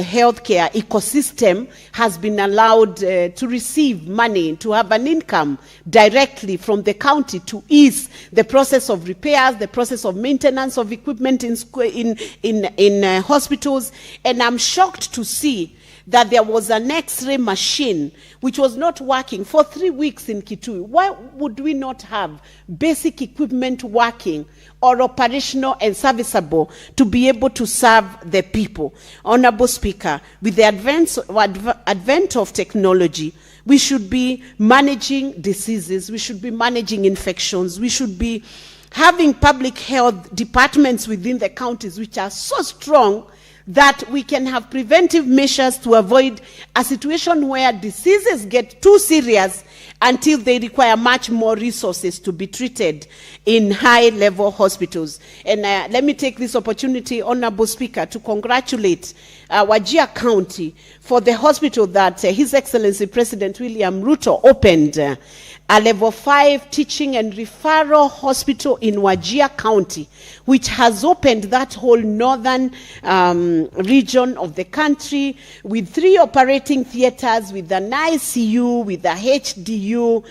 healthcare ecosystem has been allowed to receive money, to have an income directly from the county to ease the process of repairs, the process of maintenance of equipment in hospitals. And I'm shocked to see that there was an X-ray machine which was not working for 3 weeks in Kitui. Why would we not have basic equipment working or operational and serviceable to be able to serve the people? Honorable Speaker, with the advent of technology, we should be managing diseases, we should be managing infections, we should be having public health departments within the counties which are so strong that we can have preventive measures to avoid a situation where diseases get too serious until they require much more resources to be treated in high-level hospitals. And let me take this opportunity, Honorable Speaker, to congratulate Wajir County for the hospital that His Excellency President William Ruto opened, a level 5 teaching and referral hospital in Wajir County, which has opened that whole northern region of the country with 3 operating theaters, with an ICU, with a HDU,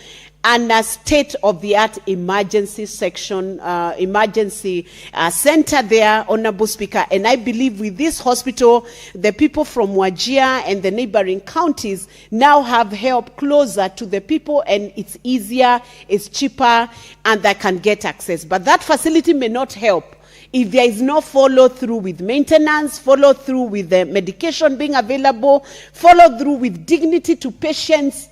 and a state-of-the-art emergency section, emergency center there, Honorable Speaker. And I believe with this hospital, the people from Wajir and the neighboring counties now have help closer to the people, and it's easier, it's cheaper, and they can get access. But that facility may not help if there is no follow-through with maintenance, follow-through with the medication being available, follow-through with dignity to patients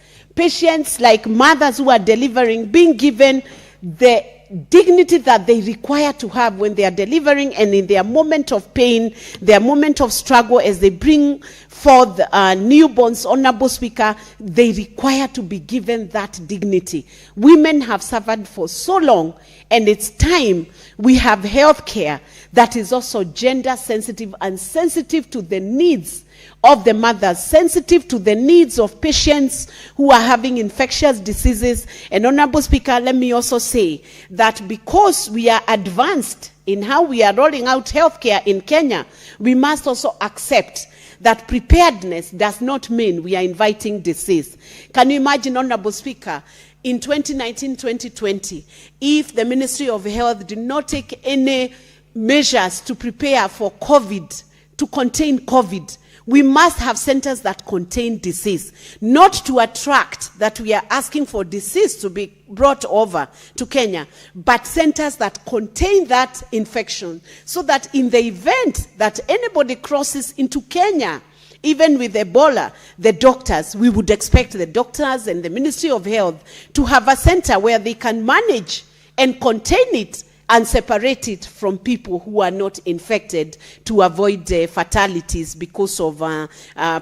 like mothers who are delivering, being given the dignity that they require to have when they are delivering, and in their moment of pain, their moment of struggle as they bring forth newborns, Honorable Speaker, they require to be given that dignity. Women have suffered for so long, and it's time we have health care that is also gender sensitive and sensitive to the needs of the mothers, sensitive to the needs of patients who are having infectious diseases. And Honorable Speaker, let me also say that because we are advanced in how we are rolling out healthcare in Kenya, we must also accept that preparedness does not mean we are inviting disease. Can you imagine, Honorable Speaker, in 2019-2020, if the Ministry of Health did not take any measures to prepare for COVID, to contain COVID, we must have centers that contain disease, not to attract that we are asking for disease to be brought over to Kenya, but centers that contain that infection, so that in the event that anybody crosses into Kenya, even with Ebola, the doctors, we would expect the doctors and the Ministry of Health to have a center where they can manage and contain it and separate it from people who are not infected to avoid fatalities because of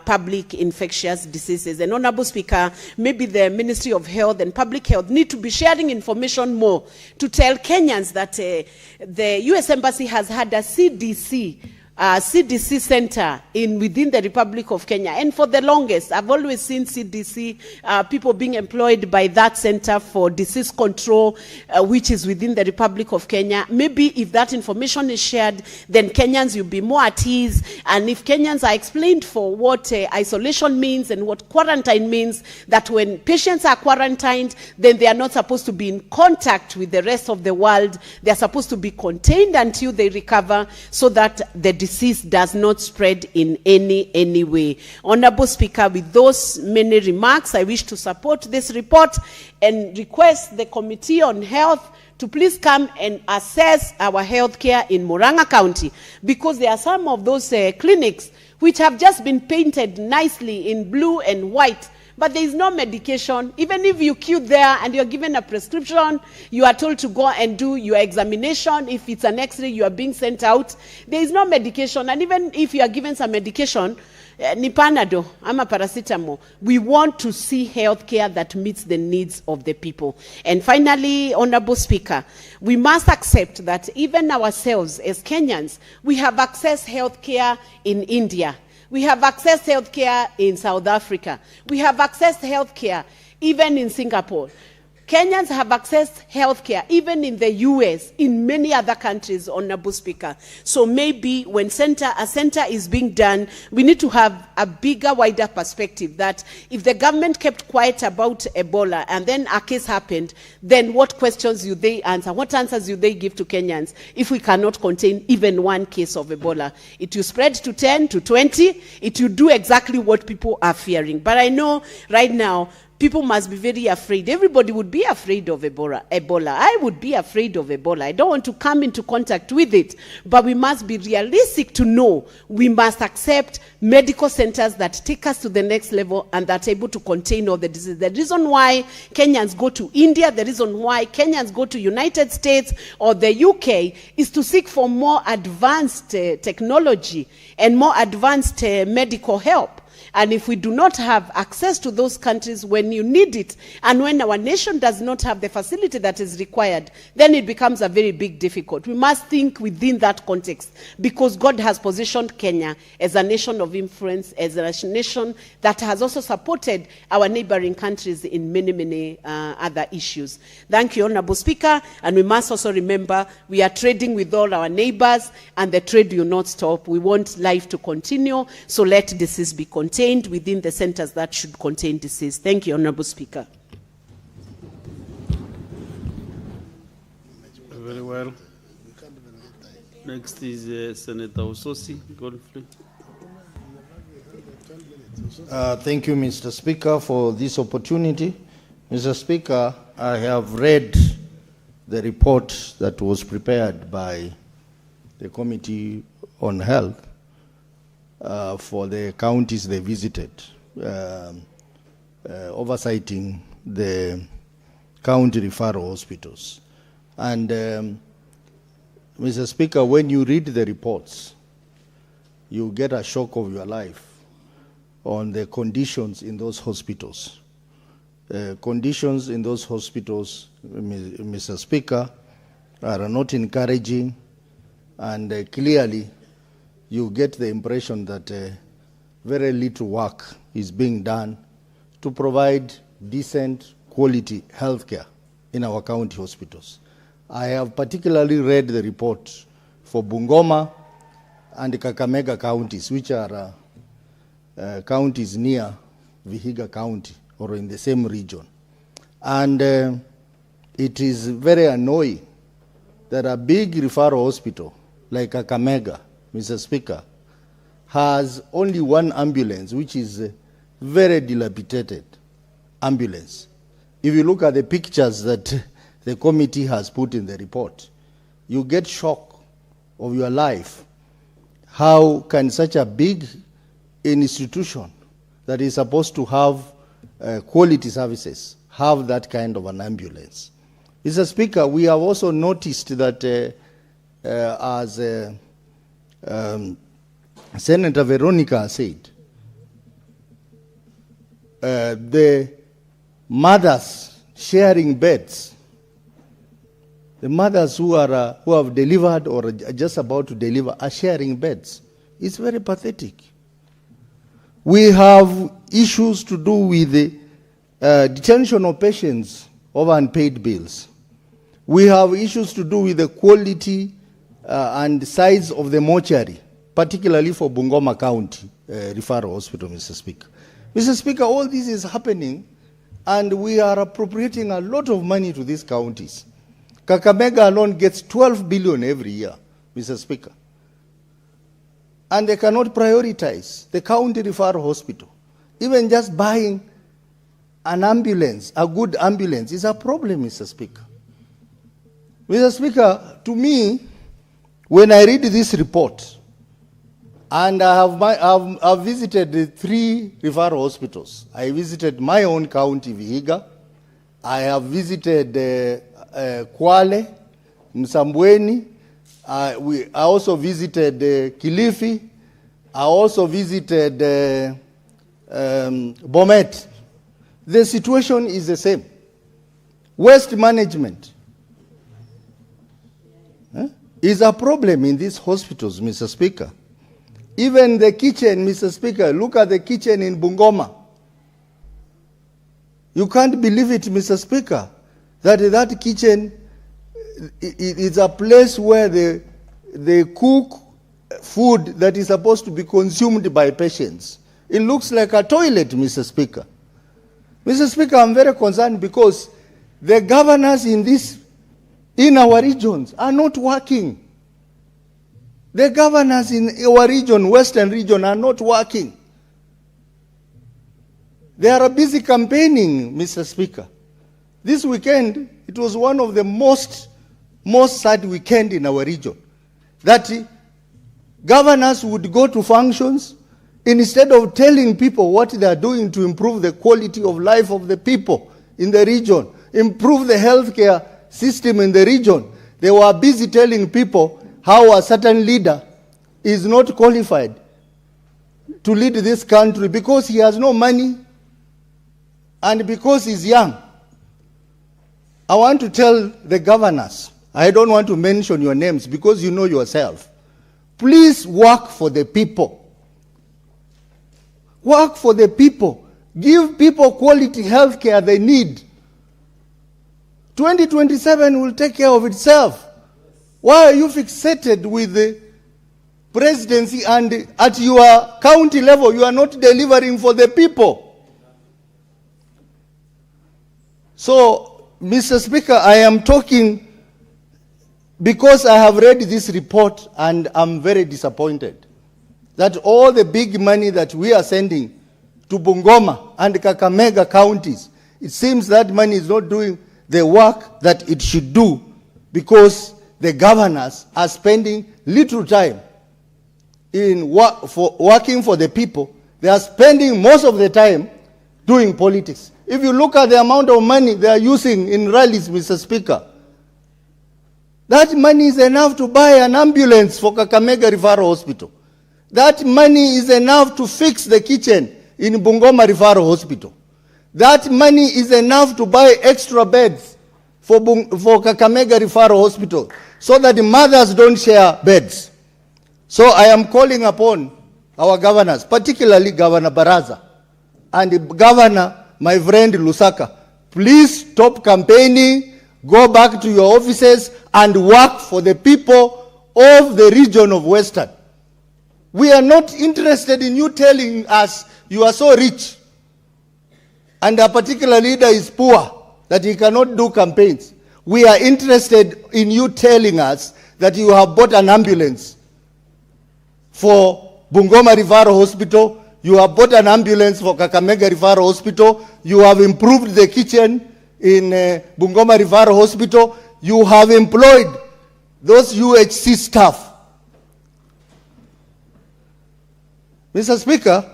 public infectious diseases. And Honorable Speaker, maybe the Ministry of Health and Public Health need to be sharing information more to tell Kenyans that the U.S. Embassy has had a CDC center within the Republic of Kenya. And for the longest, I've always seen CDC people being employed by that center for disease control, which is within the Republic of Kenya. Maybe if that information is shared, then Kenyans will be more at ease. And if Kenyans are explained for what isolation means and what quarantine means, that when patients are quarantined, then they are not supposed to be in contact with the rest of the world. They are supposed to be contained until they recover, so that the disease does not spread in any way. Honorable Speaker, with those many remarks, I wish to support this report and request the Committee on Health to please come and assess our health care in Murang'a County, because there are some of those clinics which have just been painted nicely in blue and white, but there is no medication. Even if you queue there and you're given a prescription, you are told to go and do your examination. If it's an X-ray, you are being sent out. There is no medication. And even if you are given some medication, ni Panadol, ama paracetamol, we want to see health care that meets the needs of the people. And finally, Honorable Speaker, we must accept that even ourselves as Kenyans, we have accessed health care in India. We have accessed health care in South Africa. We have accessed health care even in Singapore. Kenyans have accessed health care even in the US, in many other countries, Honorable Speaker. So maybe when a center is being done, we need to have a bigger, wider perspective that if the government kept quiet about Ebola and then a case happened, then what questions do they answer? What answers do they give to Kenyans if we cannot contain even one case of Ebola? It will spread to 10, to 20. It will do exactly what people are fearing. But I know right now, people must be very afraid. Everybody would be afraid of Ebola. I would be afraid of Ebola. I don't want to come into contact with it. But we must be realistic to know we must accept medical centers that take us to the next level and that are able to contain all the disease. The reason why Kenyans go to India, the reason why Kenyans go to United States or the UK is to seek for more advanced technology and more advanced medical help. And if we do not have access to those countries when you need it, and when our nation does not have the facility that is required, then it becomes a very big difficult. We must think within that context, because God has positioned Kenya as a nation of influence, as a nation that has also supported our neighboring countries in many other issues. Thank you, Honorable Speaker. And we must also remember we are trading with all our neighbors, and the trade will not stop. We want life to continue, so let disease be contained within the centers that should contain disease. Thank you, Honorable Speaker. Very well. Next is Senator Ososi. Godfrey. Thank you, Mr. Speaker, for this opportunity. Mr. Speaker, I have read the report that was prepared by the Committee on Health for the counties they visited, oversighting the county referral hospitals. And Mr. Speaker, when you read the reports, you get a shock of your life on the conditions in those hospitals. Conditions in those hospitals, Mr. Speaker, are not encouraging, and clearly you get the impression that very little work is being done to provide decent, quality health care in our county hospitals. I have particularly read the report for Bungoma and Kakamega counties, which are counties near Vihiga County or in the same region. And it is very annoying that a big referral hospital like Kakamega, Mr. Speaker, has only one ambulance, which is a very dilapidated ambulance. If you look at the pictures that the committee has put in the report, you get shock of your life. How can such a big institution that is supposed to have quality services have that kind of an ambulance? Mr. Speaker, we have also noticed that as Senator Veronica said, the mothers sharing beds, the mothers who have delivered or are just about to deliver are sharing beds. It's very pathetic. We have issues to do with the detention of patients over unpaid bills. We have issues to do with the quality and size of the mortuary, particularly for Bungoma County Referral Hospital, Mr. Speaker. Mr. Speaker, all this is happening, and we are appropriating a lot of money to these counties. Kakamega alone gets 12 billion every year, Mr. Speaker. And they cannot prioritize the county referral hospital. Even just buying an ambulance, a good ambulance, is a problem, Mr. Speaker. Mr. Speaker, to me, when I read this report, and I've visited the 3 referral hospitals. I visited my own county, Vihiga. I have visited Kwale, Msambweni. I also visited Kilifi. I also visited Bomet. The situation is the same. Waste management is a problem in these hospitals, Mr. Speaker. Even the kitchen, Mr. Speaker, look at the kitchen in Bungoma. You can't believe it, Mr. Speaker, that kitchen is a place where they cook food that is supposed to be consumed by patients. It looks like a toilet, Mr. Speaker. Mr. Speaker, I'm very concerned because the governors in our regions are not working. The governors in our region, Western region, are not working. They are busy campaigning, Mr. Speaker. This weekend, it was one of the most sad weekend in our region. That governors would go to functions instead of telling people what they are doing to improve the quality of life of the people in the region, improve the healthcare system in the region. They were busy telling people how a certain leader is not qualified to lead this country because he has no money and because he's young. I want to tell the governors, I don't want to mention your names because you know yourself. Please work for the people. Work for the people. Give people quality health care they need. 2027 will take care of itself. Why are you fixated with the presidency and at your county level you are not delivering for the people? So, Mr. Speaker, I am talking because I have read this report and I'm very disappointed that all the big money that we are sending to Bungoma and Kakamega counties, it seems that money is not doing the work that it should do because the governors are spending little time in working for the people. They are spending most of the time doing politics. If you look at the amount of money they are using in rallies, Mr. Speaker, that money is enough to buy an ambulance for Kakamega Referral Hospital. That money is enough to fix the kitchen in Bungoma Referral Hospital. That money is enough to buy extra beds for Kakamega Referral Hospital so that the mothers don't share beds. So I am calling upon our governors, particularly Governor Baraza and Governor, my friend Lusaka, please stop campaigning, go back to your offices and work for the people of the region of Western. We are not interested in you telling us you are so rich and a particular leader is poor that he cannot do campaigns. We are interested in you telling us that you have bought an ambulance for Bungoma Referral Hospital, you have bought an ambulance for Kakamega Referral Hospital, you have improved the kitchen in Bungoma Referral Hospital, you have employed those UHC staff. Mr. Speaker,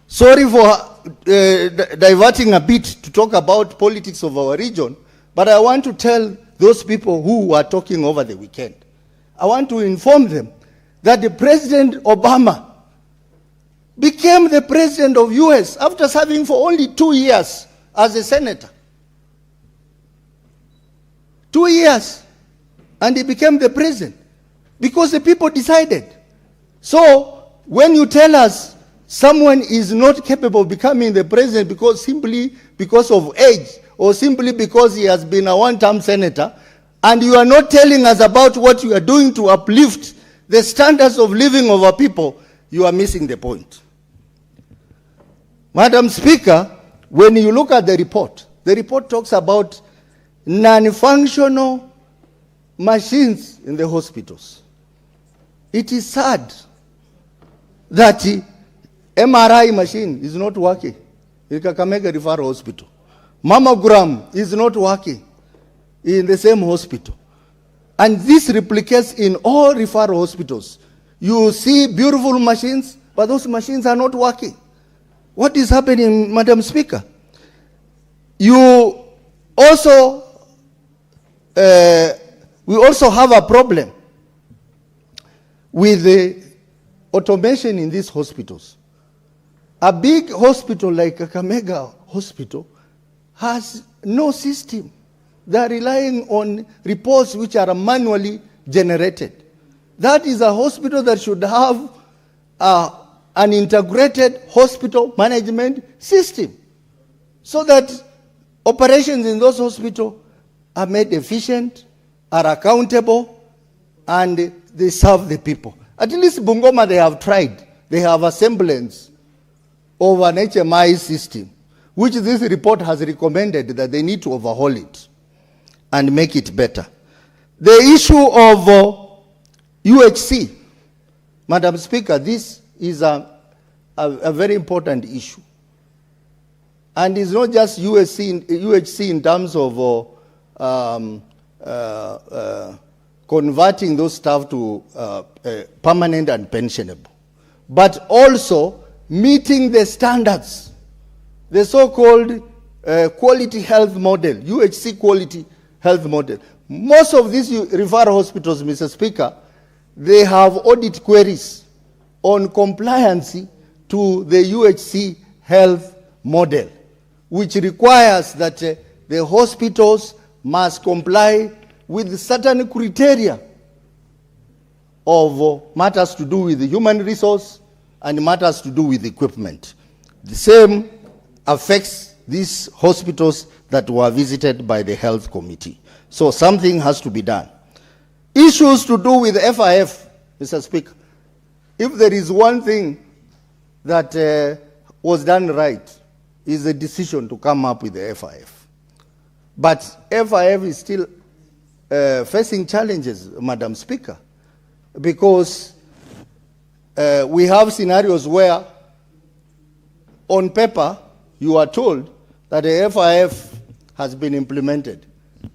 sorry for diverting a bit to talk about politics of our region, but I want to tell those people who were talking over the weekend. I want to inform them that the President Obama became the president of US after serving for only 2 years as a senator. 2 years. And he became the president because the people decided. So when you tell us someone is not capable of becoming the president simply because of age or simply because he has been a one-term senator, and you are not telling us about what you are doing to uplift the standards of living of our people, you are missing the point. Madam Speaker, when you look at the report talks about non-functional machines in the hospitals. It is sad that the MRI machine is not working in Kakamega Referral Hospital. Mammogram is not working in the same hospital. And this replicates in all referral hospitals. You see beautiful machines, but those machines are not working. What is happening, Madam Speaker? You also, we also have a problem with the automation in these hospitals. A big hospital like Kakamega Hospital has no system. They are relying on reports which are manually generated. That is a hospital that should have an integrated hospital management system so that operations in those hospitals are made efficient, are accountable, and they serve the people. At least Bungoma, they have tried. They have a semblance of an HMI system, which this report has recommended that they need to overhaul it and make it better. The issue of UHC, Madam Speaker, this is a very important issue. And it's not just UHC in terms of converting those staff to permanent and pensionable, but also meeting the standards, the so-called quality health model, UHC quality health model. Most of these referral hospitals, Mr. Speaker, they have audit queries on compliance to the UHC health model, which requires that the hospitals must comply with certain criteria of matters to do with the human resource and matters to do with equipment. The same affects these hospitals that were visited by the health committee. So something has to be done. Issues to do with FIF, Mr. Speaker. If there is one thing that was done right, is the decision to come up with the FIF. But FIF is still facing challenges, Madam Speaker, because we have scenarios where on paper you are told that the FIF has been implemented.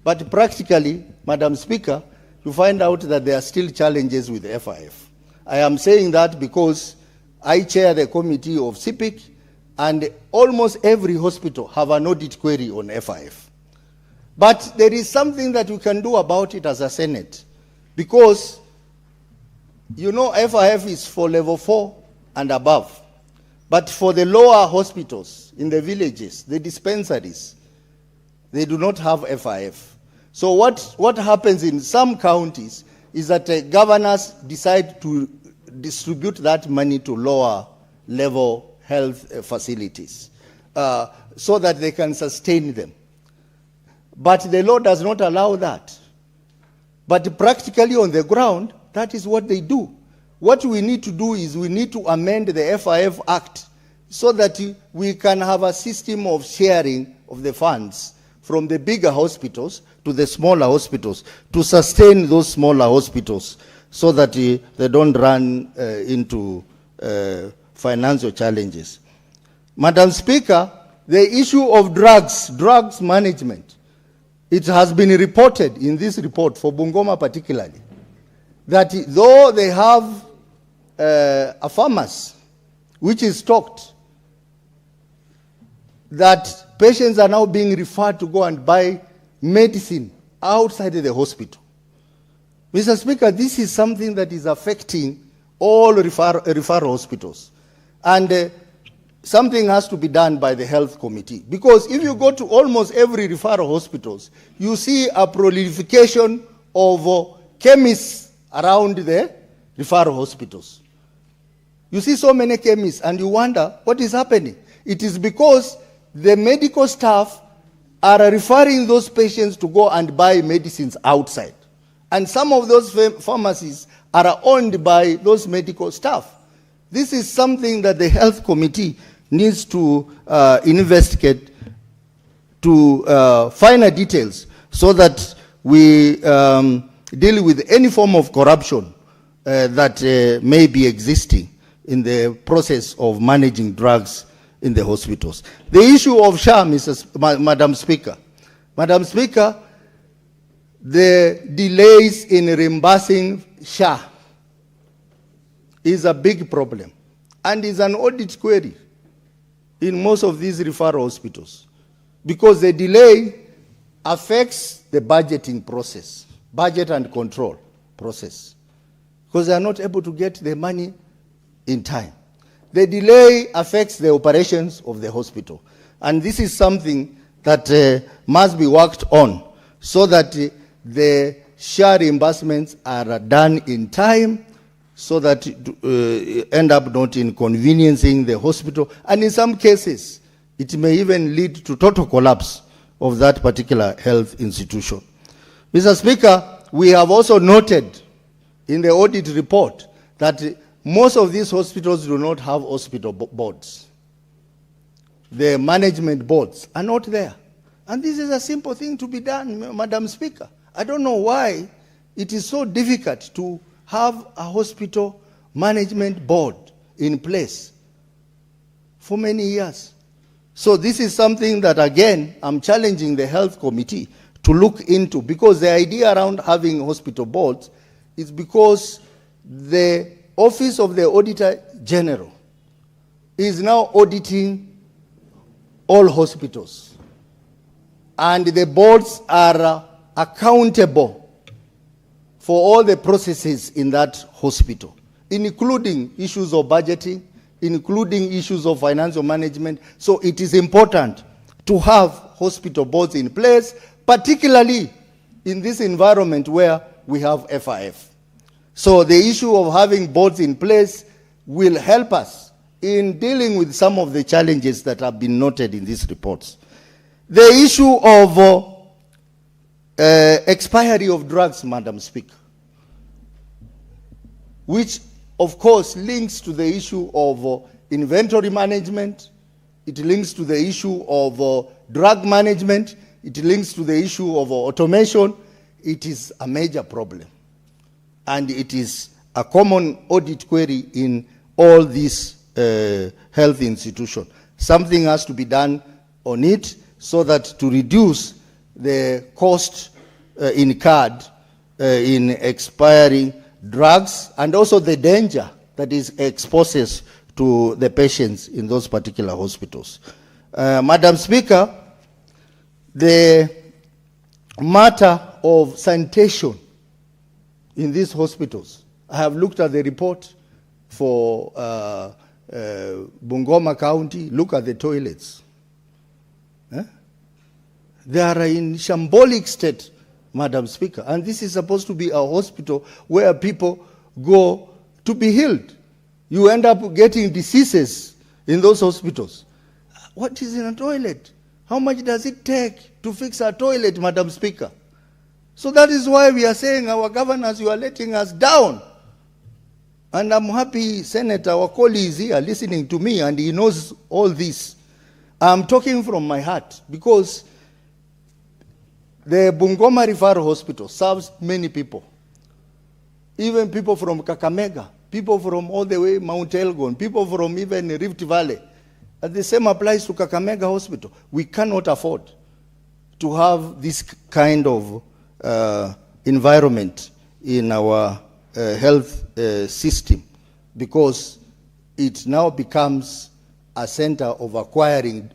But practically, Madam Speaker, you find out that there are still challenges with the FIF. I am saying that because I chair the committee of CPIC, and almost every hospital have an audit query on FIF. But there is something that we can do about it as a Senate, because you know FIF is for level 4 and above. But for the lower hospitals in the villages, the dispensaries, they do not have FIF. So what happens in some counties is that governors decide to distribute that money to lower level health facilities so that they can sustain them. But the law does not allow that. But practically on the ground, that is what they do. What we need to do is we need to amend the FIF Act so that we can have a system of sharing of the funds from the bigger hospitals to the smaller hospitals to sustain those smaller hospitals so that they don't run into financial challenges. Madam Speaker, the issue of drugs management, it has been reported in this report for Bungoma particularly, that though they have a pharmacy which is stocked, that patients are now being referred to go and buy medicine outside the hospital. Mr. Speaker, this is something that is affecting all referral hospitals. And something has to be done by the health committee. Because if you go to almost every referral hospitals, you see a proliferation of chemists around the referral hospitals. You see so many chemists and you wonder what is happening. It is because the medical staff are referring those patients to go and buy medicines outside. And some of those pharmacies are owned by those medical staff. This is something that the health committee needs to investigate to finer details so that we deal with any form of corruption that may be existing in the process of managing drugs in the hospitals. The issue of SHA, Madam Speaker. Madam Speaker, the delays in reimbursing SHA is a big problem and is an audit query in most of these referral hospitals because the delay affects the budgeting process, budget and control process, because they are not able to get the money in time. The delay affects the operations of the hospital. And this is something that must be worked on so that the SHA reimbursements are done in time so that end up not inconveniencing the hospital. And in some cases, it may even lead to total collapse of that particular health institution. Mr. Speaker, we have also noted in the audit report that most of these hospitals do not have hospital boards. The management boards are not there. And this is a simple thing to be done, Madam Speaker. I don't know why it is so difficult to have a hospital management board in place for many years. So this is something that, again, I'm challenging the health committee to look into, because the idea around having hospital boards is because the Office of the Auditor General is now auditing all hospitals. And the boards are accountable for all the processes in that hospital, including issues of budgeting, including issues of financial management. So it is important to have hospital boards in place, particularly in this environment where we have FIF. So the issue of having boards in place will help us in dealing with some of the challenges that have been noted in these reports. The issue of expiry of drugs, Madam Speaker, which of course links to the issue of inventory management, it links to the issue of drug management, it links to the issue of automation. It is a major problem. And it is a common audit query in all these health institutions. Something has to be done on it so that to reduce the cost incurred in expiring drugs and also the danger that is exposes to the patients in those particular hospitals. Madam Speaker, the matter of sanitation in these hospitals, I have looked at the report for Bungoma County. Look at the toilets. They are in shambolic state, Madam Speaker. And this is supposed to be a hospital where people go to be healed. You end up getting diseases in those hospitals. What is in a toilet? How much does it take to fix a toilet, Madam Speaker? So that is why we are saying, our governors, you are letting us down. And I'm happy Senator Wakoli is here listening to me and he knows all this. I'm talking from my heart because the Bungoma Referral Hospital serves many people. Even people from Kakamega, people from all the way Mount Elgon, people from even Rift Valley. And the same applies to Kakamega Hospital. We cannot afford to have this kind of environment in our health system, because it now becomes a center of acquiring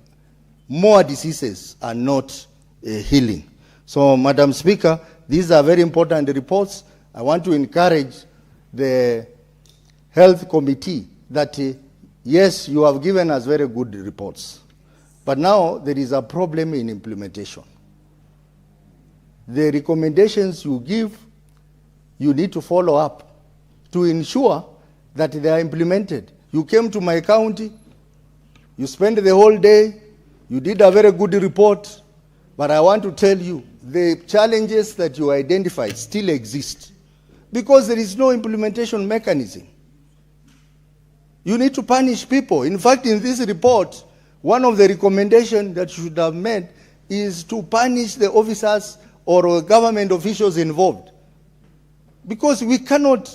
more diseases and not healing. So, Madam Speaker, these are very important reports. I want to encourage the Health Committee that, yes, you have given us very good reports, but now there is a problem in implementation. The recommendations you give, you need to follow up to ensure that they are implemented. You came to my county, you spent the whole day, you did a very good report, but I want to tell you, the challenges that you identified still exist because there is no implementation mechanism. You need to punish people. In fact, in this report, one of the recommendations that you should have made is to punish the officers or government officials involved. Because we cannot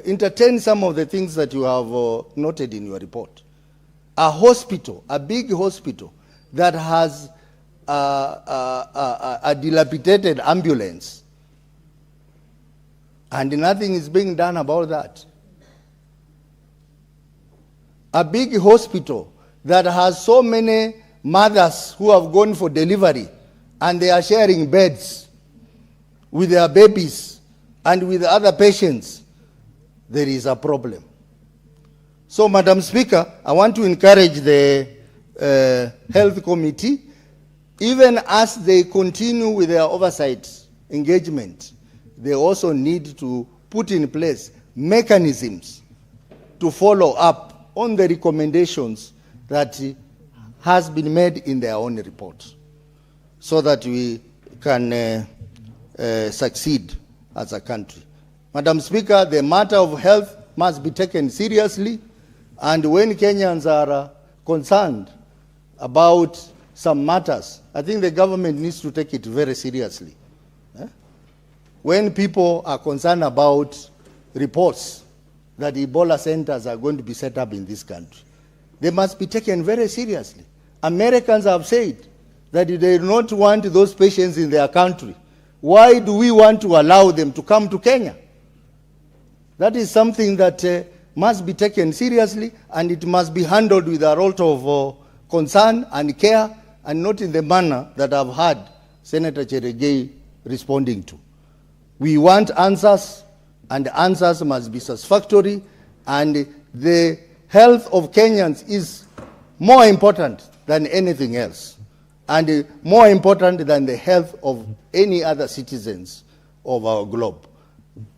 entertain some of the things that you have noted in your report. A hospital, a big hospital that has a dilapidated ambulance, and nothing is being done about that. A big hospital that has so many mothers who have gone for delivery and they are sharing beds with their babies and with other patients, there is a problem. So, Madam Speaker, I want to encourage the Health Committee, even as they continue with their oversight engagement, they also need to put in place mechanisms to follow up on the recommendations that has been made in their own report, so that we can succeed as a country. Madam Speaker, the matter of health must be taken seriously, and when Kenyans are concerned about some matters, I think the government needs to take it very seriously. When people are concerned about reports that Ebola centers are going to be set up in this country, they must be taken very seriously. Americans have said that they do not want those patients in their country. Why do we want to allow them to come to Kenya? That is something that must be taken seriously, and it must be handled with a lot of concern and care, and not in the manner that I've heard Senator Cheregei responding to. We want answers, and answers must be satisfactory, and the health of Kenyans is more important than anything else, and more important than the health of any other citizens of our globe.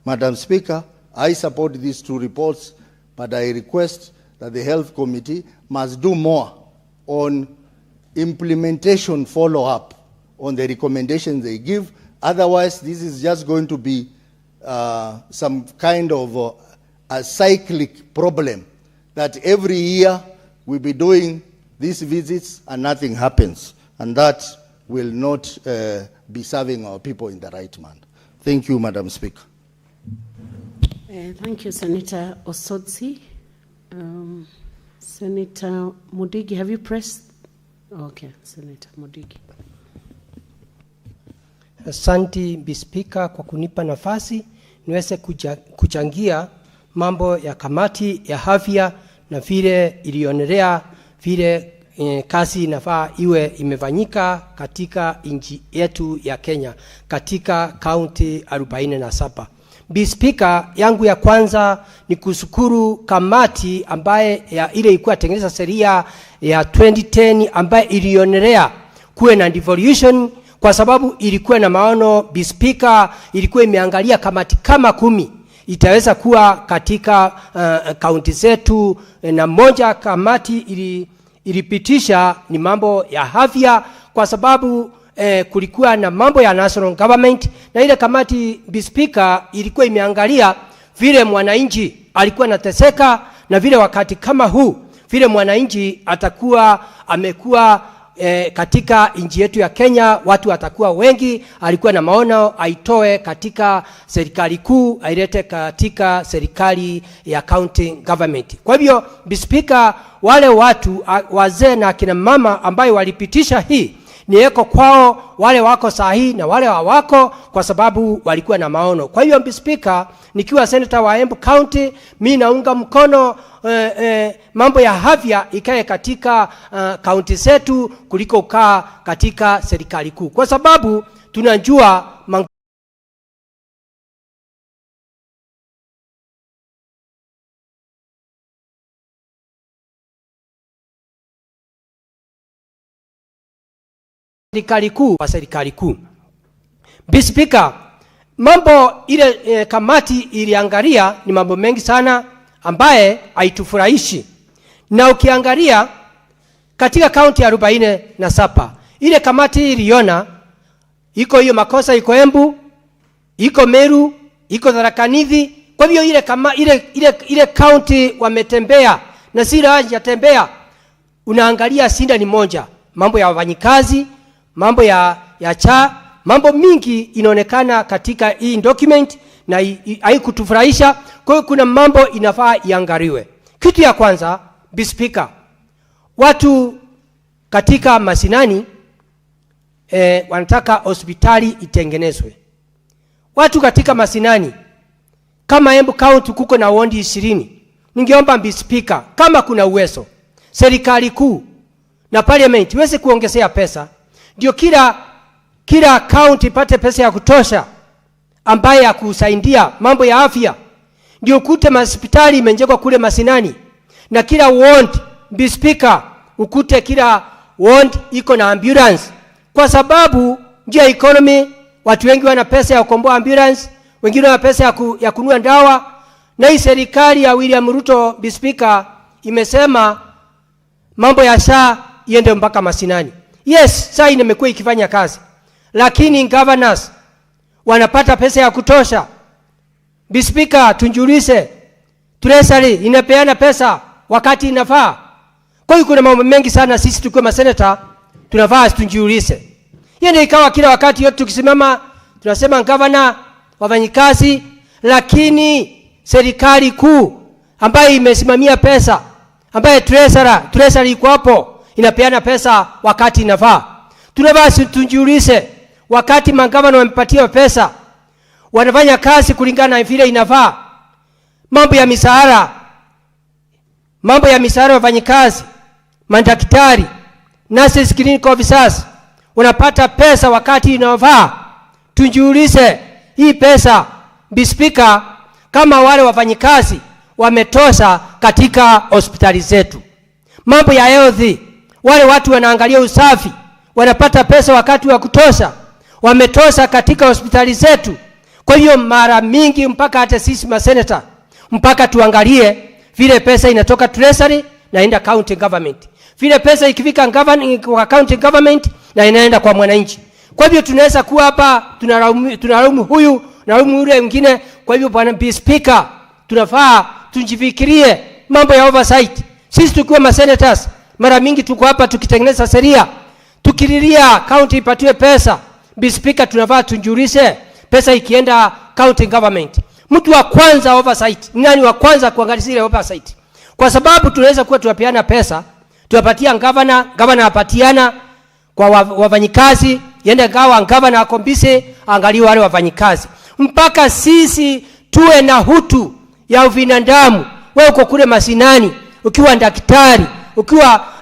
Madam Speaker, I support these two reports, but I request that the Health Committee must do more on implementation follow-up on the recommendations they give. Otherwise, this is just going to be some kind of a cyclic problem that every year we'll be doing these visits and nothing happens. And that will not be serving our people in the right manner. Thank you, Madam Speaker. Thank you, Senator Osotsi. Senator Mudigi, have you pressed? Okay, Senator Mudigi. Asante Bispika kwa kunipa nafasi niweze kuchangia mambo ya kamati ya afya na vile ilionelea vile kazi inafaa iwe imefanyika katika nchi yetu ya Kenya katika kaunti 47. Bispika, yangu ya kwanza ni kushukuru kamati ambaye ile ilikuwa tengeneza sheria ya 2010 ambaye ilionelea kuwe na devolution, kwa sababu ilikuwa na maono. Bispika, ilikuwa imeangalia kamati kama 10 itaweza kuwa katika kaunti zetu, na moja kamati ilipitisha ni mambo ya afya, kwa sababu kulikuwa na mambo ya national government, na ile kamati Bispika ilikuwa imeangalia vile mwananchi alikuwa anateseka, na vile wakati kama huu vile mwananchi atakuwa amekuwa katika nchi yetu ya Kenya, watu watakuwa wengi. Alikuwa na maono aitoe katika serikali kuu ailete katika serikali ya county government. Kwa hivyo Bispika, wale watu wazee na kina mama ambayo walipitisha hii nieko kwao, wale wako sahihi na wale hawako, kwa sababu walikuwa na maono. Kwa hiyo Bispika, nikiwa senator wa Embu County, mimi naunga mkono mambo ya afya ikae katika kaunti zetu kuliko kukaa katika serikali kuu, kwa sababu tunajua serikali kuu kwa serikali kuu. Speaker, mambo ile kamati iliangalia ni mambo mengi sana ambaye haitufurahishi. Na ukiangalia katika kaunti ya 47 ile kamati iliona iko hiyo makosa, iko Embu, iko Meru, iko Tharaka Nithi. Kwa hivyo ile kaunti wametembea na si haja tembea. Unaangalia sinda ni moja, mambo ya wafanyikazi, mambo ya mambo mingi inaonekana katika hii document na haikutufurahisha. Kwa hiyo kuna mambo inafaa iangaliwe. Kitu ya kwanza, Speaker, watu katika mashinani wanataka hospitali itengenezwe. Watu katika mashinani kama Embu County kuko na wodi 20. Ningeomba Speaker, kama kuna uwezo serikali kuu na parliament iweze kuongezea pesa, ndio kila county ipate pesa ya kutosha ambaye ya kusaidia mambo ya afya. Ndio ukute hospitali imejengwa kule mashinani na kila ward, Speaker, ukute kila ward iko na ambulance, kwa sababu ndio economy. Watu wengi wana pesa ya kukomboa ambulance, wengine wana pesa ya kununua dawa. Na hii serikali ya William Ruto, Speaker, imesema mambo ya SHA iende mpaka mashinani. Yes, SHA imekuwa ikifanya kazi, lakini governors wanapata pesa ya kutosha. Speaker, tunjulishe treasury inapeana pesa wakati inafaa. Kwa hiyo kuna mambo mengi sana sisi tukiwa maseneta tunafaa tunjulishe. Yeye ikawa kila wakati yote tukisimama tunasema governor, wafanyikazi, lakini serikali kuu ambayo imesimamia pesa, ambaye treasury iko hapo inapeana pesa wakati inafaa. Tunafaa tunjulishe wakati magavana wamepatia pesa wanafanya kazi kulingana na vile inafaa. Mambo ya misahara wafanyikazi, madaktari, nurses, clinical officers wanapata pesa wakati inafaa. Tunjulishe hii pesa, Speaker, kama wale wafanyikazi wametosha katika hospitali zetu. Mambo ya health, wale watu wanaangalia usafi wanapata pesa wakati wa kutosha, wametosha katika hospitali zetu. Kwa hiyo mara mingi mpaka hata sisi maseneta mpaka tuangalie vile pesa inatoka treasury na inaenda county government, vile pesa ikifika kwa county government na inaenda kwa mwananchi. Kwa hivyo tunaweza kuwa hapa tunalaumu huyu na yule mwingine. Kwa hivyo bwana Speaker, tunafaa tujifikirie mambo ya oversight. Sisi tukiwa masenators mara mingi tuko hapa tukitengeneza sheria, tukililia county ipatiwe pesa. Speaker, tunafaa tunjulishe pesa ikienda county government, mtu wa kwanza oversight, nani wa kwanza kuangalia ile oversight? Kwa sababu tunaweza kuwa tuwapeana pesa, tuwapatia governor apatiana kwa wafanyikazi, yende gawa governor akombise angalie wale wafanyikazi. Mpaka sisi tuwe na hutu ya ubinadamu. Wewe uko kule mashinani, ukiwa daktari,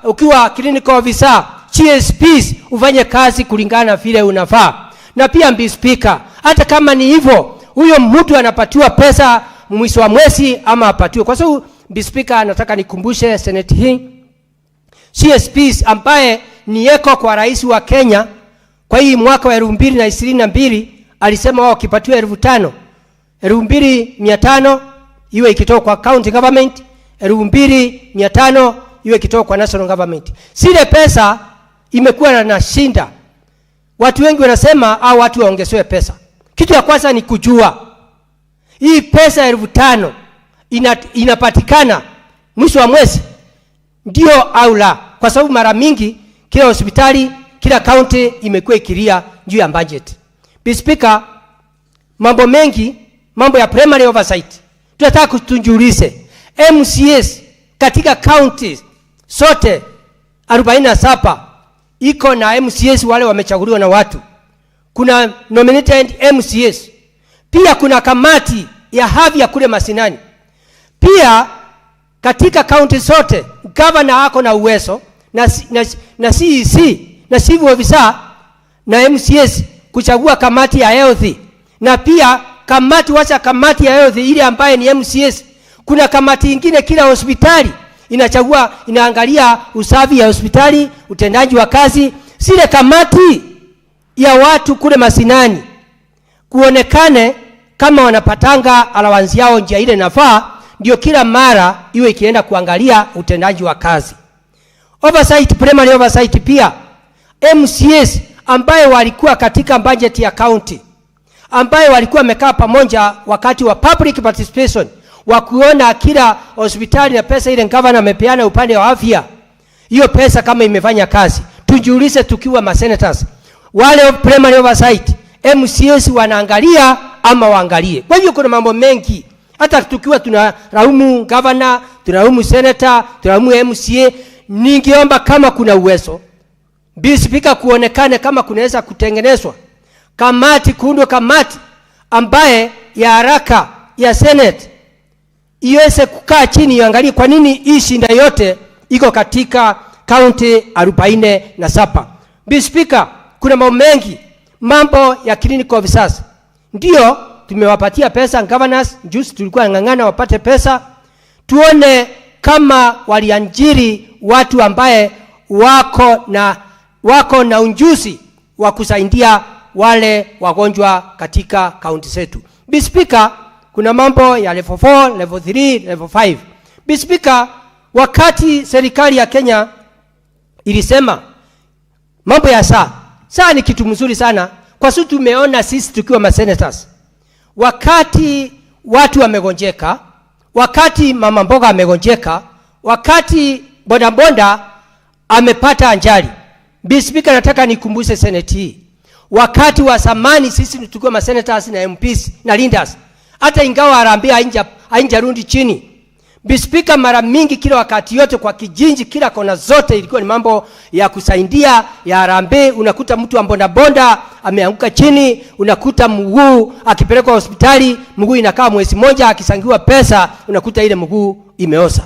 ukiwa clinical officer, GSPs, ufanye kazi kulingana vile unafaa. Na pia Speaker, hata kama ni hivyo, huyo mtu anapatiwa pesa mwisho wa mwezi ama apatiwe. Kwa sababu Speaker, nataka nikumbushe Senate hii, GSPs ambaye ni eko kwa rais wa Kenya kwa hii mwaka wa 2022 alisema wao kipatiwa 5,000, 2,500 iwe ikitoka kwa county government, 2,500 iwe ikitoka kwa national government. Sile pesa imekuwa na shinda. Watu wengi wanasema watu waongezewe pesa. Kitu ya kwanza ni kujua hii pesa 5,000 inapatikana mwisho wa mwezi ndio au la, kwa sababu mara mingi kila hospitali, kila county imekuwa ikilia juu ya budget. Speaker, mambo mengi, mambo ya primary oversight tunataka kutunjulishe. MCS katika counties sote 47 iko na MCS wale wamechaguliwa na watu. Kuna nominated MCS. Pia kuna kamati ya afya kule mashinani. Pia katika kaunti zote governor ako na uwezo na CEC na civil officer na MCS kuchagua kamati ya health, na pia kamati ya health ile ambaye ni MCS. Kuna kamati nyingine kila hospitali inachagua, inaangalia usafi ya hospitali, utendaji wa kazi. Sile kamati ya watu kule masinani kuonekane kama wanapatanga alawanzi yao njia ile nafaa, ndio kila mara iwe ikienda kuangalia utendaji wa kazi. Oversight, primary oversight pia. MCS ambaye walikuwa katika budget ya county, ambaye walikuwa wamekaa pamoja wakati wa public participation, wa kuona kila hospitali na pesa ile governor amepeana upande wa afya, hiyo pesa kama imefanya kazi. Tujiulize tukiwa masenators, wale primary oversight MCS wanaangalia ama waangalie. Kwa hivyo kuna mambo mengi, hata tukiwa tunalaumu governor, tunalaumu senator, tunalaumu MCA. Ningeomba kama kuna uwezo Speaker kuonekane kama kunaweza kutengenezwa kamati, kuundwa kamati ambaye ya haraka ya Senate iweze kukaa chini iangalie kwa nini hii shinda yote iko katika county 47. Speaker, kuna mambo mengi, mambo ya clinical officers. Ndio tumewapatia pesa governors, juzi tulikuwa ngangana wapate pesa. Tuone kama walianjiri watu ambaye wako na unjuzi wa kusaidia wale wagonjwa katika kaunti zetu. Speaker, kuna mambo ya level 4, level 3, level 5. Speaker, wakati serikali ya Kenya ilisema mambo ya saa ni kitu mzuri sana, kwa sababu tumeona sisi tukiwa masenators, wakati watu wamegonjeka, wakati mama mboga amegonjeka, wakati bodaboda amepata ajali. Speaker, nataka nikumbushe Senate hii, wakati wa zamani sisi tukiwa masenators na MPs na leaders, hata ingawa Harambee hainjarundi chini. Speaker, mara mingi kila wakati yote kwa kijinji kila kona zote ilikuwa ni mambo ya kusaidia ya Harambee. Unakuta mtu wa bonda ameanguka chini, unakuta mguu akipelekwa hospitali, mguu inakaa mwezi moja, akisangiwa pesa unakuta ile mguu imeoza.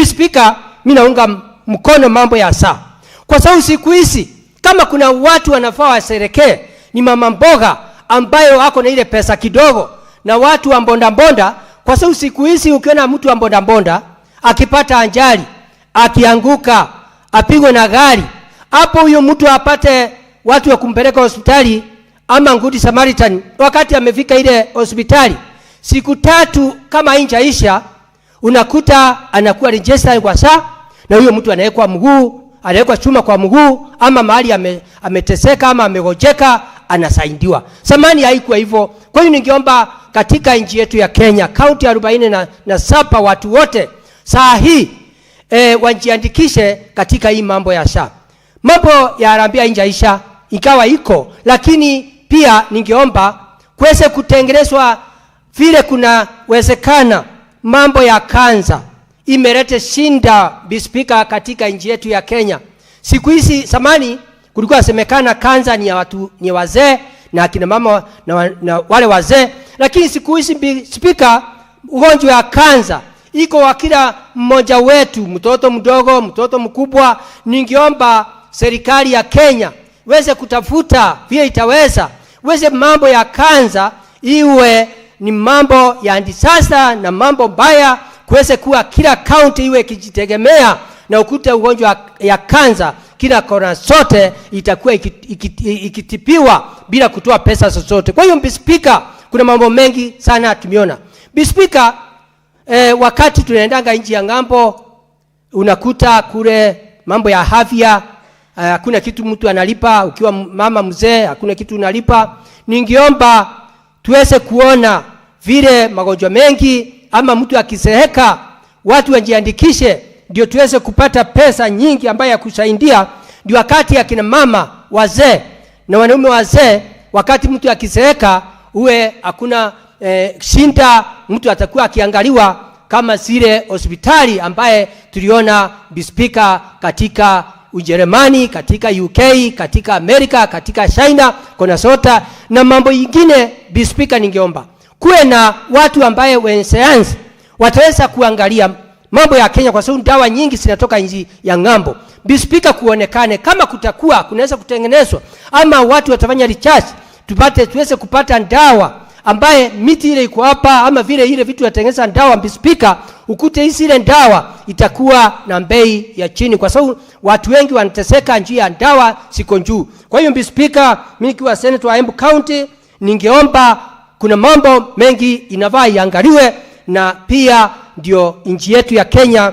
Speaker, mimi naunga mkono mambo ya saa, kwa sababu siku hizi kama kuna watu wanafaa waserekee ni mama mboga ambayo wako na ile pesa kidogo na watu wa bonda, kwa sababu siku hizi ukiona mtu wa bonda akipata ajali, akianguka, apigwe na gari, hapo huyo mtu apate watu wa kumpeleka hospitali ama Good Samaritan, wakati amefika ile hospitali siku 3 kama injaisha, unakuta anakuwa registered kwa saa, na huyo mtu anawekwa chuma kwa mguu, ama mahali ameteseka ama amegojeka anasaidiwa. Samani haikuwa hivyo. Kwa hiyo ningeomba katika nchi yetu ya Kenya, kaunti 47 watu wote saa hii wajiandikishe katika hii mambo ya SHA. Mambo ya Harambee injaisha ikawa iko, lakini pia ningeomba kuweze kutengenezwa vile kuna wezekana mambo ya kanza imelete shinda Speaker katika nchi yetu ya Kenya. Siku hizi zamani kulikuwa semekana kanza ni ya watu, ni wazee na akina mama na wale wazee, lakini siku hizi Speaker, ugonjwa ya kanza iko wa kila mmoja wetu, mtoto mdogo, mtoto mkubwa. Ningeomba serikali ya Kenya weze kutafuta vile itaweza, weze mambo ya kanza iwe ni mambo ya sasa na mambo baya, kuweze kuwa kila county iwe kijitegemea, na ukute ugonjwa ya kanza kila kona zote itakuwa ikitipiwa bila kutoa pesa zozote. Kwa hiyo Speaker, kuna mambo mengi sana tumeona. Speaker, wakati tunaendanga nchi ya ngambo, unakuta kule mambo ya afya hakuna kitu mtu analipa. Ukiwa mama mzee hakuna kitu unalipa. Ningeomba tuweze kuona vile magonjwa mengi ama mtu akizeeka watu wajiandikishe, ndio tuweze kupata pesa nyingi ambayo ya kusaidia. Ndio wakati akina mama wazee na wanaume wazee, wakati mtu akizeeka uwe hakuna shinda, mtu atakuwa akiangaliwa kama zile hospitali ambaye tuliona Speaker katika Ujerumani, katika UK, katika Amerika, katika China, kuna sota na mambo yingine. Speaker, ningeomba kuwe na watu ambaye wenye sayansi wataweza kuangalia mambo ya Kenya, kwa sababu dawa nyingi zinatoka nchi ya ng'ambo. Bispika, kuonekane kama kunaweza kutengenezwa ama watu watafanya research tuweze kupata dawa ambaye miti ile iko hapa ama vile ile vitu yatengeneza dawa. Bispika, ukute hizi ile dawa itakuwa na bei ya chini, kwa sababu watu wengi wanateseka, njia ya dawa siko juu. Kwa hiyo Bispika, mimi kiwa senator wa Embu County, ningeomba kuna mambo mengi inafaa iangaliwe, na pia ndio nchi yetu ya Kenya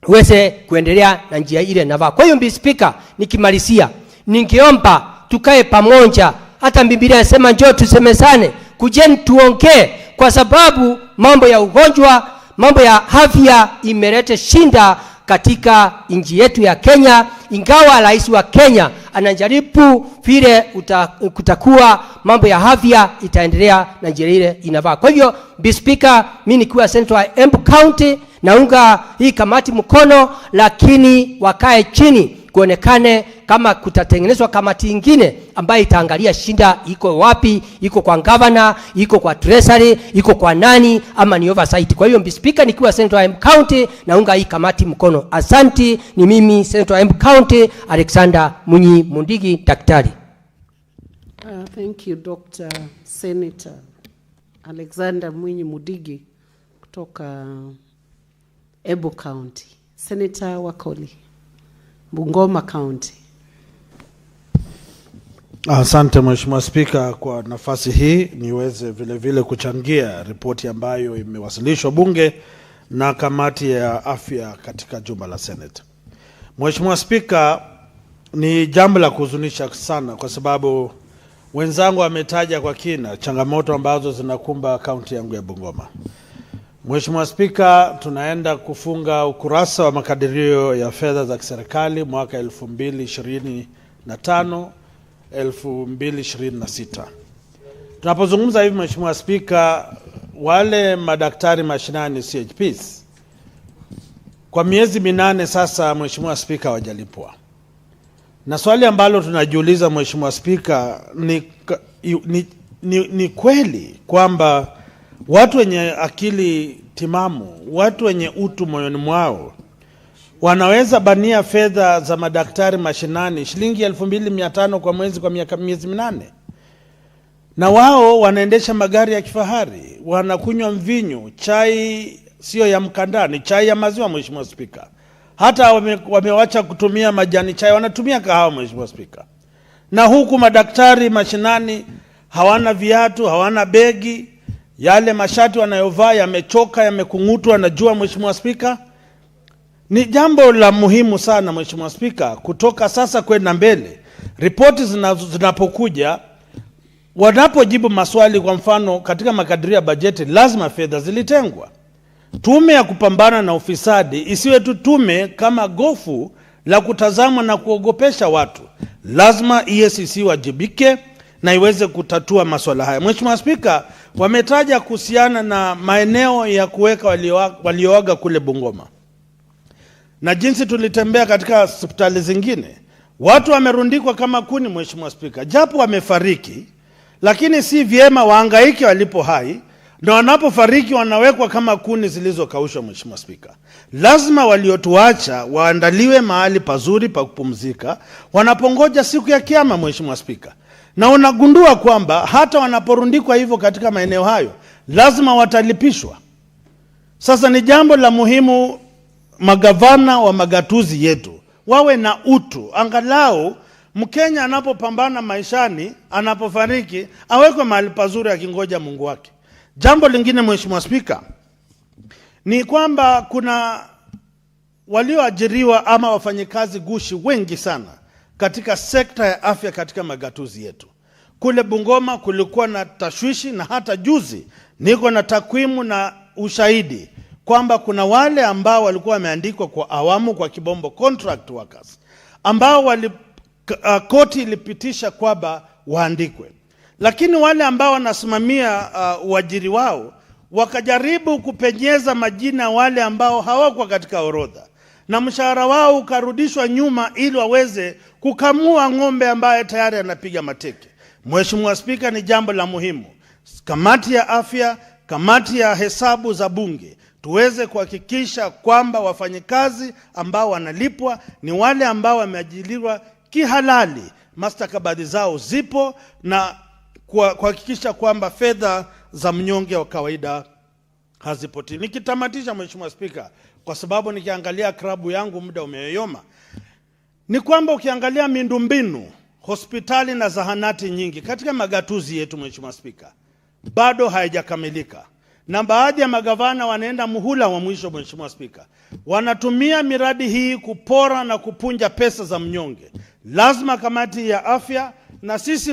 uweze kuendelea na njia ile inafaa. Kwa hiyo Bispika, nikimalizia, ningeomba tukae pamoja. Hata Biblia inasema njoo tusemezane, kujeni tuongee, kwa sababu mambo ya ugonjwa, mambo ya afya imeleta shinda katika nchi yetu ya Kenya. Ingawa rais wa Kenya anajaribu vile kutakuwa mambo ya afya itaendelea na njia ile inafaa. Kwa hivyo Bispika, mimi nikiwa senator wa Embu County naunga hii kamati mkono, lakini wakae chini kuonekane kama kutatengenezwa kamati nyingine ambayo itaangalia shinda iko wapi, iko kwa governor, iko kwa treasury, iko kwa nani, ama ni oversight. Kwa hiyo Bispika, nikiwa senator wa Embu County naunga hii kamati mkono. Asanti. Ni mimi senator wa Embu County Alexander Munyi Mundigi daktari. Thank you Dr. Senator Alexander Munyi Mundigi kutoka Embu County. Senator Wakoli, Bungoma County. Asante Mheshimiwa Spika kwa nafasi hii niweze vile vile kuchangia ripoti ambayo imewasilishwa bunge na kamati ya afya katika jumba la Senate. Mheshimiwa Spika, ni jambo la kuhuzunisha sana kwa sababu wenzangu wametaja kwa kina changamoto ambazo zinakumba kaunti yangu ya Bungoma. Mheshimiwa Spika, tunaenda kufunga ukurasa wa makadirio ya fedha za kiserikali mwaka 2025-2026. Tunapozungumza hivi Mheshimiwa Spika, wale madaktari mashinani CHPs kwa miezi 8 sasa Mheshimiwa Spika hawajalipwa. Na swali ambalo tunajiuliza Mheshimiwa Spika ni kweli kwamba watu wenye akili timamu, watu wenye utu moyoni mwao wanaweza bania fedha za madaktari mashinani shilingi 2,500 kwa mwezi kwa miezi 8? Na wao wanaendesha magari ya kifahari, wanakunywa mvinyo, chai sio ya mkandani, chai ya maziwa Mheshimiwa Spika. Hata wamewacha kutumia majani chai, wanatumia kahawa Mheshimiwa Spika. Na huku madaktari mashinani hawana viatu, hawana begi, yale mashati wanayovaa yamechoka, yamekungutwa na jua Mheshimiwa Spika. Ni jambo la muhimu sana Mheshimiwa Spika, kutoka sasa kwenda mbele, ripoti zinapokuja, wanapojibu maswali, kwa mfano katika makadirio ya bajeti, lazima fedha zilitengwa. Tume ya kupambana na ufisadi isiwe tu tume kama gofu la kutazama na kuogopesha watu. Lazima EACC wajibike na iweze kutatua masuala haya. Mheshimiwa Spika, wametaja kuhusiana na maeneo ya kuweka walioaga kule Bungoma. Na jinsi tulitembea katika hospitali zingine, watu wamerundikwa kama kuni Mheshimiwa Spika. Japo wamefariki, lakini si vyema wahangaike walipo hai, na wanapofariki wanawekwa kama kuni zilizokaushwa Mheshimiwa Spika. Lazima waliotuacha waandaliwe mahali pazuri pa kupumzika wanapongoja siku ya kiyama Mheshimiwa Spika. Na unagundua kwamba hata wanaporundikwa hivyo katika maeneo hayo, lazima watalipishwa. Sasa ni jambo la muhimu magavana wa magatuzi yetu wawe na utu. Angalau Mkenya anapopambana maishani, anapofariki, awekwe mahali pazuri akingoja Mungu wake. Jambo lingine Mheshimiwa Spika, ni kwamba kuna walioajiriwa ama wafanyikazi gushi wengi sana katika sekta ya afya katika magatuzi yetu. Kule Bungoma kulikuwa na tashwishi, na hata juzi niko na takwimu na ushahidi kwamba kuna wale ambao walikuwa wameandikwa kwa awamu, kwa kibombo contract workers, ambao koti ilipitisha kwamba waandikwe. Lakini wale ambao wanasimamia uajiri wao wakajaribu kupenyeza majina wale ambao hawakuwa katika orodha, na mshahara wao ukarudishwa nyuma ili waweze kukamua ng'ombe ambaye tayari anapiga mateke. Mheshimiwa Spika, ni jambo la muhimu. Kamati ya afya, kamati ya hesabu za bunge, tuweze kuhakikisha kwamba wafanyikazi ambao wanalipwa ni wale ambao wameajiriwa kihalali, mastakabadhi zao zipo, na kuhakikisha kwamba fedha za mnyonge wa kawaida hazipoti. Nikitamatisha, Mheshimiwa Spika, kwa sababu nikiangalia klabu yangu muda umeyoyoma, ni kwamba ukiangalia miundombinu, hospitali na zahanati nyingi katika magatuzi yetu, Mheshimiwa Spika, bado haijakamilika. Na baadhi ya magavana wanaenda muhula wa mwisho, Mheshimiwa Spika, wanatumia miradi hii kupora na kupunja pesa za mnyonge. Lazima kamati ya afya na sisi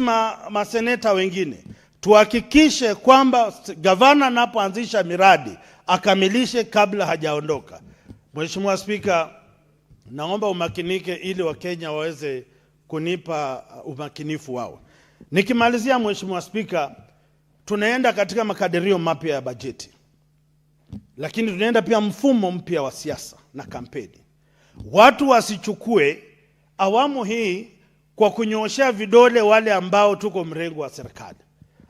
maseneta wengine tuhakikishe kwamba gavana anapoanzisha miradi akamilishe kabla hajaondoka. Mheshimiwa Spika, naomba umakinike ili Wakenya waweze kunipa umakinifu wao. Nikimalizia, Mheshimiwa Spika, tunaenda katika makadirio mapya ya bajeti, lakini tunaenda pia mfumo mpya wa siasa na kampeni. Watu wasichukue awamu hii kwa kunyooshea vidole wale ambao tuko mrengo wa serikali.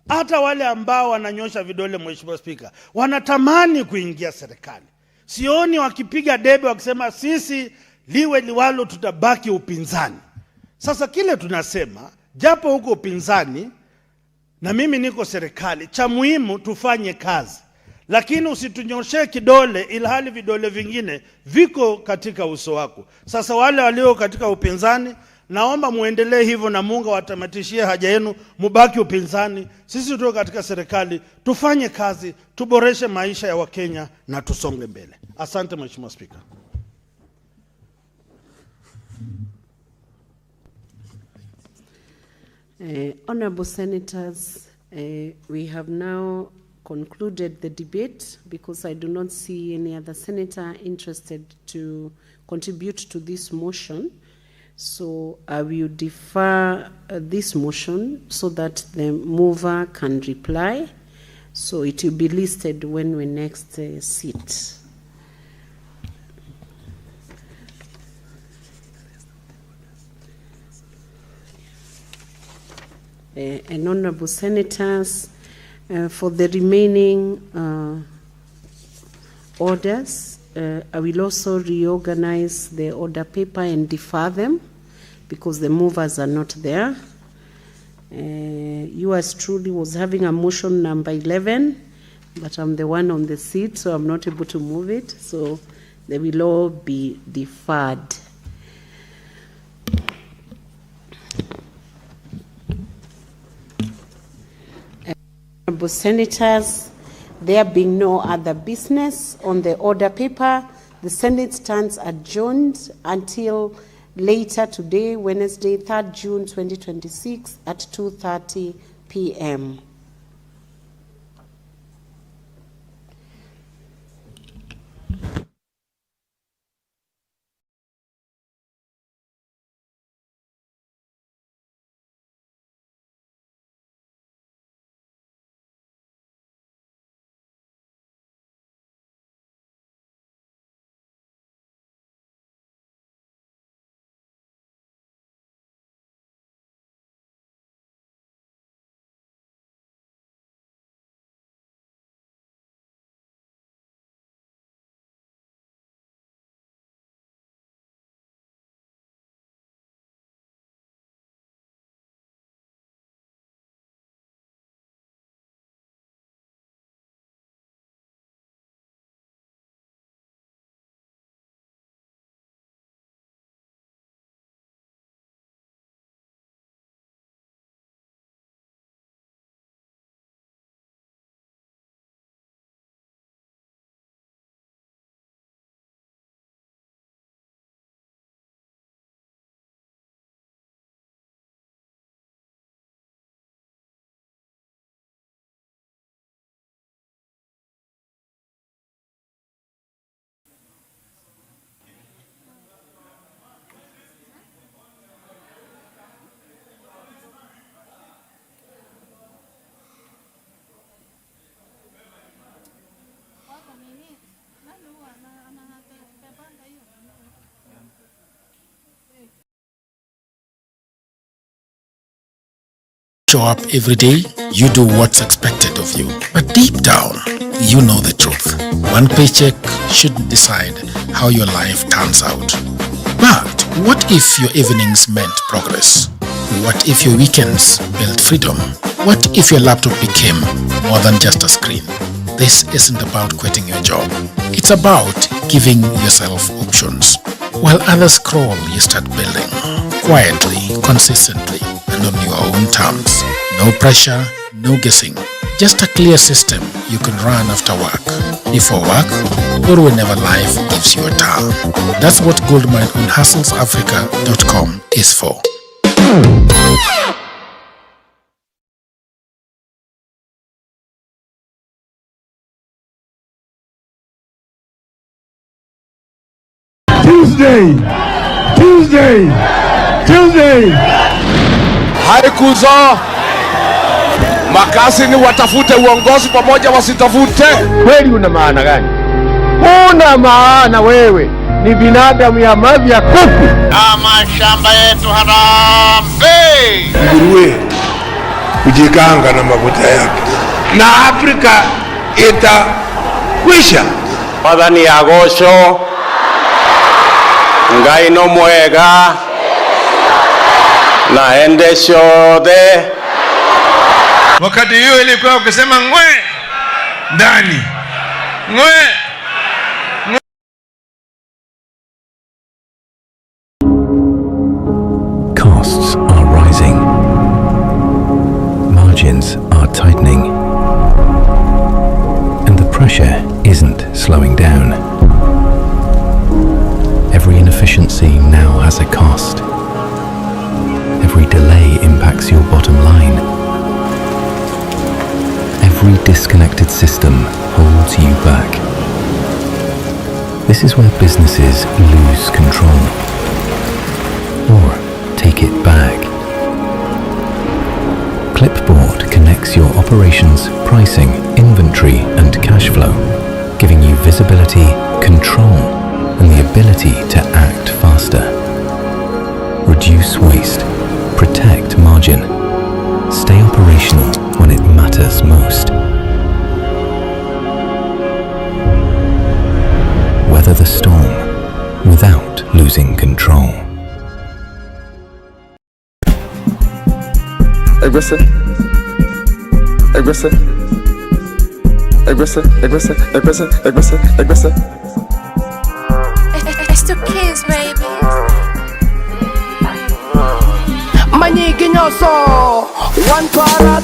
Hata wale ambao wananyosha vidole, Mheshimiwa Spika, wanatamani kuingia serikali. Sioni wakipiga debe wakisema sisi liwe liwalo tutabaki upinzani. Sasa kile tunasema, japo huko upinzani na mimi niko serikali, cha muhimu tufanye kazi. Lakini usitunyoshe kidole ilhali vidole vingine viko katika uso wako. Sasa wale walio katika upinzani, naomba muendelee hivyo na Mungu watamatishie haja yenu, mubaki upinzani. Sisi tuko katika serikali, tufanye kazi, tuboreshe maisha ya Wakenya na tusonge mbele. Asante Mheshimiwa Spika. Honorable Senators, we have now concluded the debate because I do not see any other senator interested to contribute to this motion. So I will defer this motion so that the mover can reply. So it will be listed when we next sit. And honorable senators, for the remaining orders, I will also reorganize the order paper and defer them because the movers are not there. Yours truly was having a motion number 11, but I'm the one on the seat, so I'm not able to move it. So they will all be deferred. Honorable senators, there being no other business on the order paper, the Senate stands adjourned until later today, Wednesday, 3rd June 2026 at 2:30 p.m. Show up every day, you do what's expected of you. But deep down, you know the truth. One paycheck shouldn't decide how your life turns out. But what if your evenings meant progress? What if your weekends built freedom? What if your laptop became more than just a screen? This isn't about quitting your job. It's about giving yourself options. While others scroll, you start building. Quietly, consistently, and on your own terms. No pressure, no guessing. Just a clear system you can run after work, before work, or whenever life gives you a turn. That's what Goldmine on hustlesafrica.com is for. Tuesday. Haikuzo makasi ni watafute uongozi pamoja wasitafute. Kweli una maana gani? Una maana wewe ni binadamu ya mavi ya kuku. Mashamba yetu harambe. Nguruwe kujikanga na mafuta yake na Afrika itakwisha. Padani agosho ngai no mwega na endesho de. Wakati hiyo ilikuwa ukisema ngwe ndani ngwe. Costs are rising. Margins are tightening. And the pressure isn't slowing down. Every inefficiency now has a cost. Every delay impacts your bottom line. Every disconnected system holds you back. This is where businesses lose control or take it back. Clipboard connects your operations, pricing, inventory, and cash flow, giving you visibility, control, and the ability to act faster. Reduce waste, protect margin, stay operational when it matters most. Weather the storm without losing control. Aggressive. It's the kids, baby. Manyi kinyoso, one para.